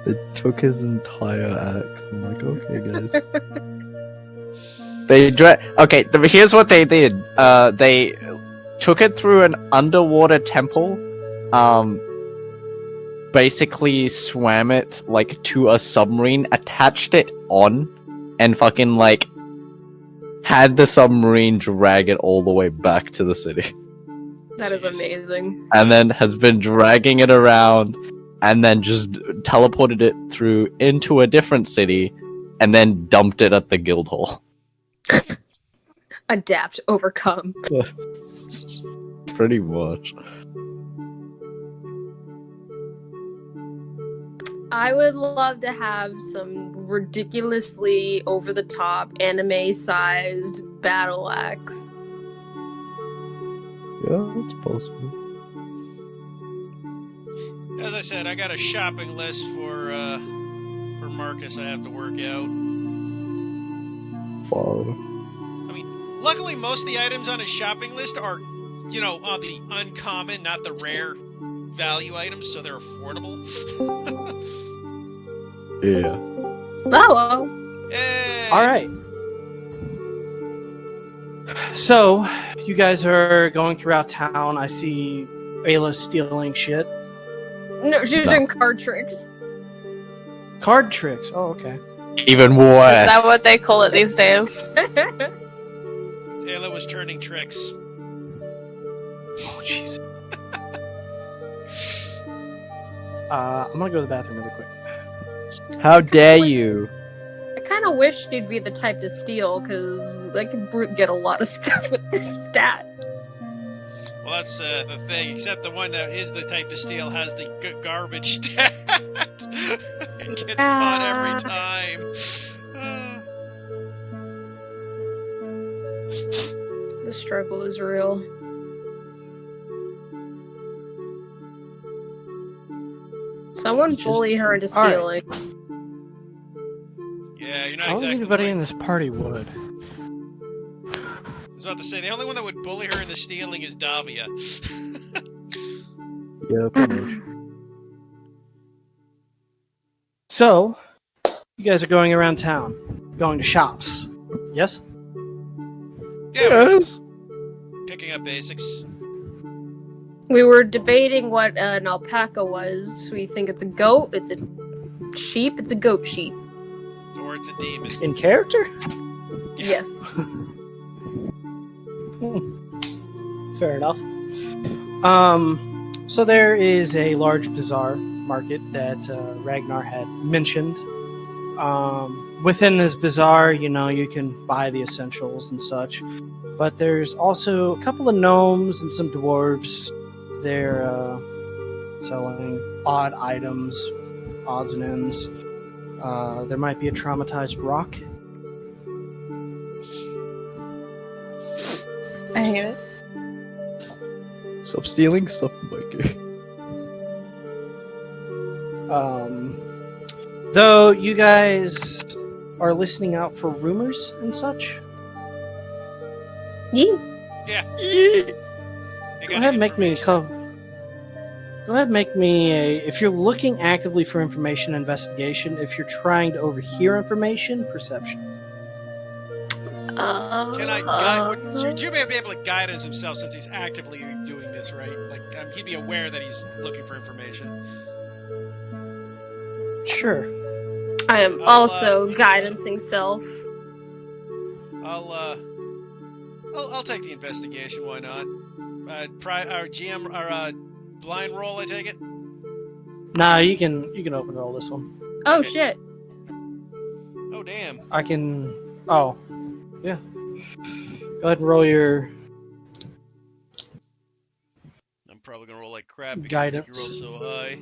Speaker 5: They took his entire axe. I'm like, okay, guys. Here's what they did. They took it through an underwater temple. Basically swam it like to a submarine, attached it on, and fucking like had the submarine drag it all the way back to the city.
Speaker 4: That is amazing.
Speaker 5: And then has been dragging it around, and then just teleported it through into a different city, and then dumped it at the guild hall.
Speaker 4: Adapt, overcome.
Speaker 5: Pretty much.
Speaker 4: I would love to have some ridiculously over-the-top, anime-sized battle axe.
Speaker 5: Yeah, it's possible.
Speaker 7: As I said, I got a shopping list for Marcus I have to work out.
Speaker 5: Father.
Speaker 7: I mean, luckily most of the items on his shopping list are, on the uncommon, not the rare value items, so they're affordable.
Speaker 5: Yeah.
Speaker 4: Oh, well.
Speaker 7: Hey!
Speaker 2: All right. So, you guys are going throughout town. I see Ayla stealing shit.
Speaker 4: No, she was doing card tricks.
Speaker 2: Card tricks. Oh, okay.
Speaker 5: Even worse.
Speaker 6: Is that what they call it these days?
Speaker 7: Taylor was turning tricks.
Speaker 2: Oh, jeez. I'm gonna go to the bathroom really quick.
Speaker 5: How dare you?
Speaker 4: I kind of wish she'd be the type to steal, because I could get a lot of stuff with this stat.
Speaker 7: Well, that's the thing, except the one that is the type to steal has the garbage stat. It gets caught every time.
Speaker 4: The struggle is real. Someone bully her into stealing.
Speaker 2: Right.
Speaker 7: Yeah, you're not
Speaker 2: I don't think
Speaker 7: exactly
Speaker 2: anybody
Speaker 7: right.
Speaker 2: in this party would.
Speaker 7: I was about to say, the only one that would bully her into stealing is Davia.
Speaker 5: Yeah, pretty much.
Speaker 2: So, you guys are going around town, going to shops. Yes?
Speaker 7: Yeah,
Speaker 5: Yes.
Speaker 7: we're picking up basics.
Speaker 4: We were debating what an alpaca was. We think it's a goat, it's a sheep, it's a goat sheep.
Speaker 7: Or it's a demon.
Speaker 2: In character?
Speaker 4: Yes.
Speaker 2: Fair enough. So there is a large bazaar market that Ragnar had mentioned. Within this bazaar, you can buy the essentials and such. But there's also a couple of gnomes and some dwarves. They're selling odd items, odds and ends. There might be a traumatized rock.
Speaker 6: I hate it.
Speaker 5: Stop stealing stuff, Mikey.
Speaker 2: Though you guys are listening out for rumors and such.
Speaker 4: Yeah.
Speaker 7: Yeah.
Speaker 2: Go ahead and make me a. If you're looking actively for information, investigation. If you're trying to overhear information, perception.
Speaker 7: Can I guide? Would Jubei be able to guide us himself since he's actively doing this, right? Like, he'd be aware that he's looking for information.
Speaker 2: Sure.
Speaker 4: I am also guidancing self.
Speaker 7: I'll take the investigation. Why not? Our GM, our blind roll. I take it.
Speaker 2: Nah, you can open roll this one.
Speaker 4: Oh shit.
Speaker 7: Oh damn.
Speaker 2: I can. Oh, yeah. Go ahead and roll your
Speaker 7: I'm probably gonna roll like crap because
Speaker 2: guidance.
Speaker 7: you roll so high.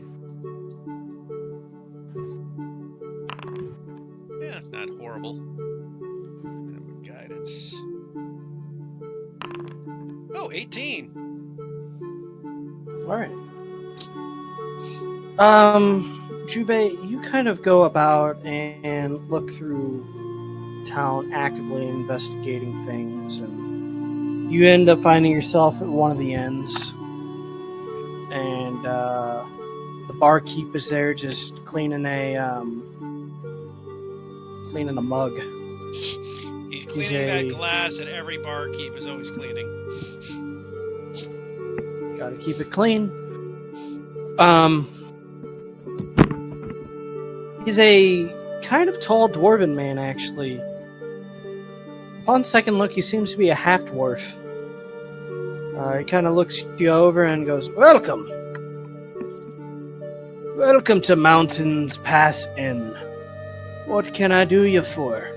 Speaker 7: Yeah, not horrible. Guidance. Oh, 18.
Speaker 2: All right. Jubei, you kind of go about and look through town, actively investigating things, and you end up finding yourself at one of the inns, and the barkeep is there just cleaning a mug.
Speaker 7: He's cleaning that glass that every barkeep is always cleaning.
Speaker 2: Gotta keep it clean. He's a kind of tall dwarven man, actually. Upon second look, he seems to be a half-dwarf. He kind of looks you over and goes, "Welcome! Welcome to Mountains Pass Inn. What can I do you for?"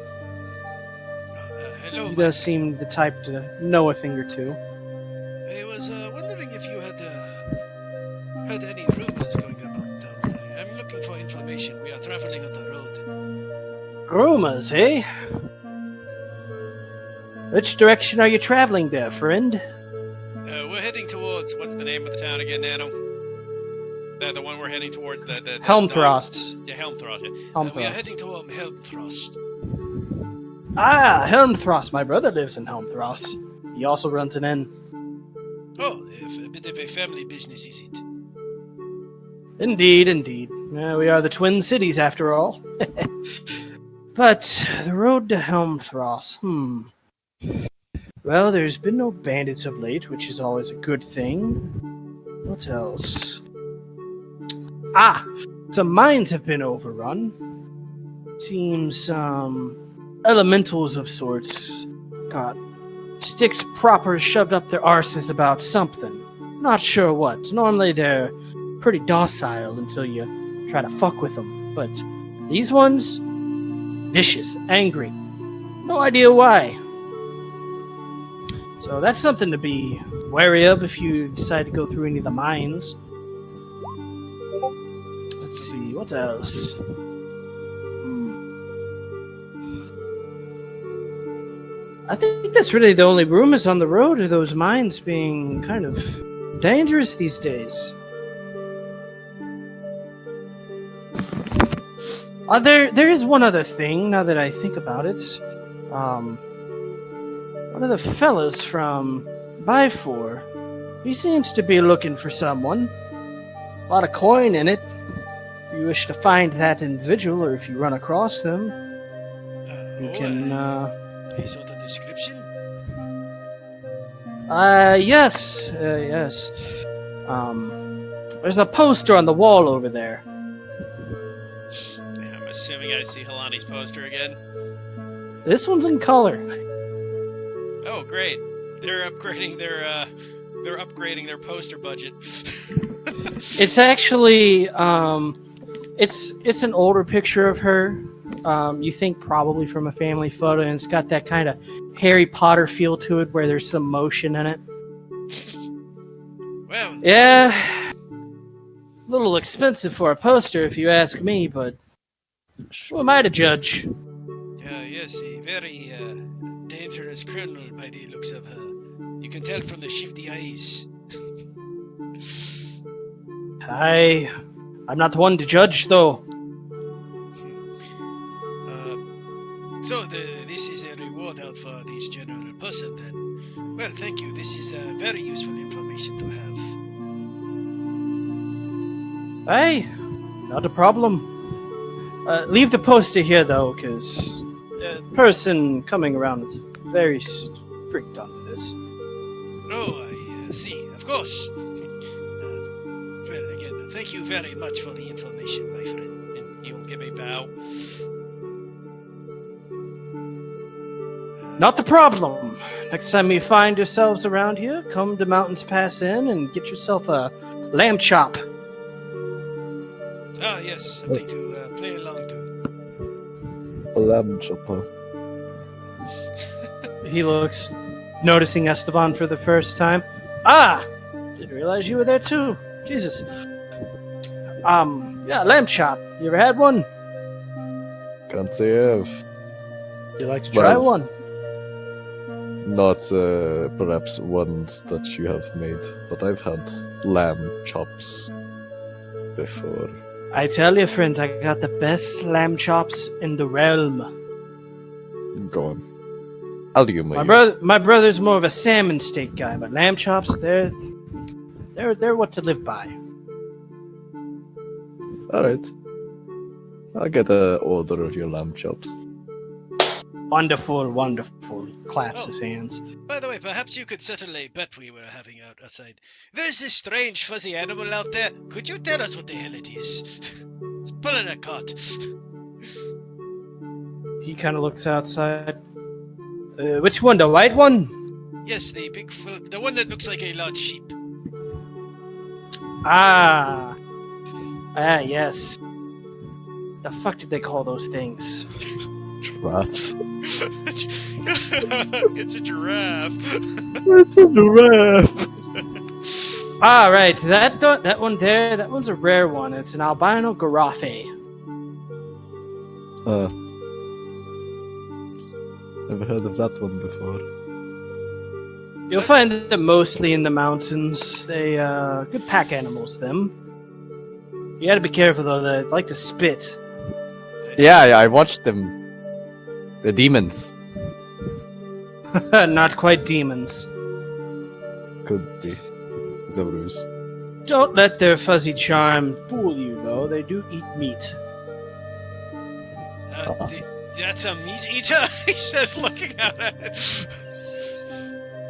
Speaker 7: Hello.
Speaker 2: He does seem the type to know a thing or two.
Speaker 1: I was wondering if you had heard any rumors going about town. I'm looking for information. We are traveling on the road.
Speaker 2: Rumors, eh? Which direction are you traveling there, friend?
Speaker 7: We're heading towards, what's the name of the town again, Nano? The one we're heading towards, the
Speaker 2: Helmthrost.
Speaker 7: Yeah, Helmthrost. Yeah.
Speaker 1: We are
Speaker 2: Helmthrost.
Speaker 1: heading to Helmthrost.
Speaker 2: Ah, Helmthrost. My brother lives in Helmthrost. He also runs an inn.
Speaker 1: Oh, a bit of a family business, is it?
Speaker 2: Indeed, indeed. We are the Twin Cities, after all. But the road to Helmthrost, Well, there's been no bandits of late, which is always a good thing. What else? Ah! Some mines have been overrun. Seems some elementals of sorts got sticks proper shoved up their arses about something. Not sure what. Normally they're pretty docile until you try to fuck with them. But these ones? Vicious, angry. No idea why. So that's something to be wary of if you decide to go through any of the mines. Let's see, what else? I think that's really the only rumors on the road, are those mines being kind of dangerous these days. There is one other thing, now that I think about it. One of the fellas from Byfor, he seems to be looking for someone. A lot of coin in it. If you wish to find that individual, or if you run across them, you can,
Speaker 1: A sort of description?
Speaker 2: yes. There's a poster on the wall over there.
Speaker 7: assuming I see Halani's poster again.
Speaker 2: This one's in color.
Speaker 7: Oh, great! They're upgrading their poster budget.
Speaker 2: It's actually it's an older picture of her. You think probably from a family photo, and it's got that kind of Harry Potter feel to it, where there's some motion in it.
Speaker 1: Well,
Speaker 2: Yeah, a little expensive for a poster, if you ask me, but who am I to judge?
Speaker 1: yes, a very dangerous criminal by the looks of her. You can tell from the shifty eyes.
Speaker 2: I'm not the one to judge, though.
Speaker 1: So this is a reward out for this general person, then. Well, thank you. This is very useful information to have.
Speaker 2: Hey, not a problem. Leave the poster here, though, because the person coming around is very strict on this.
Speaker 1: Oh, I see. Of course. Well, again, thank you very much for the information, my friend.
Speaker 7: And you'll give a bow.
Speaker 2: Not the problem. Next time you find yourselves around here, come to Mountains Pass Inn and get yourself a lamb chop.
Speaker 1: Ah, yes, something to play along to.
Speaker 5: A lamb chopper.
Speaker 2: He looks, noticing Esteban for the first time. Ah! Didn't realize you were there too. Jesus. Yeah, lamb chop. You ever had one?
Speaker 5: Can't say I have.
Speaker 2: You like to try
Speaker 5: Well,
Speaker 2: one?
Speaker 5: Not perhaps ones that you have made, but I've had lamb chops before.
Speaker 2: I tell you, friend, I got the best lamb chops in the realm.
Speaker 5: Go on. I'll give
Speaker 2: My brother's more of a salmon steak guy, but lamb chops, they're what to live by.
Speaker 5: Alright. I'll get an order of your lamb chops.
Speaker 2: Wonderful, wonderful. Claps his hands.
Speaker 1: By the way, perhaps you could settle a bet we were having outside. There's this strange fuzzy animal out there. Could you tell us what the hell it is? It's pulling a cart.
Speaker 2: He kind of looks outside. Which one? The white one?
Speaker 1: Yes, the one that looks like a large sheep.
Speaker 2: Ah, yes. The fuck did they call those things?
Speaker 5: Giraffes.
Speaker 1: It's a giraffe.
Speaker 5: It's a giraffe.
Speaker 2: Ah, right. That one there. That one's a rare one. It's an albino giraffe.
Speaker 5: Never heard of that one before.
Speaker 2: You'll find them mostly in the mountains. They good pack animals. Them. You gotta be careful though. They like to spit.
Speaker 5: Yeah, I watched them. The demons.
Speaker 2: Not quite demons.
Speaker 5: Could be. It's a ruse.
Speaker 2: Don't let their fuzzy charm fool you, though. They do eat meat.
Speaker 1: That's a meat eater, he says, looking at it.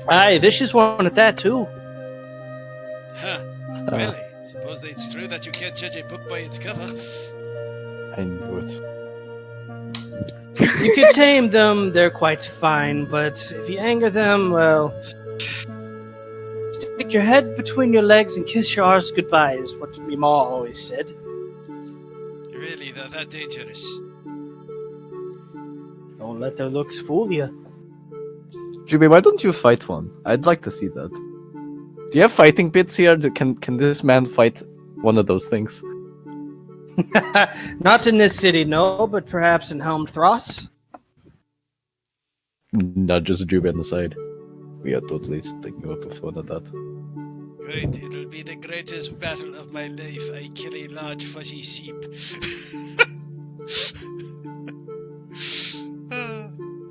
Speaker 2: Aye, vicious one at that, too.
Speaker 1: Huh. Really? Suppose it's true that you can't judge a book by its cover.
Speaker 5: I knew it.
Speaker 2: If you tame them, they're quite fine, but if you anger them, well... Stick your head between your legs and kiss your arse goodbye, is what my ma always said.
Speaker 1: Really, they're that dangerous.
Speaker 2: Don't let their looks fool you.
Speaker 5: Jimmy, why don't you fight one? I'd like to see that. Do you have fighting pits here? Can this man fight one of those things?
Speaker 2: Not in this city, no, but perhaps in Helm Thross.
Speaker 5: Not just Juby on the side. We are totally sticking up with one of that.
Speaker 1: Great, it'll be the greatest battle of my life. I kill a large fuzzy sheep.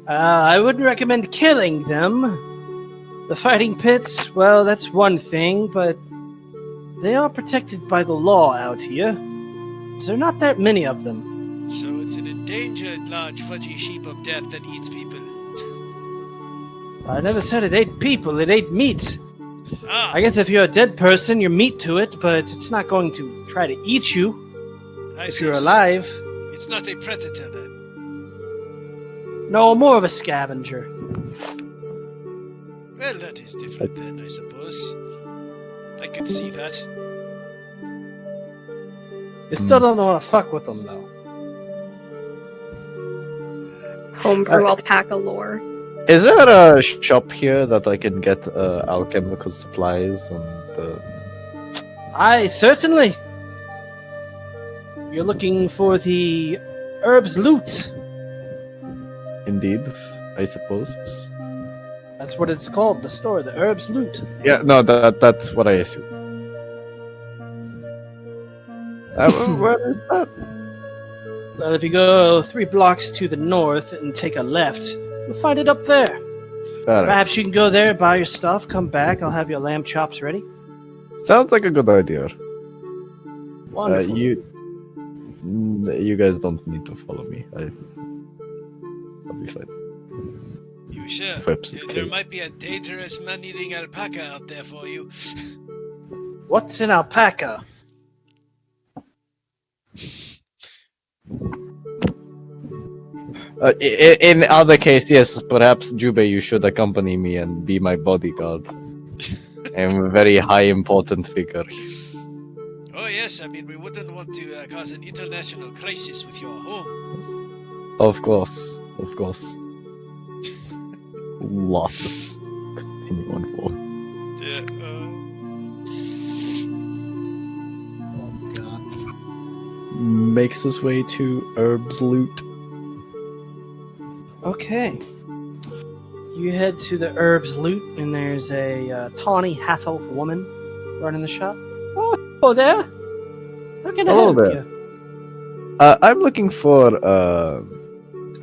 Speaker 2: I wouldn't recommend killing them. The fighting pits, well, that's one thing, but they are protected by the law out here. There are not that many of them.
Speaker 1: So it's an endangered large fuzzy sheep of death that eats people.
Speaker 2: I never said it ate people, it ate meat.
Speaker 1: Ah,
Speaker 2: I guess if you're a dead person, you're meat to it, but it's not going to try to eat you
Speaker 1: I
Speaker 2: if
Speaker 1: see.
Speaker 2: you're
Speaker 1: So
Speaker 2: alive.
Speaker 1: It's not a predator then.
Speaker 2: No, more of a scavenger.
Speaker 1: Well, that is different then, I suppose. I could see that.
Speaker 2: You still don't want to fuck with them, though.
Speaker 4: Homebrew alpaca lore.
Speaker 5: Is there a shop here that I can get alchemical supplies and
Speaker 2: Aye, certainly. You're looking for the herbs loot.
Speaker 5: indeed, I suppose.
Speaker 2: That's what it's called, the store, the herbs loot.
Speaker 5: Yeah, no, that's what I assume. Where is that?
Speaker 2: Well, if you go 3 blocks to the north and take a left, you'll find it up there.
Speaker 5: Alright.
Speaker 2: Perhaps you can go there, buy your stuff, come back, I'll have your lamb chops ready.
Speaker 5: Sounds like a good idea.
Speaker 2: Wonderful.
Speaker 5: You guys don't need to follow me. I'll be fine.
Speaker 1: You sure?
Speaker 5: Whips is
Speaker 1: There
Speaker 5: cake.
Speaker 1: might be a dangerous man-eating alpaca out there for you.
Speaker 2: What's an alpaca?
Speaker 5: In other case, yes, perhaps Jube, you should accompany me and be my bodyguard. I'm a very high important figure.
Speaker 1: Oh yes, I mean we wouldn't want to cause an international crisis with your home.
Speaker 5: Of course. Lots of continue on for. Makes his way to Herb's Loot.
Speaker 2: Okay. You head to the herbs loot, and there's a tawny half-elf woman running the shop. Oh, hello there. How can I
Speaker 5: Hello
Speaker 2: help
Speaker 5: there.
Speaker 2: you?
Speaker 5: I'm looking for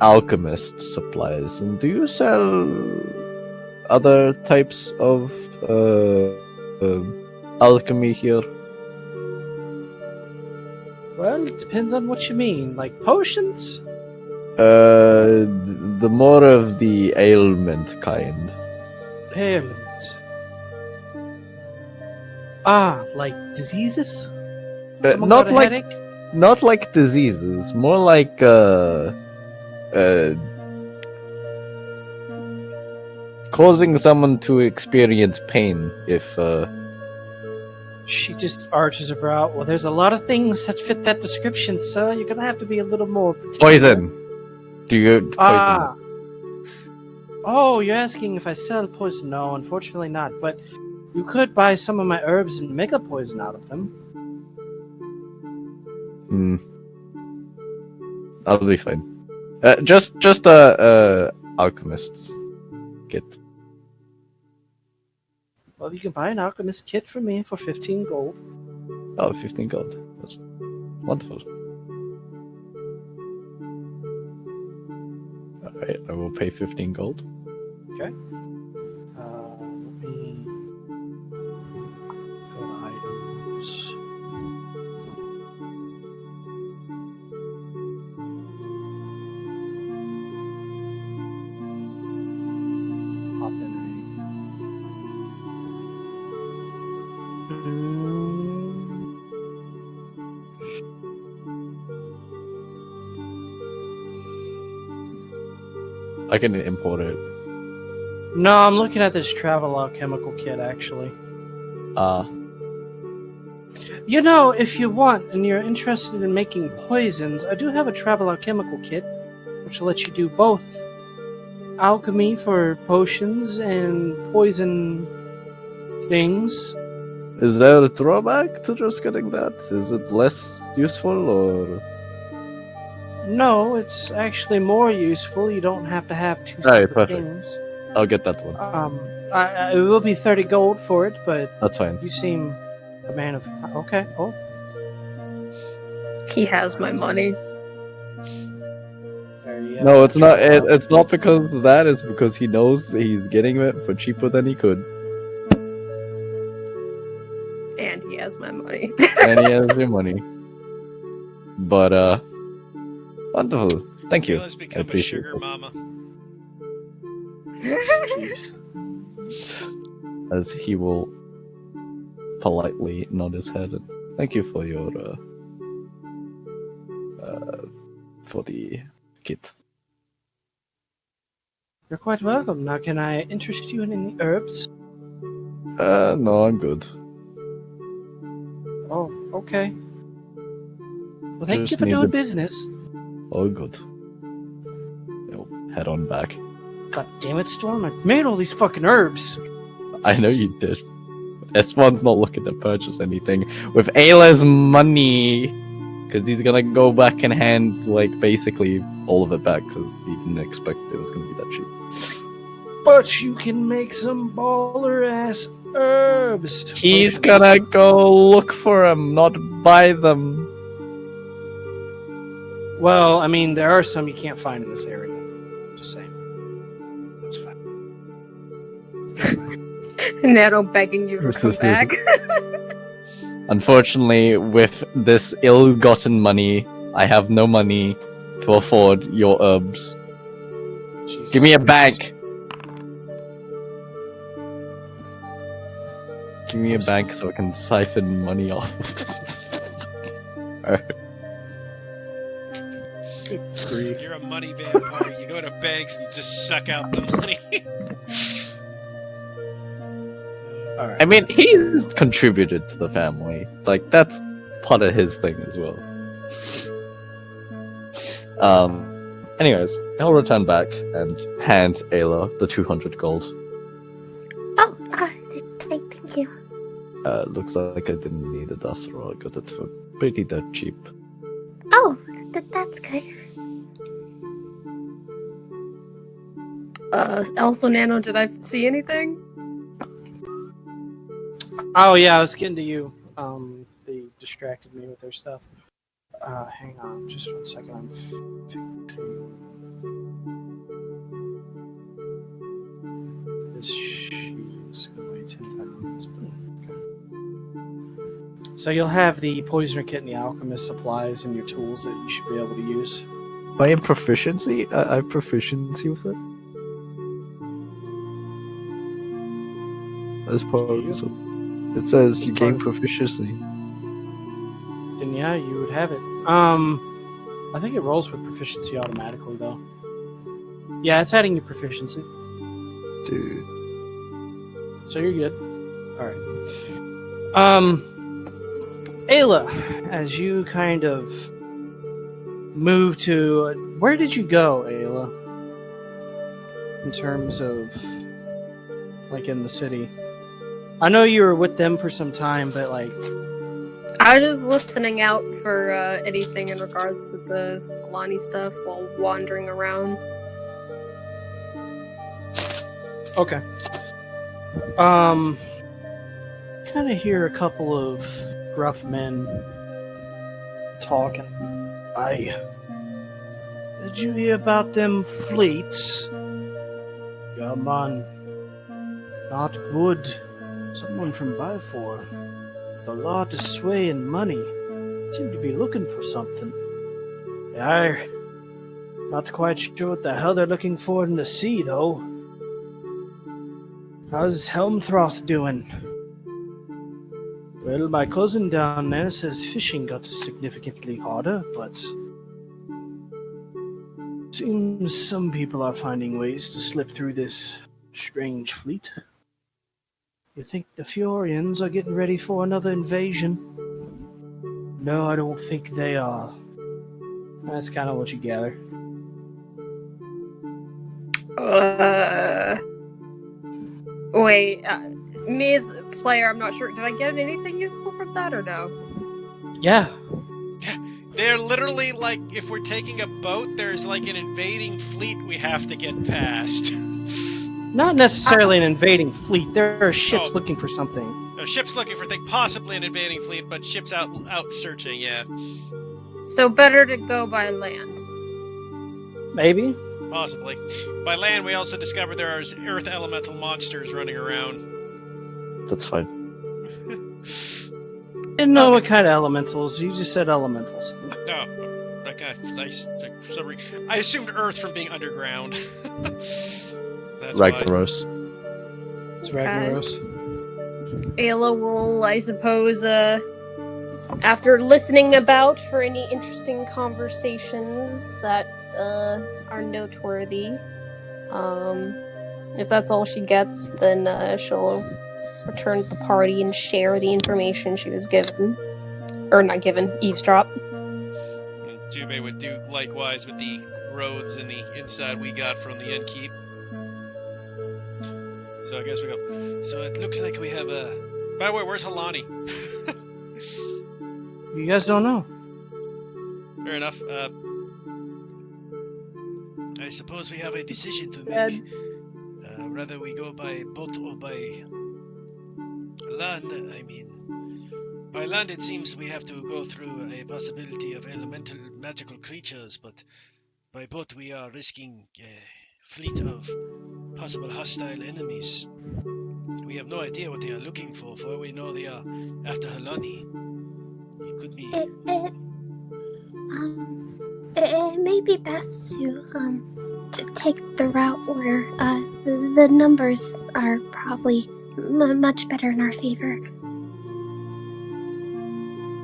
Speaker 5: alchemist supplies. And do you sell other types of alchemy here?
Speaker 2: Well, it depends on what you mean. Like potions?
Speaker 5: The more of the ailment kind.
Speaker 2: Ailment. Ah, like diseases? Someone
Speaker 5: Not
Speaker 2: got a
Speaker 5: like
Speaker 2: headache?
Speaker 5: not like diseases, more like causing someone to experience pain if
Speaker 2: She just arches her brow. Well, there's a lot of things that fit that description, sir. You're gonna have to be a little more particular.
Speaker 5: poison. Do you poison?
Speaker 2: Ah. Oh, you're asking if I sell poison? No, unfortunately not. But you could buy some of my herbs and make a poison out of them.
Speaker 5: I'll be fine. Just a alchemist's kit.
Speaker 2: Well, you can buy an alchemist kit from me for 15 gold.
Speaker 5: Oh, 15 gold. That's wonderful. Alright, I will pay 15 gold.
Speaker 2: Okay. Let me go to items. Hop in
Speaker 5: I can import it.
Speaker 2: No, I'm looking at this travel alchemical kit actually. You know, if you want and you're interested in making poisons, I do have a travel alchemical kit, which will let you do both alchemy for potions and poison things.
Speaker 5: Is there a drawback to just getting that? Is it less useful or?
Speaker 2: No, it's actually more useful. You don't have to have two
Speaker 5: Alright,
Speaker 2: separate
Speaker 5: perfect.
Speaker 2: things.
Speaker 5: I'll get that one.
Speaker 2: It will be 30 gold for it, but
Speaker 5: That's fine.
Speaker 2: you seem a man of... Okay, oh.
Speaker 4: He has my money.
Speaker 2: There you
Speaker 5: No, it's not. It's not because of that. It's because he knows he's getting it for cheaper than he could,
Speaker 4: And he has my money.
Speaker 5: and he has your money. But wonderful. Thank you.
Speaker 1: Let's
Speaker 5: I
Speaker 1: become a
Speaker 5: appreciate
Speaker 1: sugar
Speaker 5: it.
Speaker 1: mama.
Speaker 2: Jeez.
Speaker 5: As he will politely nod his head. And thank you for your for the kit.
Speaker 2: You're quite welcome. Now, can I interest you in any herbs?
Speaker 5: No, I'm good.
Speaker 2: Oh, okay. Well, thank you
Speaker 5: Just
Speaker 2: for
Speaker 5: need
Speaker 2: doing
Speaker 5: the-
Speaker 2: business.
Speaker 5: Oh, good. You'll head on back.
Speaker 2: God damn it, Storm! I made all these fucking herbs.
Speaker 5: I know you did. S1's not looking to purchase anything with Ayla's money, because he's gonna go back and hand, like, basically all of it back, because he didn't expect it was gonna be that cheap.
Speaker 2: But you can make some baller ass herbs.
Speaker 5: He's
Speaker 2: Potions.
Speaker 5: gonna go look for them, not buy them.
Speaker 2: Well, I mean, there are some you can't find in this area. Just saying.
Speaker 5: That's fine.
Speaker 4: Nano begging you to come back.
Speaker 5: Unfortunately, with this ill-gotten money, I have no money to afford your herbs.
Speaker 2: Jesus
Speaker 5: Give me a
Speaker 2: Christ.
Speaker 5: bank. Give me a bank so I can siphon money off.
Speaker 7: You're a money vampire. You go to banks and just suck out the money.
Speaker 2: All right.
Speaker 5: I mean, he's contributed to the family. Like, that's part of his thing as well. Anyways, he'll return back and hand Ayla the 200 gold.
Speaker 3: Oh, thank you.
Speaker 5: Looks like I didn't need it after all. I got it for pretty that cheap.
Speaker 3: Oh, that's good.
Speaker 4: Also, Nano, did I see anything?
Speaker 2: Oh yeah, I was getting to you. They distracted me with their stuff. Hang on, just 1 second. I'm fixing this. She's gonna weigh 10 pounds. Okay. So you'll have the poisoner kit and the alchemist supplies and your tools that you should be able to use.
Speaker 5: By proficiency, I have proficiency with it. As part of this one. It says you gain proficiency.
Speaker 2: Then yeah, you would have it. I think it rolls with proficiency automatically though. Yeah, it's adding your proficiency.
Speaker 5: Dude.
Speaker 2: So you're good. Alright. Ayla, as you kind of move to where did you go, Ayla? In terms of like in the city. I know you were with them for some time, but like
Speaker 4: I was just listening out for anything in regards to the Alani stuff while wandering around.
Speaker 2: okay. Kind of hear a couple of gruff men talking. Did you hear about them fleets? Yeah, man. Not good. Someone from Balfour, with a lot of sway and money, seem to be looking for something. They're not quite sure what the hell they're looking for in the sea, though. How's Helmthroth doing? Well, my cousin down there says fishing got significantly harder, but seems some people are finding ways to slip through this strange fleet. You think the Fiorians are getting ready for another invasion? No, I don't think they are. That's kind of what you gather.
Speaker 4: Wait, me as a player, I'm not sure. Did I get anything useful from that or no?
Speaker 2: Yeah.
Speaker 7: They're literally like, if we're taking a boat, there's like an invading fleet we have to get past.
Speaker 2: Not necessarily an invading fleet. There are ships
Speaker 7: Oh.
Speaker 2: looking for something.
Speaker 7: Ships looking for things, possibly an invading fleet, but ships out searching, yeah.
Speaker 4: So better to go by land.
Speaker 2: Maybe.
Speaker 7: Possibly. By land, we also discovered there are earth elemental monsters running around.
Speaker 5: That's fine.
Speaker 2: Didn't know what kind of elementals. You just said elementals.
Speaker 7: No, that kind of nice. For some reason, I assumed earth from being underground. That's why.
Speaker 5: Ragnaros.
Speaker 2: It's Ragnaros.
Speaker 4: Ayla will, I suppose, After listening about for any interesting conversations that are noteworthy, if that's all she gets, then she'll return to the party and share the information she was given. Or not given, eavesdrop.
Speaker 7: And Jubei would do likewise with the roads and the inside we got from the innkeep. So I guess we go. So it looks like we have a. By the way, where's Halani?
Speaker 2: You guys don't know.
Speaker 7: Fair enough.
Speaker 1: I suppose we have a decision to
Speaker 4: Dead.
Speaker 1: make. Whether we go by boat or by land. I mean, by land it seems we have to go through a possibility of elemental magical creatures, but by boat we are risking a fleet of possible hostile enemies. We have no idea what they are looking for all we know they are after Halani. It could be...
Speaker 3: It may be best to take the route where the numbers are probably much better in our favor.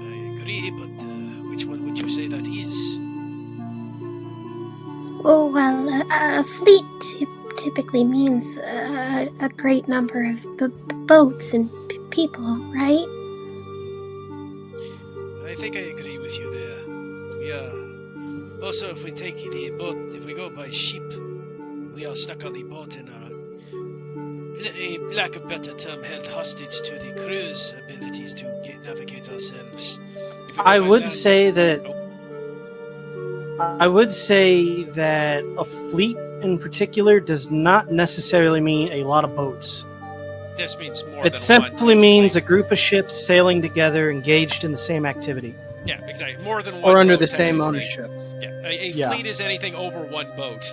Speaker 1: I agree, but which one would you say that is?
Speaker 3: Oh, well, a fleet typically means a great number of boats and people, right?
Speaker 1: I think I agree with you there. We are... Also, if we take the boat, if we go by ship, we are stuck on the boat and are, a lack of better term, held hostage to the crew's abilities to navigate ourselves. If we go
Speaker 2: I
Speaker 1: by
Speaker 2: would
Speaker 1: land-
Speaker 2: say that
Speaker 1: Oh,
Speaker 2: I would say that a fleet in particular does not necessarily mean a lot of boats.
Speaker 7: This means more
Speaker 2: It
Speaker 7: than
Speaker 2: simply
Speaker 7: one.
Speaker 2: means a group of ships sailing together, engaged in the same activity,
Speaker 7: Yeah, exactly. More than one.
Speaker 2: or under
Speaker 7: boat,
Speaker 2: the same
Speaker 7: technically.
Speaker 2: ownership.
Speaker 7: Yeah, a
Speaker 2: Yeah.
Speaker 7: fleet is anything over one boat.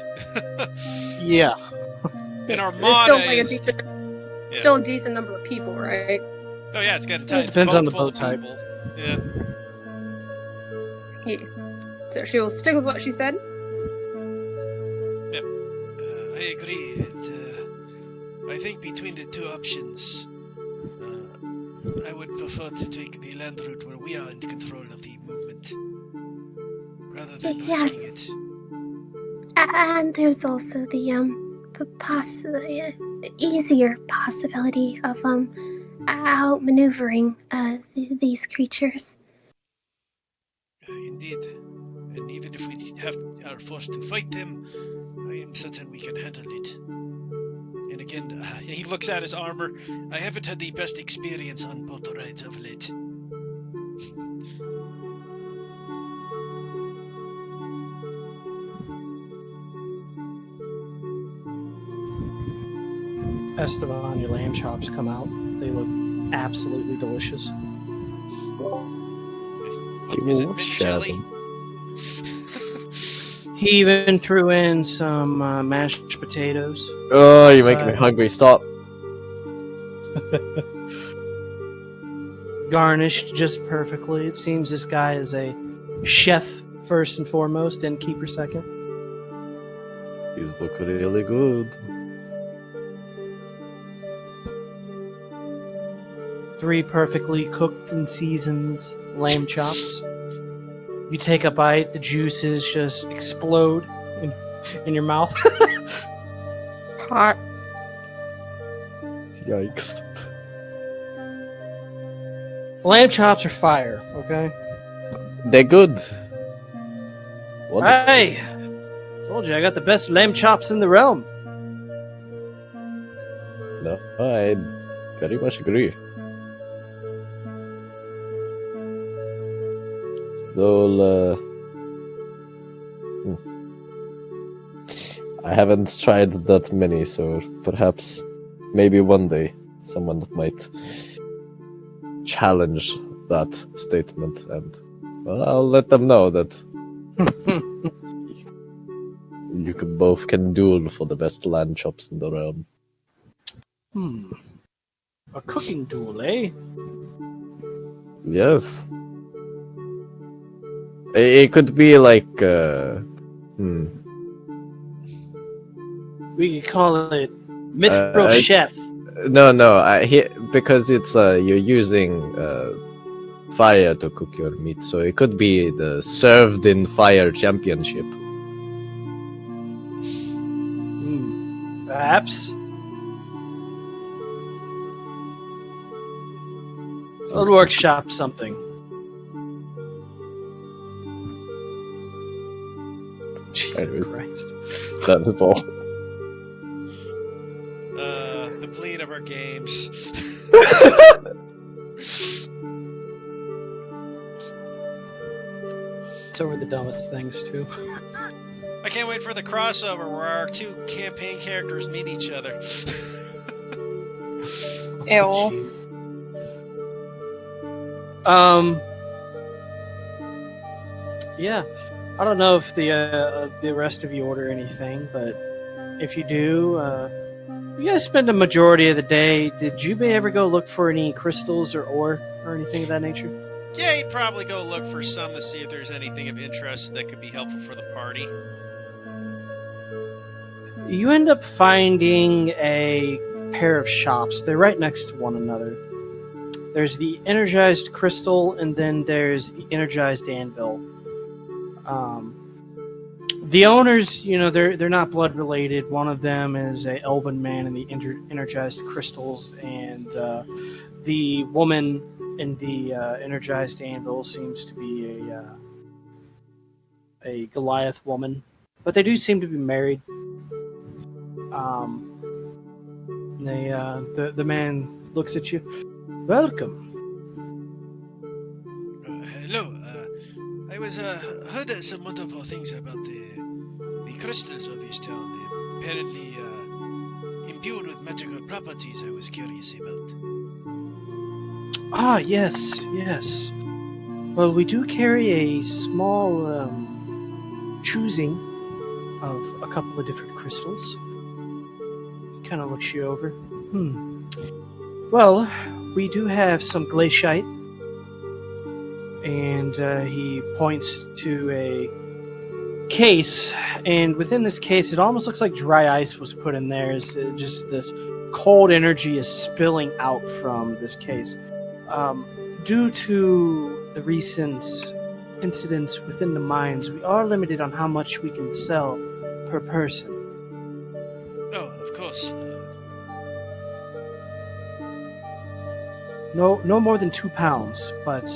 Speaker 2: Yeah.
Speaker 7: An
Speaker 4: It's
Speaker 7: armada
Speaker 4: still like a
Speaker 7: is.
Speaker 4: decent,
Speaker 7: Yeah.
Speaker 4: still a decent number of people, right?
Speaker 7: Oh yeah, it's got a
Speaker 2: It
Speaker 7: tight
Speaker 2: depends on the
Speaker 7: full
Speaker 2: boat
Speaker 7: of
Speaker 2: type.
Speaker 7: people. Yeah.
Speaker 4: Yeah. So she will stick with what she said.
Speaker 1: I agree. I think between the two options, I would prefer to take the land route where we are in control of the movement, rather than
Speaker 3: Yes.
Speaker 1: risking it.
Speaker 3: And there's also the easier possibility of outmaneuvering these creatures.
Speaker 1: Indeed. And even if we are forced to fight them, I am certain we can handle it. And again, he looks at his armor. I haven't had the best experience on boat rides of late.
Speaker 2: Esteban, your lamb chops come out. They look absolutely delicious.
Speaker 1: Is it
Speaker 5: will
Speaker 1: mint
Speaker 5: share
Speaker 1: jelly?
Speaker 5: them.
Speaker 2: He even threw in some mashed potatoes.
Speaker 5: Oh, you're making me
Speaker 2: Outside.
Speaker 5: hungry. Stop.
Speaker 2: Garnished just perfectly. It seems this guy is a chef first and foremost, and keeper second.
Speaker 5: These look really good.
Speaker 2: 3 perfectly cooked and seasoned lamb chops. You take a bite, the juices just explode in your mouth.
Speaker 4: Hot.
Speaker 5: Yikes.
Speaker 2: Lamb chops are fire, okay?
Speaker 5: They're good. Wonderful.
Speaker 2: Hey! Told you I got the best lamb chops in the realm.
Speaker 5: No, I very much agree. Though, I haven't tried that many, so perhaps, maybe one day, someone might challenge that statement, and well, I'll let them know that you both can duel for the best lamb chops in the realm.
Speaker 2: A cooking duel, eh?
Speaker 5: Yes. It could be like,
Speaker 2: We could call it Mythril Chef.
Speaker 5: No, because it's you're using fire to cook your meat, so it could be the served in fire championship.
Speaker 2: Perhaps.
Speaker 5: Sounds
Speaker 2: Let's
Speaker 5: good.
Speaker 2: workshop something. Jesus
Speaker 5: Alright.
Speaker 2: Christ.
Speaker 5: That is all.
Speaker 7: The bleed of our games.
Speaker 2: It's over the dumbest things, too.
Speaker 7: I can't wait for the crossover where our two campaign characters meet each other.
Speaker 6: Ew.
Speaker 2: Jeez. Yeah. I don't know if the rest of you order anything, but if you do, you guys spend a majority of the day. Did Jubei ever go look for any crystals or ore or anything of that nature?
Speaker 7: Yeah, he'd probably go look for some to see if there's anything of interest that could be helpful for the party.
Speaker 2: You end up finding a pair of shops. They're right next to one another. There's the energized crystal, and then there's the energized anvil. The owners, they're not blood related. One of them is a elven man in the energized crystals, and the woman in the energized anvil seems to be a Goliath woman, but they do seem to be married. The man looks at you. Welcome.
Speaker 1: Hello. I was heard some wonderful things about the crystals of this town. They're apparently imbued with magical properties. I was curious about.
Speaker 2: Ah, yes. Well, we do carry a small choosing of a couple of different crystals. Kind of looks you over. Well, we do have some glaciite, and he points to a case, and within this case, it almost looks like dry ice was put in there. It's just this cold energy is spilling out from this case. Due to the recent incidents within the mines, we are limited on how much we can sell per person.
Speaker 1: Oh, of course.
Speaker 2: No more than 2 pounds, but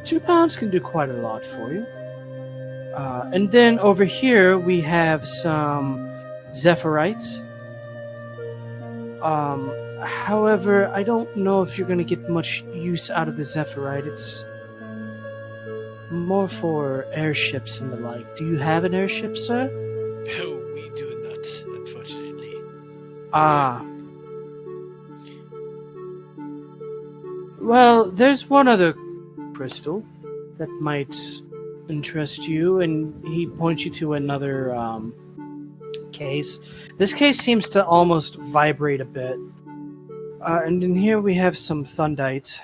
Speaker 2: 2 pounds can do quite a lot for you. And then over here we have some zephyrite. However, I don't know if you're going to get much use out of the zephyrite. It's more for airships and the like. Do you have an airship, sir?
Speaker 1: No, we do not, unfortunately.
Speaker 2: Ah. Well, there's one other crystal that might interest you, and he points you to another case. This case seems to almost vibrate a bit. And in here we have some thundite.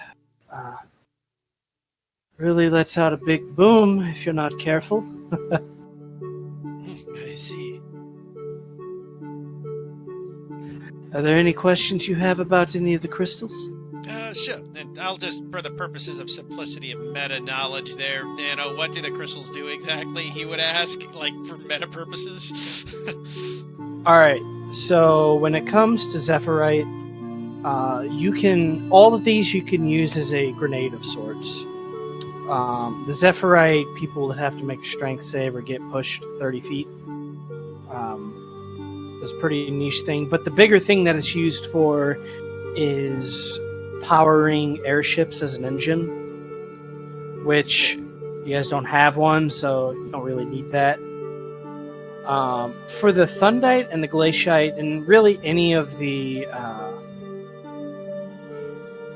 Speaker 2: Really lets out a big boom if you're not careful.
Speaker 1: I see.
Speaker 2: Are there any questions you have about any of the crystals?
Speaker 7: Sure. And I'll just, for the purposes of simplicity and meta knowledge there, what do the crystals do exactly? He would ask, like, for meta purposes.
Speaker 2: Alright, so when it comes to zephyrite, all of these you can use as a grenade of sorts. The zephyrite, people that have to make a strength save or get pushed 30 feet. Is a pretty niche thing, but the bigger thing that it's used for is powering airships as an engine, which you guys don't have one, so you don't really need that. For the thundite and the glaciite, and really any of the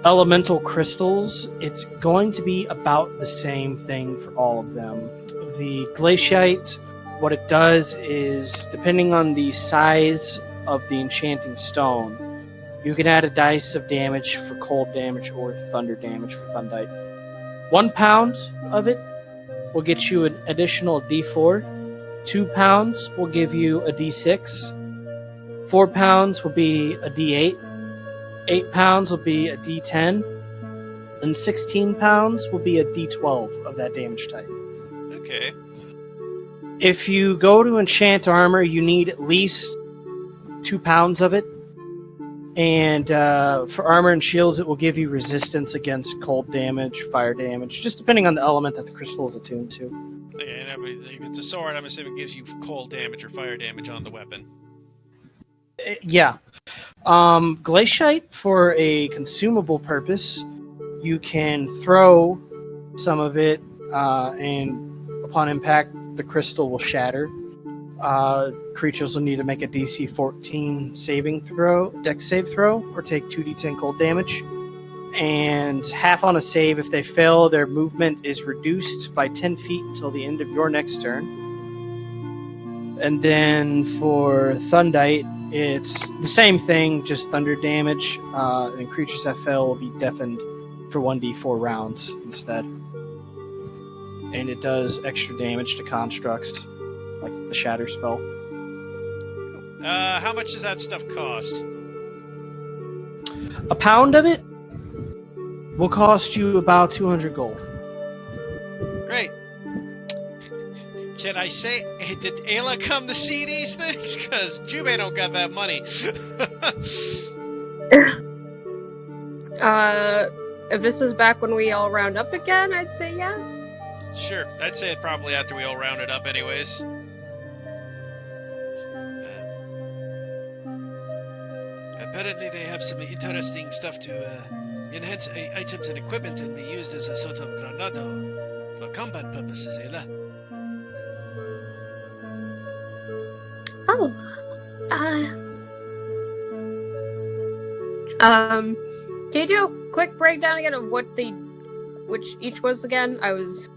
Speaker 2: elemental crystals, it's going to be about the same thing for all of them. The glaciite, what it does is, depending on the size of the enchanting stone, you can add a dice of damage for cold damage or thunder damage for thundite. 1 pound of it will get you an additional d4. 2 pounds will give you a d6. 4 pounds will be a d8. 8 pounds will be a d10. and 16 pounds will be a d12 of that damage type.
Speaker 7: Okay.
Speaker 2: If you go to enchant armor, you need at least 2 pounds of it. And for armor and shields, it will give you resistance against cold damage, fire damage, just depending on the element that the crystal is attuned to.
Speaker 7: Okay, and if it's a sword, I'm assuming it gives you cold damage or fire damage on the weapon.
Speaker 2: Yeah. Glaciite, for a consumable purpose, you can throw some of it, and upon impact, the crystal will shatter. Creatures will need to make a DC 14 dex save throw, or take 2d10 cold damage. And half on a save. If they fail, their movement is reduced by 10 feet until the end of your next turn. And then for Thundite, it's the same thing, just thunder damage, and creatures that fail will be deafened for 1d4 rounds instead. And it does extra damage to constructs, like the Shatter spell.
Speaker 7: How much does that stuff cost?
Speaker 2: A pound of it will cost you about 200 gold.
Speaker 7: Great. Can I say, hey, did Ayla come to see these things? Because Jubei don't got that money.
Speaker 4: If this was back when we all round up again, I'd say yeah.
Speaker 7: Sure, I'd say it probably after we all rounded up anyways.
Speaker 1: Apparently they have some interesting stuff to enhance items and equipment and be used as a sort of granado for combat purposes, Ayla.
Speaker 3: Oh,
Speaker 4: Can you do a quick breakdown again of which each was again? I was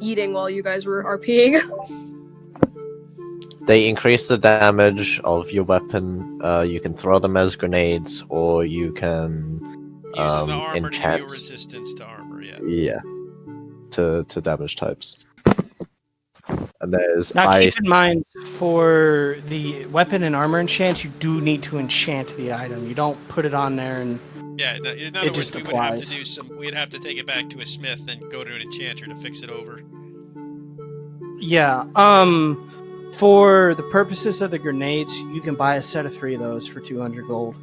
Speaker 4: eating while you guys were RPing.
Speaker 5: They increase the damage of your weapon. You can throw them as grenades, or you can
Speaker 7: Using the armor to
Speaker 5: enchant.
Speaker 7: give you resistance to armor, yeah.
Speaker 5: Yeah, to damage types. And there's
Speaker 2: Now
Speaker 5: ice.
Speaker 2: keep in mind, for the weapon and armor enchant, you do need to enchant the item. You don't put it on there and...
Speaker 7: Yeah, in other
Speaker 2: It
Speaker 7: words,
Speaker 2: just
Speaker 7: we would have to
Speaker 2: applies.
Speaker 7: we'd have to take it back to a smith and go to an enchanter to fix it over.
Speaker 2: Yeah, for the purposes of the grenades, you can buy a set of 3 of those for 200 gold.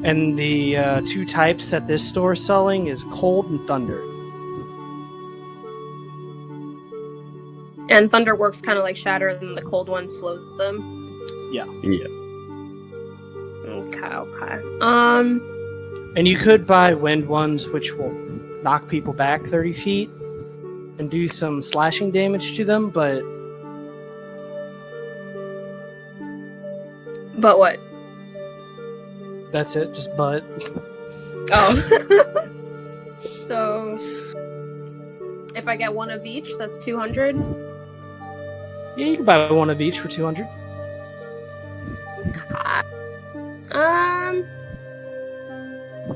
Speaker 2: And the 2 types that this store is selling is cold and thunder.
Speaker 4: And thunder works kind of like shatter, and the cold one slows them.
Speaker 5: Yeah.
Speaker 4: Okay.
Speaker 2: And you could buy wind ones, which will knock people back 30 feet and do some slashing damage to them, but
Speaker 4: But what?
Speaker 2: that's it, just but.
Speaker 4: Oh. So, if I get one of each, that's 200.
Speaker 2: Yeah, you can buy one of each for 200.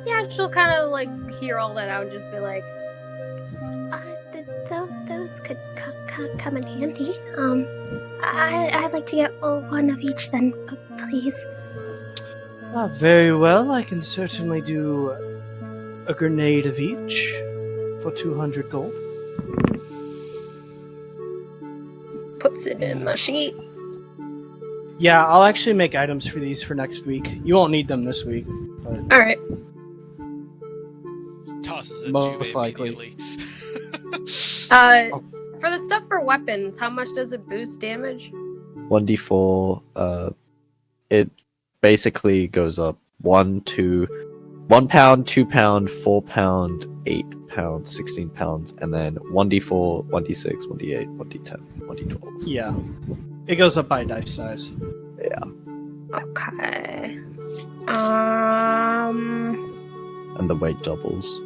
Speaker 4: Yeah, she'll kind of like hear all that out and just be like,
Speaker 3: those could come in handy. I'd like to get one of each then, please.
Speaker 2: Very well, I can certainly do a grenade of each for 200 gold.
Speaker 4: puts it in the sheet.
Speaker 2: Yeah, I'll actually make items for these for next week. You won't need them this week, but
Speaker 4: Alright.
Speaker 7: Tosses it
Speaker 2: Most
Speaker 7: Jubei
Speaker 2: likely.
Speaker 7: immediately.
Speaker 4: For the stuff for weapons, how much does it boost damage?
Speaker 5: 1d4, it basically goes up 1 pound, 2 pound, 4 pound, 8 pounds, 16 pounds, and then 1d4, 1d6, 1d8, 1d10, 1d12.
Speaker 2: yeah, it goes up by dice size.
Speaker 4: Okay.
Speaker 5: And the weight doubles.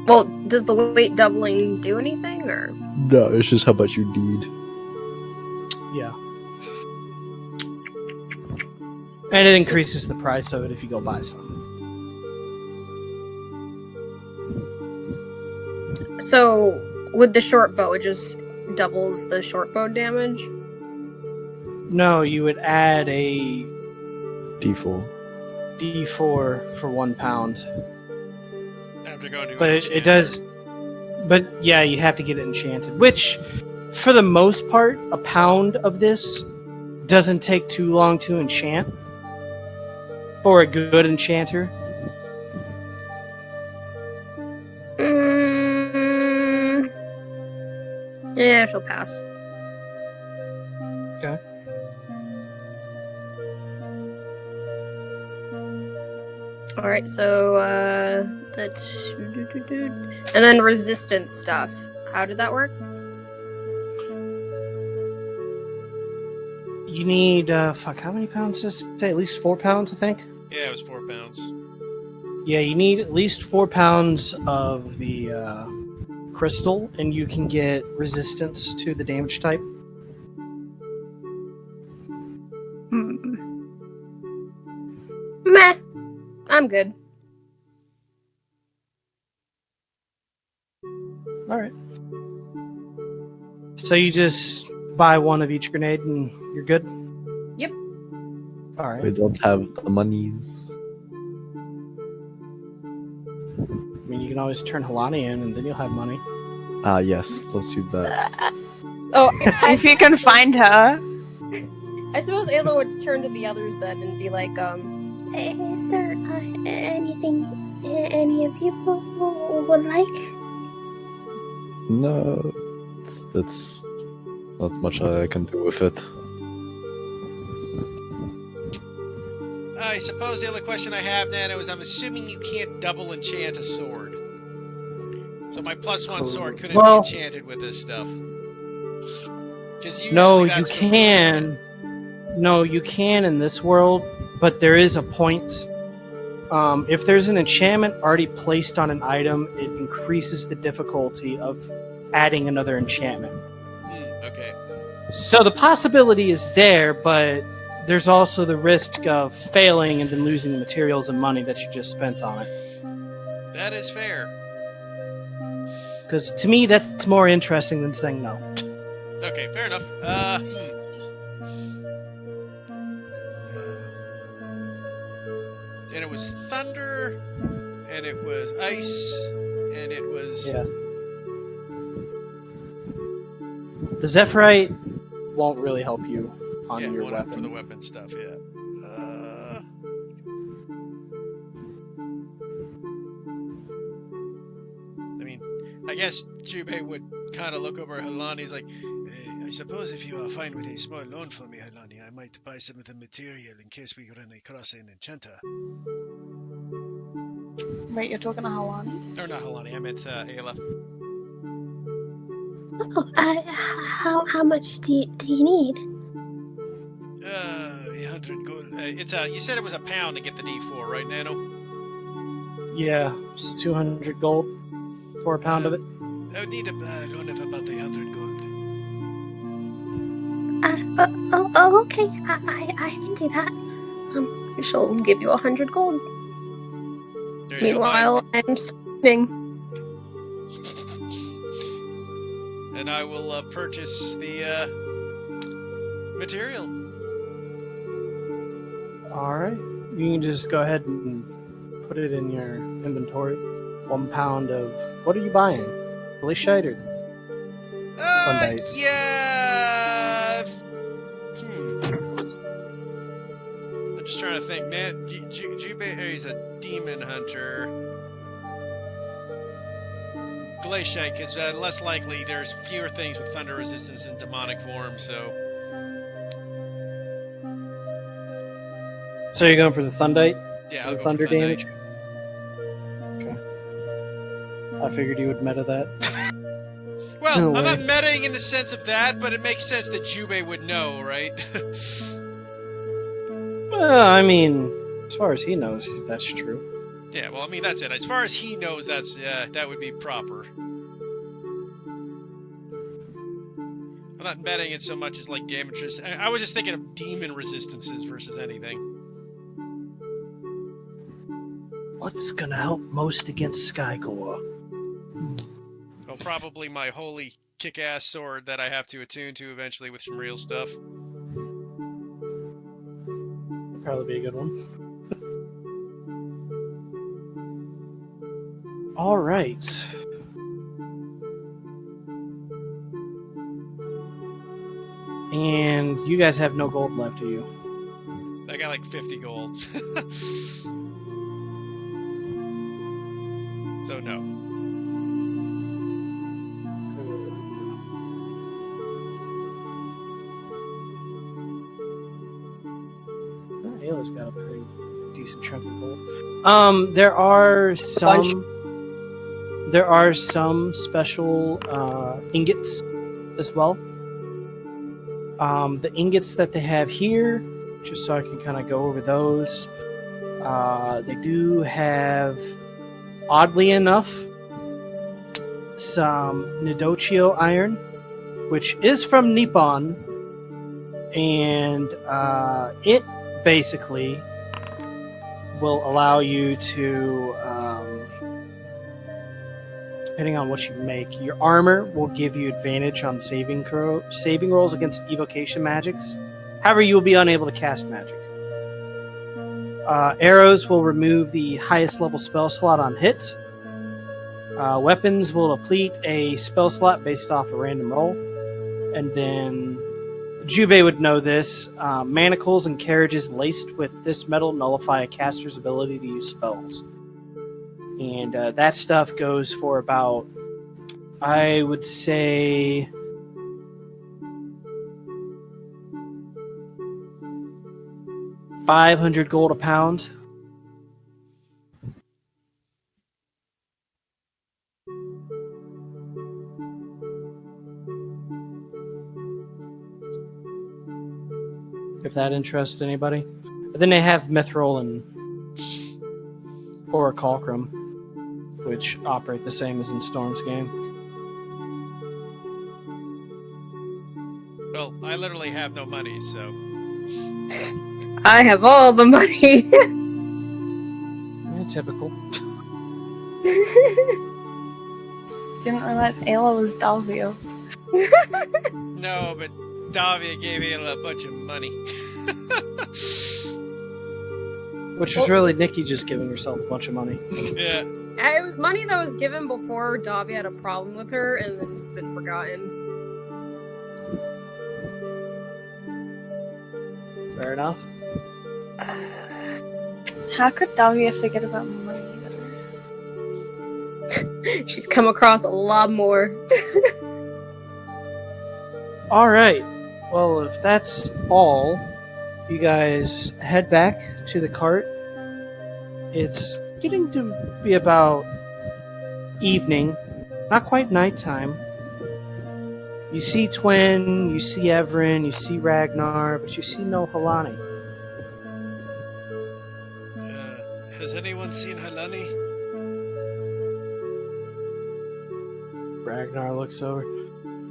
Speaker 4: Well, does the weight doubling do anything, or?
Speaker 5: No, it's just how much you need.
Speaker 2: Yeah. And it increases the price of it if you go buy some.
Speaker 4: So, with the short bow, it just doubles the short bow damage?
Speaker 2: No, you would add a
Speaker 5: D4.
Speaker 2: D4 for 1 pound.
Speaker 7: After going to
Speaker 2: But it does. But yeah, you have to get it enchanted. Which, for the most part, a pound of this doesn't take too long to enchant. For a good enchanter.
Speaker 4: Yeah, she'll pass.
Speaker 2: Okay.
Speaker 4: Alright, so, and then resistance stuff. How did that work?
Speaker 2: You need, how many pounds does it say? At least 4 pounds, I think?
Speaker 7: Yeah, it was 4 pounds.
Speaker 2: Yeah, you need at least 4 pounds of the crystal, and you can get resistance to the damage type.
Speaker 4: Meh. I'm good.
Speaker 2: Alright. So you just buy one of each grenade and you're good?
Speaker 4: Yep.
Speaker 2: Alright.
Speaker 5: We don't have the monies.
Speaker 2: I mean, you can always turn Halani in and then you'll have money.
Speaker 5: Ah, yes, let's do that.
Speaker 4: Oh,
Speaker 6: If you can find her.
Speaker 4: I suppose Ayla would turn to the others then and be like,
Speaker 3: Is there anything any of you would like?
Speaker 5: No, that's not much I can do with it.
Speaker 7: I suppose the other question I have, Nana, is I'm assuming you can't double enchant a sword. So my +1 sword couldn't be enchanted with this stuff.
Speaker 2: No, you can. No, you can in this world, but there is a point. If there's an enchantment already placed on an item, it increases the difficulty of adding another enchantment.
Speaker 7: Okay.
Speaker 2: So the possibility is there, but there's also the risk of failing and then losing the materials and money that you just spent on it.
Speaker 7: That is fair.
Speaker 2: Because to me, that's more interesting than saying no.
Speaker 7: Okay, fair enough. And it was thunder, and it was ice, and it was...
Speaker 2: Yeah. The Zephyrite won't really help you on your
Speaker 7: won't help for the
Speaker 2: weapon.
Speaker 7: weapon stuff, yeah. I mean, I guess Jubei would kind of look over at Halani. He's like, I suppose if you are fine with a small loan for me, Halani, I might buy some of the material in case we run across an enchanter.
Speaker 6: Wait, you're talking to Halani?
Speaker 7: Or not Halani, I meant Ayla.
Speaker 3: Oh, how much do you need?
Speaker 7: 100 gold. It's you said it was a pound to get the D4, right, Nano?
Speaker 2: Yeah, so 200 gold for a pound of it.
Speaker 1: I would need a loan of about 100 gold.
Speaker 3: Okay. I can do that.
Speaker 4: she'll give you 100 gold.
Speaker 7: There you
Speaker 4: Meanwhile, I'm screaming.
Speaker 7: And I will purchase the material.
Speaker 2: Alright. You can just go ahead and put it in your inventory. 1 pound of... What are you buying? Glaciite or... Sundice?
Speaker 7: Yeah. I'm just trying to think, man. Jubei is a demon hunter. Glaciite, because less likely there's fewer things with thunder resistance in demonic form, so...
Speaker 2: So you're going for the Thundite?
Speaker 7: Yeah, I'll
Speaker 2: The
Speaker 7: go
Speaker 2: thunder
Speaker 7: for Thundite.
Speaker 2: damage? Okay. I figured you would meta that.
Speaker 7: Well,
Speaker 2: No
Speaker 7: I'm
Speaker 2: way.
Speaker 7: not metaing in the sense of that, but it makes sense that Jubei would know, right?
Speaker 2: Well, I mean, as far as he knows, that's true.
Speaker 7: Yeah, well, I mean, that's it. As far as he knows, that's that would be proper. I'm not betting it so much as like damage resistance. I was just thinking of demon resistances versus anything.
Speaker 2: What's gonna help most against Skygore?
Speaker 7: Well, probably my holy kick-ass sword that I have to attune to eventually with some real stuff.
Speaker 2: Probably be a good one. All right. And you guys have no gold left, do you?
Speaker 7: I got like 50 gold. So no.
Speaker 2: Ayla's got a pretty decent chunk of gold. There are some special ingots as well. The ingots that they have here, just so I can kind of go over those. They do have, oddly enough, some Nidochio iron, which is from Nippon, and it basically will allow you to, depending on what you make, your armor will give you advantage on saving rolls against evocation magics. However, you will be unable to cast magic. Arrows will remove the highest level spell slot on hit. Weapons will deplete a spell slot based off a random roll. And then, Jubei would know this, manacles and carriages laced with this metal nullify a caster's ability to use spells. And that stuff goes for about, I would say, $500 gold a pound. If that interests anybody. But then they have Mithril and Orichalcum, which operate the same as in Storm's game.
Speaker 7: Well, I literally have no money, so.
Speaker 4: I have all the money.
Speaker 2: Yeah, typical.
Speaker 6: Didn't realize Ayla was Dalvio.
Speaker 7: No, but Davia gave Ayla a bunch of money.
Speaker 2: Which was really Nikki just giving herself a bunch of money.
Speaker 7: Yeah.
Speaker 4: It was money that was given before Davia had a problem with her, and then it's been forgotten.
Speaker 2: Fair enough.
Speaker 6: How could Dalvia forget about money?
Speaker 4: She's come across a lot more.
Speaker 2: Alright. Well, if that's all, you guys head back to the cart. It's getting to be about evening, not quite nighttime. You see Twin, you see Everin, you see Ragnar, but you see no Halani.
Speaker 1: Has anyone seen Halani?
Speaker 2: Ragnar looks over.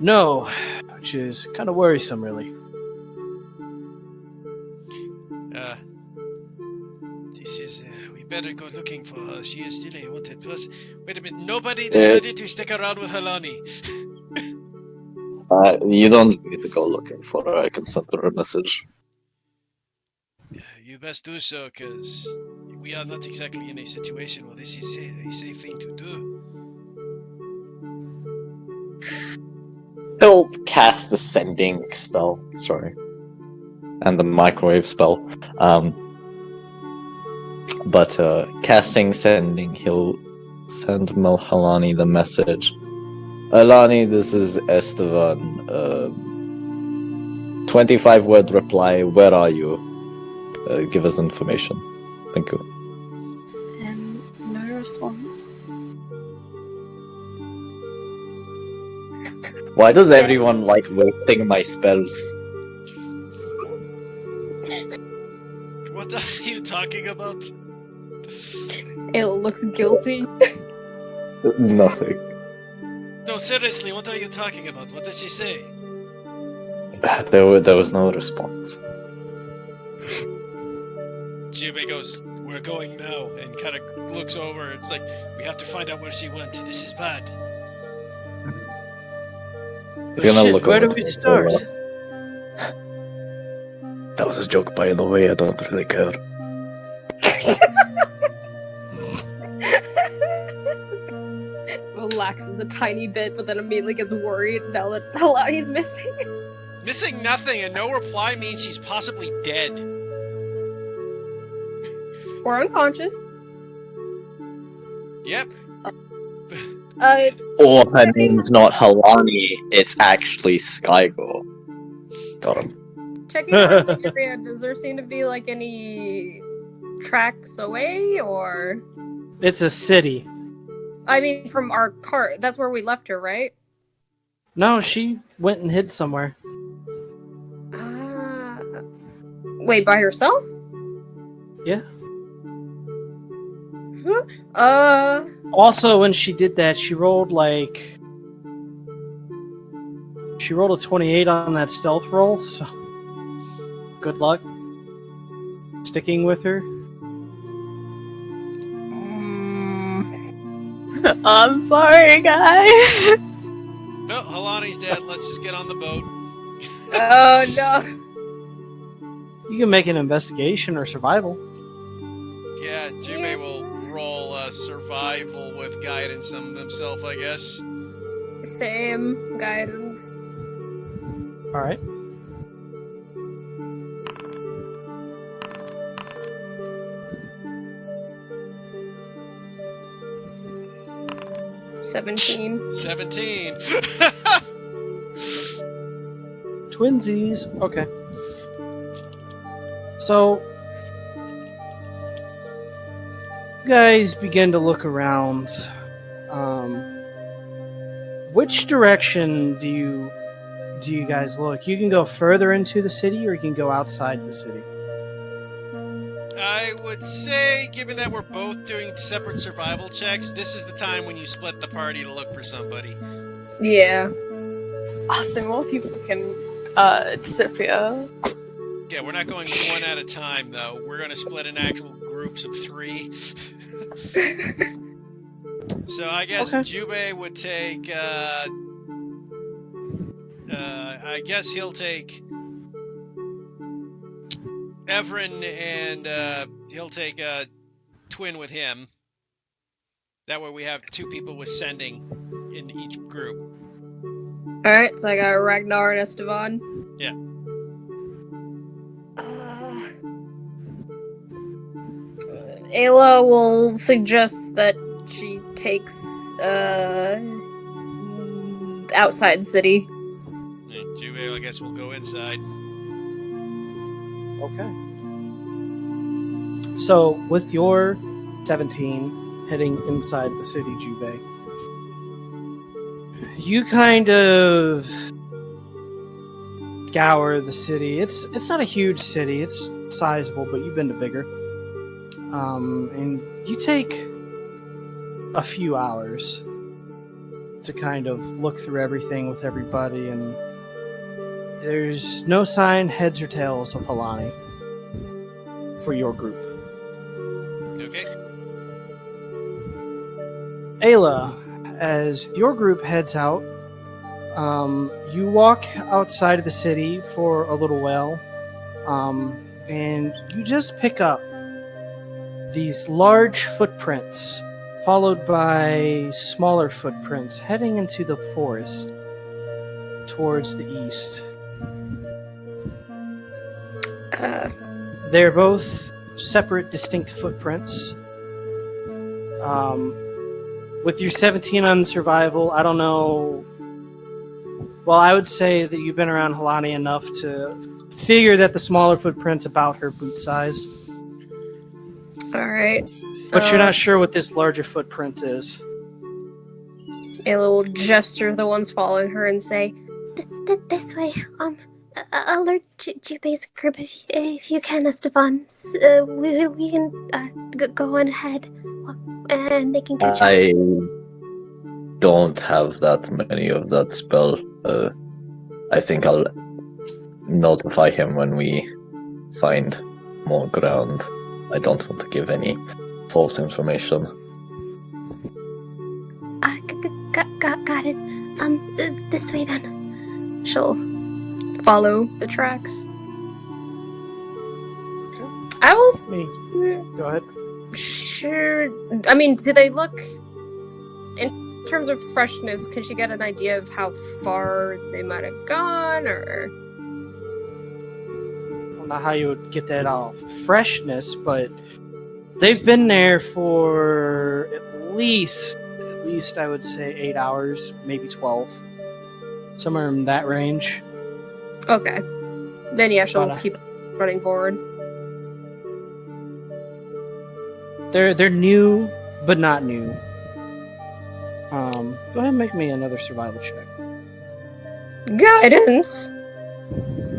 Speaker 2: No, which is kind of worrisome, really.
Speaker 1: This is. We better go looking for her. She is still a wanted person. Wait a minute. Nobody decided to stick around with Halani.
Speaker 5: You don't need to go looking for her. I can send her a message.
Speaker 1: You best do so, because we are not exactly in a situation where this is a safe thing to do.
Speaker 5: He'll cast the sending spell, and the microwave spell. But casting sending, he'll send Melhalani the message. Alani, this is Estevan. 25-word reply. Where are you? Give us information. Thank you.
Speaker 6: And no response.
Speaker 5: Why does everyone like wasting my spells?
Speaker 1: What are you talking about?
Speaker 4: It looks guilty.
Speaker 5: Nothing.
Speaker 1: No, seriously, what are you talking about? What did she say?
Speaker 5: There was no response.
Speaker 1: Jubei goes, "We're going now," and kind of looks over. It's like, we have to find out where she went. This is bad.
Speaker 8: He's gonna
Speaker 2: Shit,
Speaker 8: look
Speaker 2: where
Speaker 8: over
Speaker 2: do
Speaker 8: to
Speaker 2: we
Speaker 8: us,
Speaker 2: start?
Speaker 8: That was a joke, by the way. I don't really care.
Speaker 4: Relaxes a tiny bit, but then immediately gets worried now that Halani's missing.
Speaker 7: Missing nothing and no reply means she's possibly dead.
Speaker 4: Or unconscious.
Speaker 7: Yep.
Speaker 8: Or her name's not Halani, it's actually Skygo. Got him.
Speaker 4: Checking around the area, does there seem to be like any tracks away, or?
Speaker 2: It's a city.
Speaker 4: I mean, from our car, that's where we left her, right?
Speaker 2: No, she went and hid somewhere.
Speaker 4: Wait, by herself?
Speaker 2: Yeah.
Speaker 4: Huh?
Speaker 2: Also, when she did that, she rolled a 28 on that stealth roll, so good luck sticking with her.
Speaker 6: I'm sorry, guys.
Speaker 7: No, Halani's dead. Let's just get on the boat.
Speaker 4: Oh no.
Speaker 2: You can make an investigation or survival.
Speaker 7: Yeah, Jume will roll survival with guidance on himself, I guess.
Speaker 4: Same guidance.
Speaker 2: Alright.
Speaker 4: $17.
Speaker 7: 17.
Speaker 2: Twinsies. Okay. So, you guys begin to look around. Which direction do you guys look? You can go further into the city, or you can go outside the city.
Speaker 7: I would say, given that we're both doing separate survival checks, this is the time when you split the party to look for somebody.
Speaker 4: Yeah.
Speaker 6: Awesome, more people can disappear.
Speaker 7: Yeah, we're not going one at a time, though. We're going to split in actual groups of 3. So I guess
Speaker 2: Okay.
Speaker 7: Jubei would take, I guess he'll take Everin, and he'll take Twin with him. That way we have 2 people with sending in each group.
Speaker 4: Alright, so I got Ragnar and Esteban.
Speaker 7: Yeah.
Speaker 4: Ayla will suggest that she takes outside the city.
Speaker 7: And Jubei, I guess, will go inside.
Speaker 2: Okay. So, with your 17 heading inside the city, Jubei, you kind of scour the city. It's not a huge city. It's sizable, but you've been to bigger. And you take a few hours to kind of look through everything with everybody, and there's no sign, heads or tails, of Halani for your group.
Speaker 7: Okay.
Speaker 2: Ayla, as your group heads out, you walk outside of the city for a little while, and you just pick up these large footprints, followed by smaller footprints heading into the forest towards the east. They're both separate, distinct footprints. With your 17 on survival, I don't know. Well, I would say that you've been around Halani enough to figure that the smaller footprint's about her boot size.
Speaker 4: Alright.
Speaker 2: But you're not sure what this larger footprint is.
Speaker 4: Ayla will gesture the ones following her and say,
Speaker 3: This way. Alert Jubei's group if you can, Esteban. We can go on ahead, and they can catch up.
Speaker 8: I don't have that many of that spell. I think I'll notify him when we find more ground. I don't want to give any false information.
Speaker 3: Got it. This way then.
Speaker 4: she'll follow the tracks.
Speaker 2: Okay.
Speaker 4: I will.
Speaker 2: Go ahead.
Speaker 4: Sure. I mean, do they look, in terms of freshness, can she get an idea of how far they might have gone, or?
Speaker 2: I don't know how you would get that off freshness, but they've been there for at least I would say 8 hours, maybe 12, somewhere in that range.
Speaker 4: Okay. Then yeah, she'll
Speaker 2: But,
Speaker 4: keep running forward.
Speaker 2: They're new, but not new. Go ahead and make me another survival check.
Speaker 4: Guidance.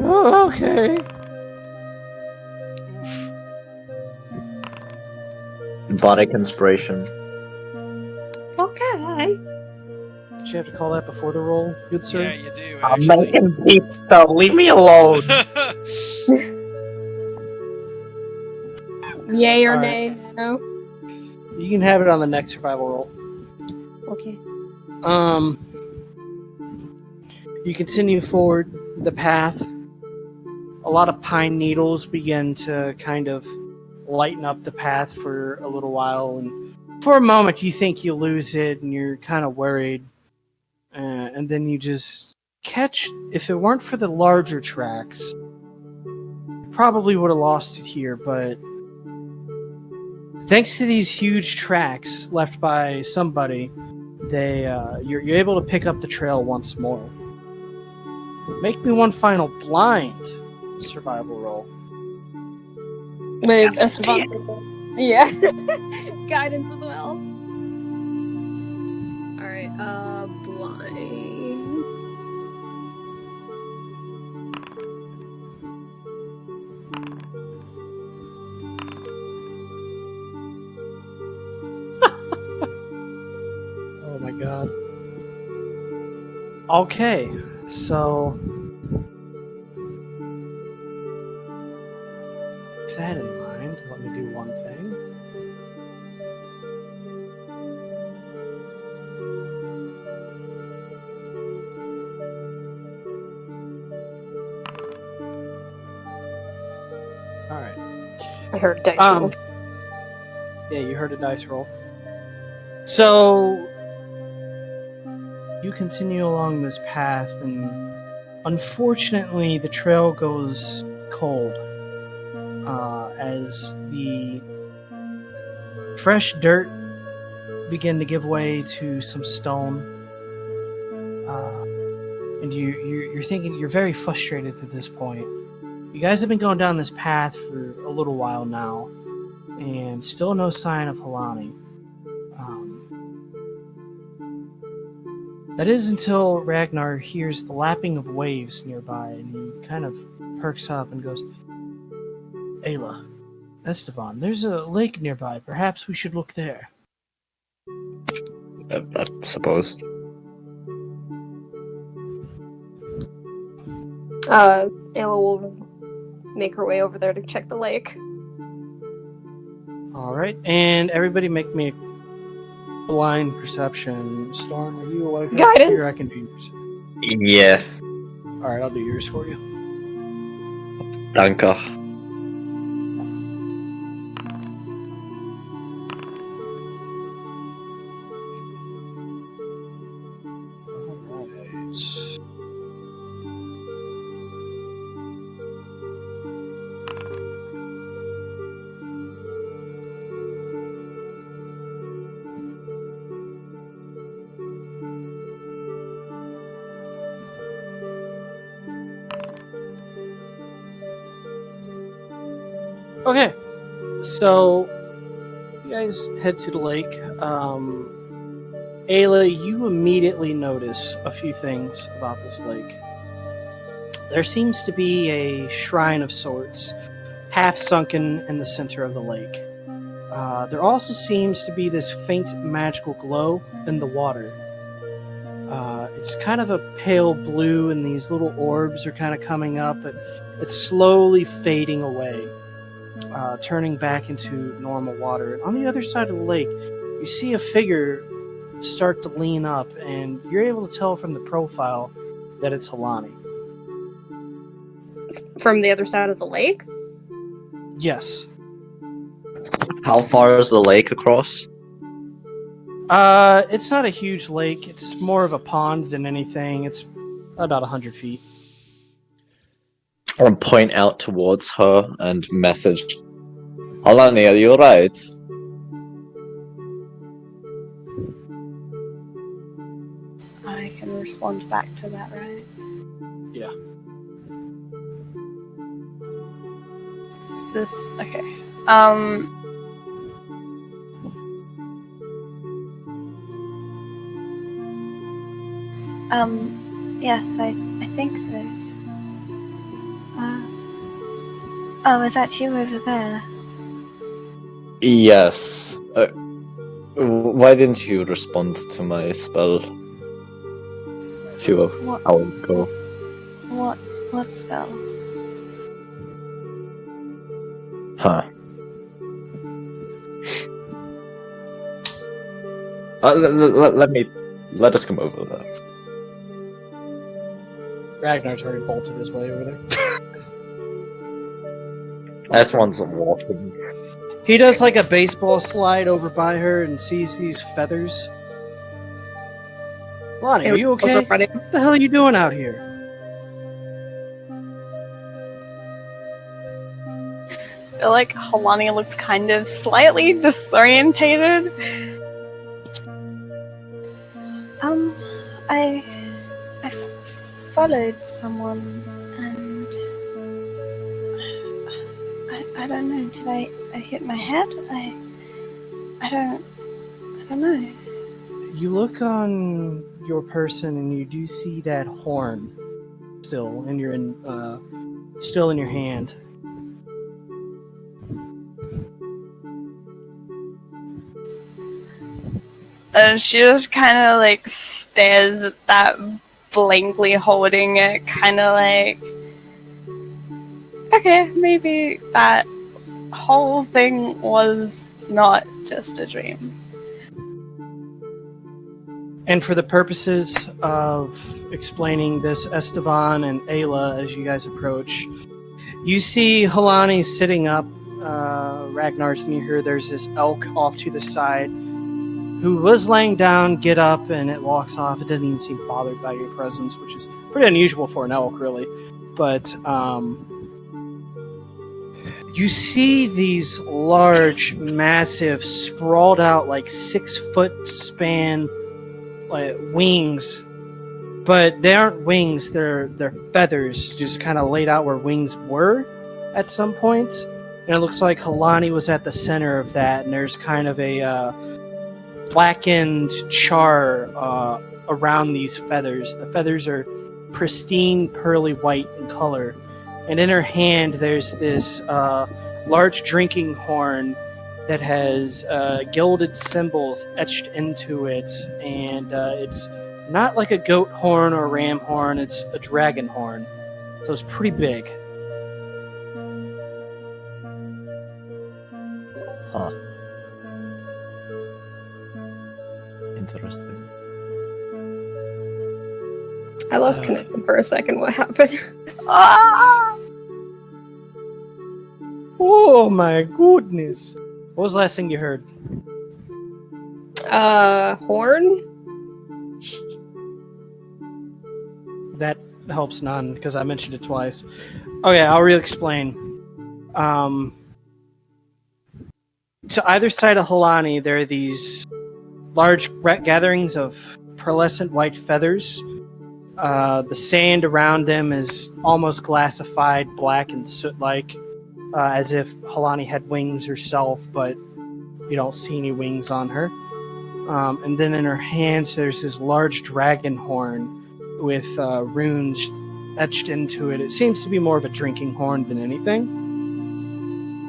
Speaker 2: Oh, okay.
Speaker 8: Bardic inspiration.
Speaker 4: Okay.
Speaker 2: Did you have to call that before the roll, good sir?
Speaker 1: Yeah, you do,
Speaker 8: I'm
Speaker 1: actually.
Speaker 8: making pizza. Leave me alone.
Speaker 4: Yay or
Speaker 2: All right.
Speaker 4: nay? No.
Speaker 2: You can have it on the next survival roll.
Speaker 4: Okay.
Speaker 2: You continue forward the path. A lot of pine needles begin to kind of lighten up the path for a little while, and for a moment you think you lose it and you're kind of worried, and then you just catch, if it weren't for the larger tracks, you probably would have lost it here, but thanks to these huge tracks left by somebody, you're able to pick up the trail once more. Make me one final blind survival roll.
Speaker 4: With Esteban. Yeah. Guidance as well. Alright, blind.
Speaker 2: Oh my god. Okay, so with that in mind, let me do one thing. Alright.
Speaker 4: I heard dice roll.
Speaker 2: Yeah, you heard a dice roll. So you continue along this path, and unfortunately the trail goes cold as the fresh dirt begin to give way to some stone, and you're thinking, you're very frustrated at this point. You guys have been going down this path for a little while now, and still no sign of Halani. That is until Ragnar hears the lapping of waves nearby, and he kind of perks up and goes, Ayla, Esteban, there's a lake nearby. Perhaps we should look there.
Speaker 8: I suppose.
Speaker 4: Ayla will make her way over there to check the lake.
Speaker 2: Alright, and everybody make me a blind perception. Storm, are you awake?
Speaker 4: Guidance?
Speaker 2: Here, I can do yours.
Speaker 8: Yeah.
Speaker 2: Alright, I'll do yours for you.
Speaker 8: Danke.
Speaker 2: Alright. Okay, so you guys head to the lake. Ayla, you immediately notice a few things about this lake. There seems to be a shrine of sorts, half sunken in the center of the lake. There also seems to be this faint magical glow in the water. It's kind of a pale blue, and these little orbs are kind of coming up, but it's slowly fading away. Turning back into normal water. And on the other side of the lake, you see a figure start to lean up, and you're able to tell from the profile that it's Halani.
Speaker 4: From the other side of the lake?
Speaker 2: Yes.
Speaker 8: How far is the lake across?
Speaker 2: It's not a huge lake. It's more of a pond than anything. It's about 100 feet.
Speaker 8: Or point out towards her and message, Alani, are you alright?
Speaker 6: I can respond back to that, right?
Speaker 2: Yeah.
Speaker 6: Is this okay? Yes, I think so. Oh, is that you over there?
Speaker 8: Yes. Why didn't you respond to my spell a few hours ago?
Speaker 6: What spell?
Speaker 8: Huh. Let us come over there.
Speaker 2: Ragnar's already bolted his way over there.
Speaker 8: S1's walking.
Speaker 2: He does like a baseball slide over by her and sees these feathers. Lonnie, are you okay? What the hell are you doing out here?
Speaker 6: I feel like Halani looks kind of slightly disorientated. I followed someone and I don't know. Did I hit my head? I don't know.
Speaker 2: You look on your person and you do see that horn still in your hand.
Speaker 6: And she just kind of like stares at that blankly, holding it, kind of like, okay, maybe that whole thing was not just a dream.
Speaker 2: And for the purposes of explaining this, Esteban and Ayla, as you guys approach, you see Halani sitting up. Ragnar's near her. There's this elk off to the side who was laying down, get up, and it walks off. It doesn't even seem bothered by your presence, which is pretty unusual for an elk, really. But you see these large, massive, sprawled out, like 6-foot span like wings, but they aren't wings. They're feathers, just kind of laid out where wings were at some point. And it looks like Halani was at the center of that, and there's kind of a blackened char around these feathers. The feathers are pristine, pearly white in color. And in her hand, there's this large drinking horn that has gilded symbols etched into it. And it's not like a goat horn or a ram horn, it's a dragon horn. So it's pretty big.
Speaker 5: Huh. Interesting.
Speaker 4: I lost connection for a second. What happened?
Speaker 6: Ah!
Speaker 2: Oh my goodness. What was the last thing you heard?
Speaker 4: Horn?
Speaker 2: That helps none, because I mentioned it twice. Okay, I'll re-explain. To either side of Halani, there are these large gatherings of pearlescent white feathers. The sand around them is almost glassified, black and soot-like, as if Halani had wings herself, but you don't see any wings on her. And then in her hands, there's this large dragon horn with runes etched into it. It seems to be more of a drinking horn than anything.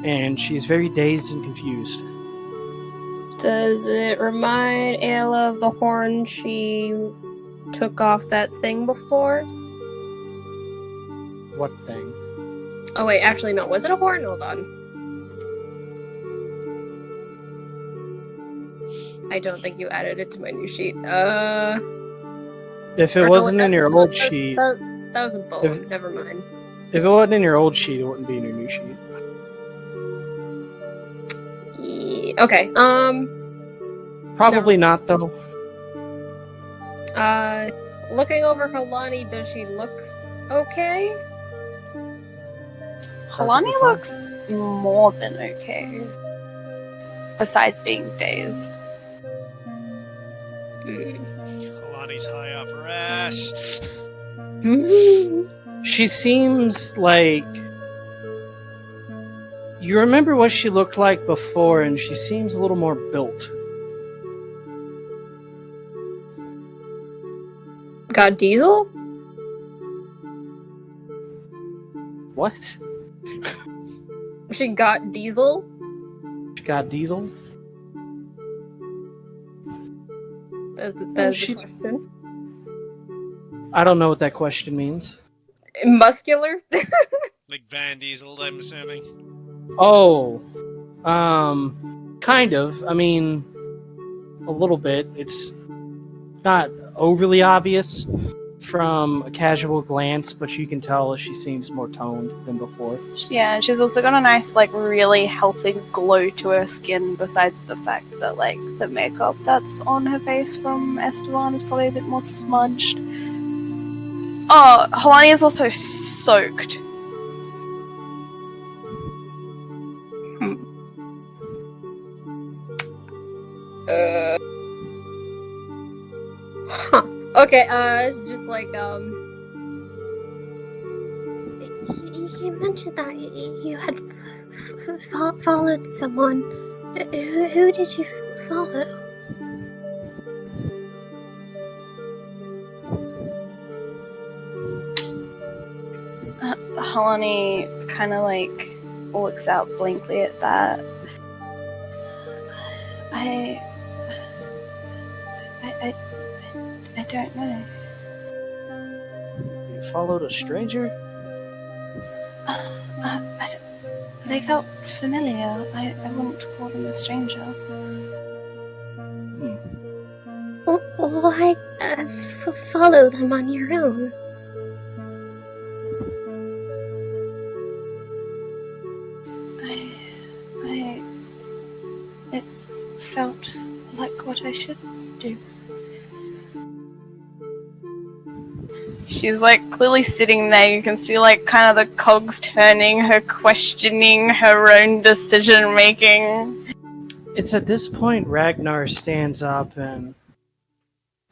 Speaker 2: And she's very dazed and confused.
Speaker 4: Does it remind Ayla of the horn she took off that thing before?
Speaker 2: What thing?
Speaker 4: Oh wait, actually no. Was it a horn? Hold on. I don't think you added it to my new sheet.
Speaker 2: If it
Speaker 4: Or no,
Speaker 2: wasn't in
Speaker 4: that's-
Speaker 2: your old
Speaker 4: that-
Speaker 2: sheet,
Speaker 4: That was a bone. Never mind.
Speaker 2: if it wasn't in your old sheet, it wouldn't be in your new sheet.
Speaker 4: Okay.
Speaker 2: Probably not though.
Speaker 4: Looking over Halani, does she look okay?
Speaker 6: Halani looks more than okay. Besides being dazed.
Speaker 7: Alani's high off her ass.
Speaker 2: She seems like you remember what she looked like before, and she seems a little more built.
Speaker 4: Got Diesel?
Speaker 2: What?
Speaker 4: She got Diesel?
Speaker 2: She got Diesel?
Speaker 4: That's
Speaker 2: she-
Speaker 4: the question.
Speaker 2: I don't know what that question means.
Speaker 4: Muscular?
Speaker 7: Like Van Diesel, I'm assuming.
Speaker 2: Oh, kind of. I mean, a little bit. It's not overly obvious from a casual glance, but you can tell she seems more toned than before.
Speaker 6: Yeah, she's also got a nice, like, really healthy glow to her skin, besides the fact that, like, the makeup that's on her face from Esteban is probably a bit more smudged. Oh, Halani is also soaked.
Speaker 4: Huh. Okay, just like,
Speaker 3: You mentioned that you had followed someone. Who did you follow?
Speaker 6: Halani kind of, like, looks out blankly at that. I don't know.
Speaker 2: You followed a stranger?
Speaker 6: They felt familiar. I wouldn't call them a stranger.
Speaker 3: Why follow them on your own?
Speaker 6: It felt like what I should do. She's like clearly sitting there. You can see like kind of the cogs turning, her questioning her own decision making.
Speaker 2: It's at this point Ragnar stands up and,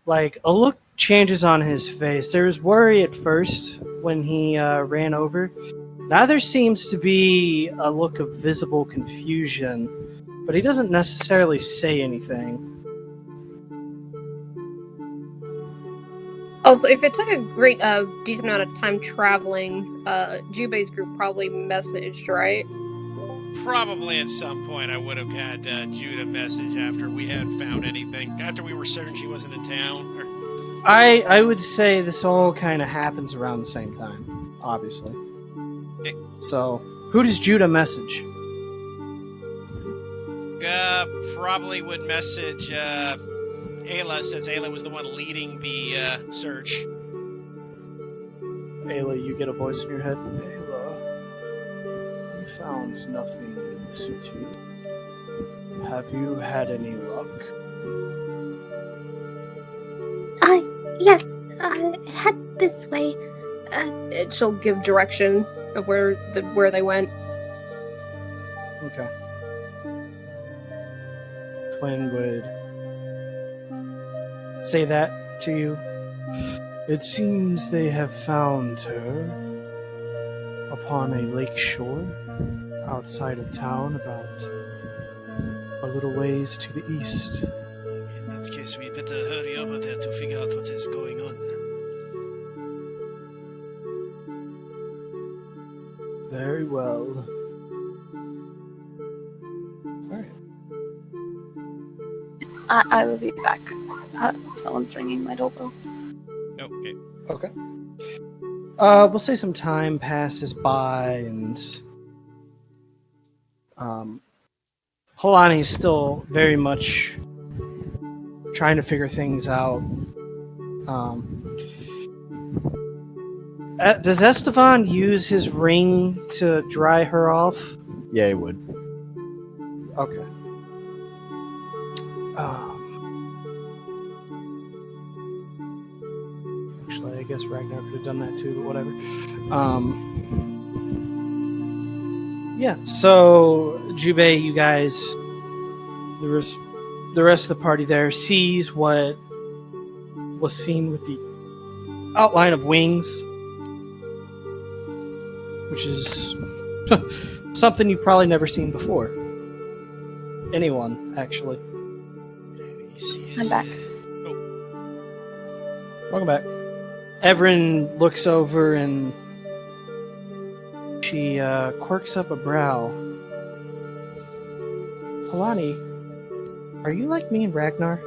Speaker 2: like, a look changes on his face. There was worry at first when he ran over. Now there seems to be a look of visible confusion, but he doesn't necessarily say anything.
Speaker 4: also, if it took a great, decent amount of time traveling, Jubei's group probably messaged, right?
Speaker 7: Probably at some point I would have had Jude a message after we had found anything. After we were certain she wasn't in town. Or...
Speaker 2: I would say this all kind of happens around the same time, obviously. So, who does Judah message?
Speaker 7: Probably would message Ayla, since Ayla was the one leading the search.
Speaker 2: Ayla, you get a voice in your head. Ayla, we found nothing in the city. Have you had any luck?
Speaker 3: Yes, head this way.
Speaker 4: She'll give direction of where they went.
Speaker 2: Okay. Quinn would say that to you. It seems they have found her upon a lake shore outside of town, about a little ways to the east.
Speaker 1: In that case, we better hurry over there to figure out what is going on.
Speaker 2: Very well. Alright.
Speaker 6: I will be back. Someone's ringing my doorbell.
Speaker 7: Okay.
Speaker 2: Okay. We'll say some time passes by, and Halani's still very much trying to figure things out. Does Estevan use his ring to dry her off?
Speaker 5: Yeah, it would.
Speaker 2: Okay. Actually, I guess Ragnar could have done that too, but whatever. Yeah, so Jubei, you guys, the rest of the party there sees what was seen with the outline of wings, which is something you've probably never seen before. Anyone, actually.
Speaker 6: I'm back.
Speaker 2: Welcome back. Everin looks over and she quirks up a brow. Halani, are you like me and Ragnar?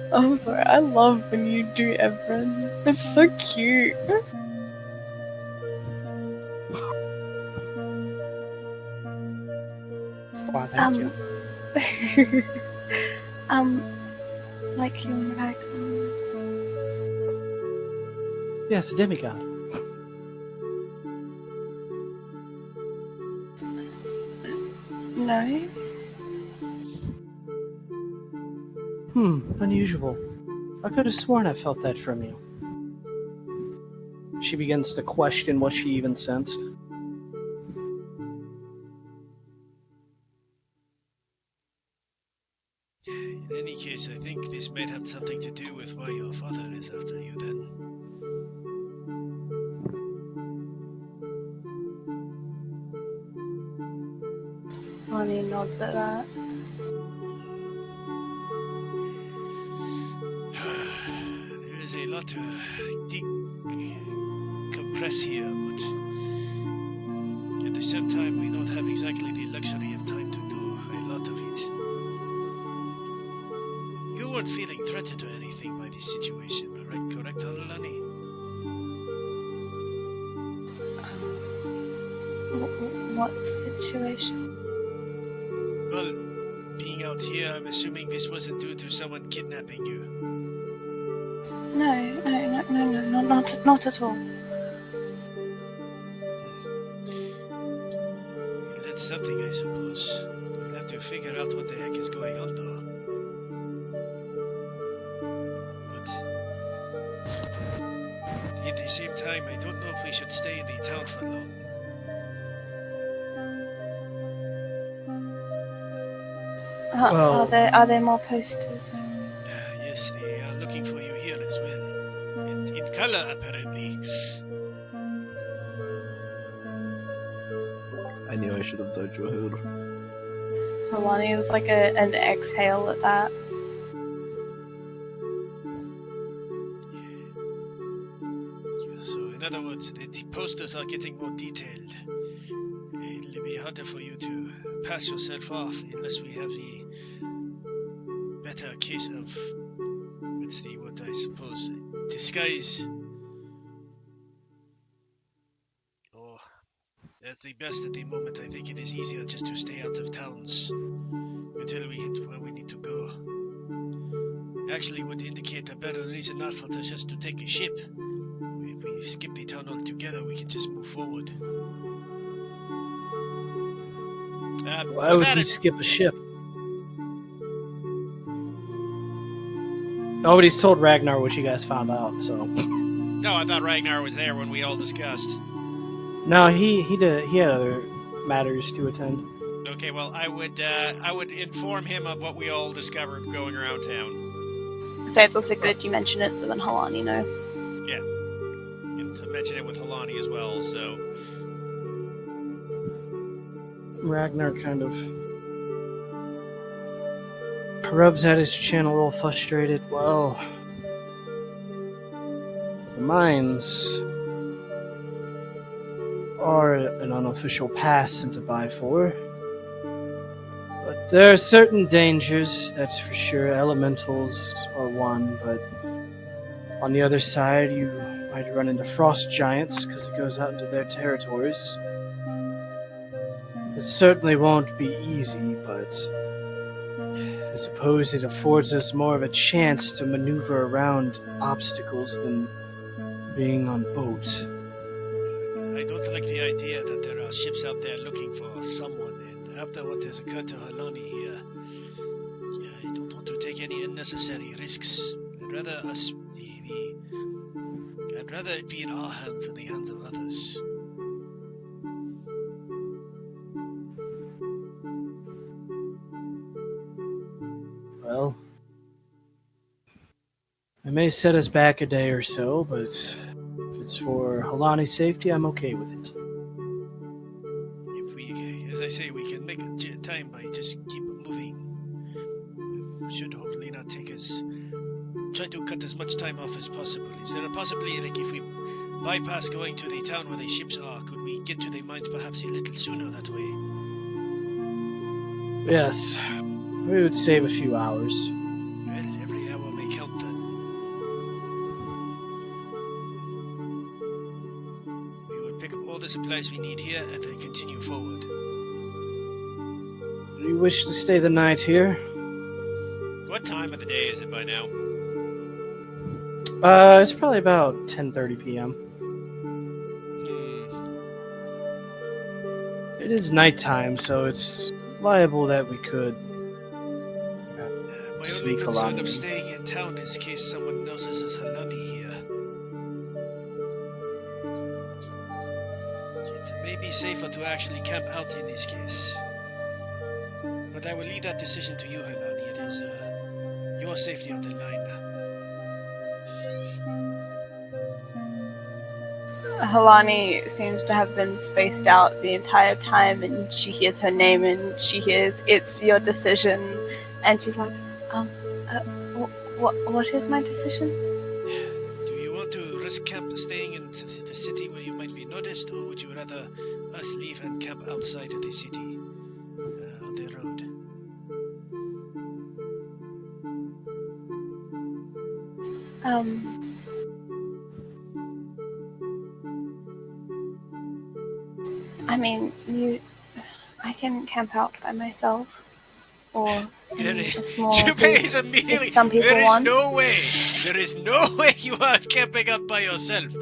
Speaker 6: I'm sorry, I love when you do Evren. It's so cute.
Speaker 2: Wow, thank you.
Speaker 6: Like you and Ragnar.
Speaker 2: Yes, a demigod.
Speaker 6: No?
Speaker 2: Unusual. I could have sworn I felt that from you. She begins to question what she even sensed.
Speaker 1: In any case, I think this might have something to do with why your father is after you then.
Speaker 6: Honey nods at that.
Speaker 1: There is a lot to decompress here, but at the same time, we don't have exactly the luxury of time to do a lot of it. You weren't feeling threatened or anything by this situation, right? Correct, Alulani?
Speaker 6: What situation?
Speaker 1: Well, being out here, I'm assuming this wasn't due to someone kidnapping you.
Speaker 6: No, not at all.
Speaker 1: Well, that's something, I suppose. We'll have to figure out what the heck is going on, though. But at the same time, I don't know if we should stay in the town for long.
Speaker 2: Well-
Speaker 6: Are there more posters?
Speaker 1: Yes, they are looking for you here as well. In color, apparently.
Speaker 5: I knew I should have dodged your hair.
Speaker 6: Milani was like an exhale at that.
Speaker 1: So, in other words, the posters are getting more detailed. It'll be harder for you to pass yourself off unless we have a better case of, what's the word, I suppose, disguise. Or, at the best at the moment, I think it is easier just to stay out of towns until we hit where we need to go. Actually would indicate a better reason not for us just to take a ship. If we skip the town altogether, we can just move forward.
Speaker 2: Why would we skip a ship? Nobody's told Ragnar what you guys found out, so.
Speaker 7: No, I thought Ragnar was there when we all discussed.
Speaker 2: No, he had other matters to attend.
Speaker 7: Okay, well, I would inform him of what we all discovered going around town.
Speaker 6: So it's also good you mention it so then Halani knows.
Speaker 7: Yeah. And to mention it with Halani as well, so...
Speaker 2: Ragnar kind of rubs at his chin a little frustrated. Well, the mines are an unofficial pass into Bifur. But there are certain dangers, that's for sure. Elementals are one, but on the other side you might run into frost giants because it goes out into their territories. It certainly won't be easy, but I suppose it affords us more of a chance to maneuver around obstacles than being on boat.
Speaker 1: I don't like the idea that there are ships out there looking for someone, and after what has occurred to Halani here, I don't want to take any unnecessary risks. I'd rather I'd rather it be in our hands than the hands of others.
Speaker 2: Well, I may set us back a day or so, but if it's for Halani's safety, I'm okay with it.
Speaker 1: If we, as I say, we can make time by just keep moving. It should hopefully not take us. Try to cut as much time off as possible. Is there a possibility, like, if we bypass going to the town where the ships are, could we get to the mines perhaps a little sooner that way?
Speaker 2: Yes, we would save a few hours.
Speaker 1: Well, every hour may count then. We will pick up all the supplies we need here and then continue forward.
Speaker 2: Do you wish to stay the night here?
Speaker 7: What time of the day is it by now?
Speaker 2: It's probably about 10:30 p.m. It is nighttime, so it's liable that we could.
Speaker 1: My only
Speaker 2: Sneak
Speaker 1: concern
Speaker 2: Halani.
Speaker 1: of staying in town is in case someone notices Halani here. It may be safer to actually camp out in this case. But I will leave that decision to you, Halani. It is your safety on the line.
Speaker 6: Halani seems to have been spaced out the entire time, and she hears her name and she hears it's your decision, and she's like, what is my decision?
Speaker 1: Do you want to risk camp staying in the city where you might be noticed, or would you rather us leave and camp outside of the city on the road?
Speaker 6: I mean, I can camp out by myself, or in a small
Speaker 1: Junpei
Speaker 6: group
Speaker 1: is immediately.
Speaker 6: if some people
Speaker 1: There is
Speaker 6: want.
Speaker 1: no way. There is no way you are camping out by yourself.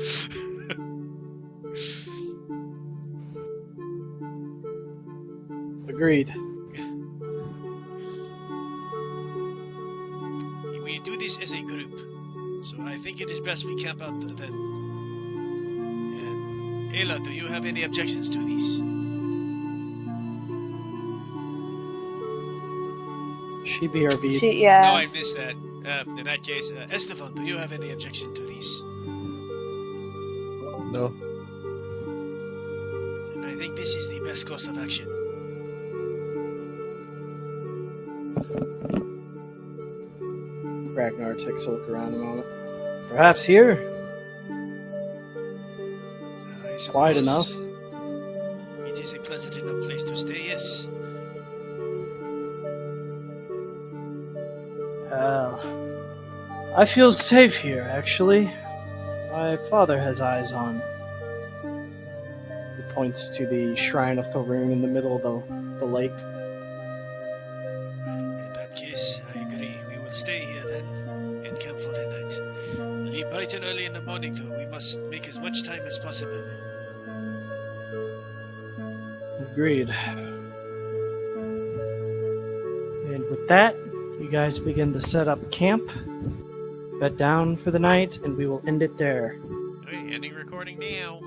Speaker 2: Agreed.
Speaker 1: We do this as a group, so I think it is best we camp out then. Ayla, do you have any objections to these?
Speaker 2: She BRB.
Speaker 6: She, yeah.
Speaker 1: No, I missed that. In that case, Esteban, do you have any objection to these?
Speaker 5: No.
Speaker 1: And I think this is the best course of action.
Speaker 2: Ragnar takes a look around a moment. Perhaps here?
Speaker 1: I suppose
Speaker 2: Quiet enough.
Speaker 1: It is a pleasant enough place to stay, yes.
Speaker 2: I feel safe here, actually. My father has eyes on. He points to the shrine of Tharoon in the middle of the lake.
Speaker 1: In that case, I agree. We will stay here then and camp for the night. Leave bright and early in the morning, though. We must make as much time as possible.
Speaker 2: Agreed. And with that, you guys begin to set up camp, bed down for the night, and we will end it there.
Speaker 7: Okay, ending recording now.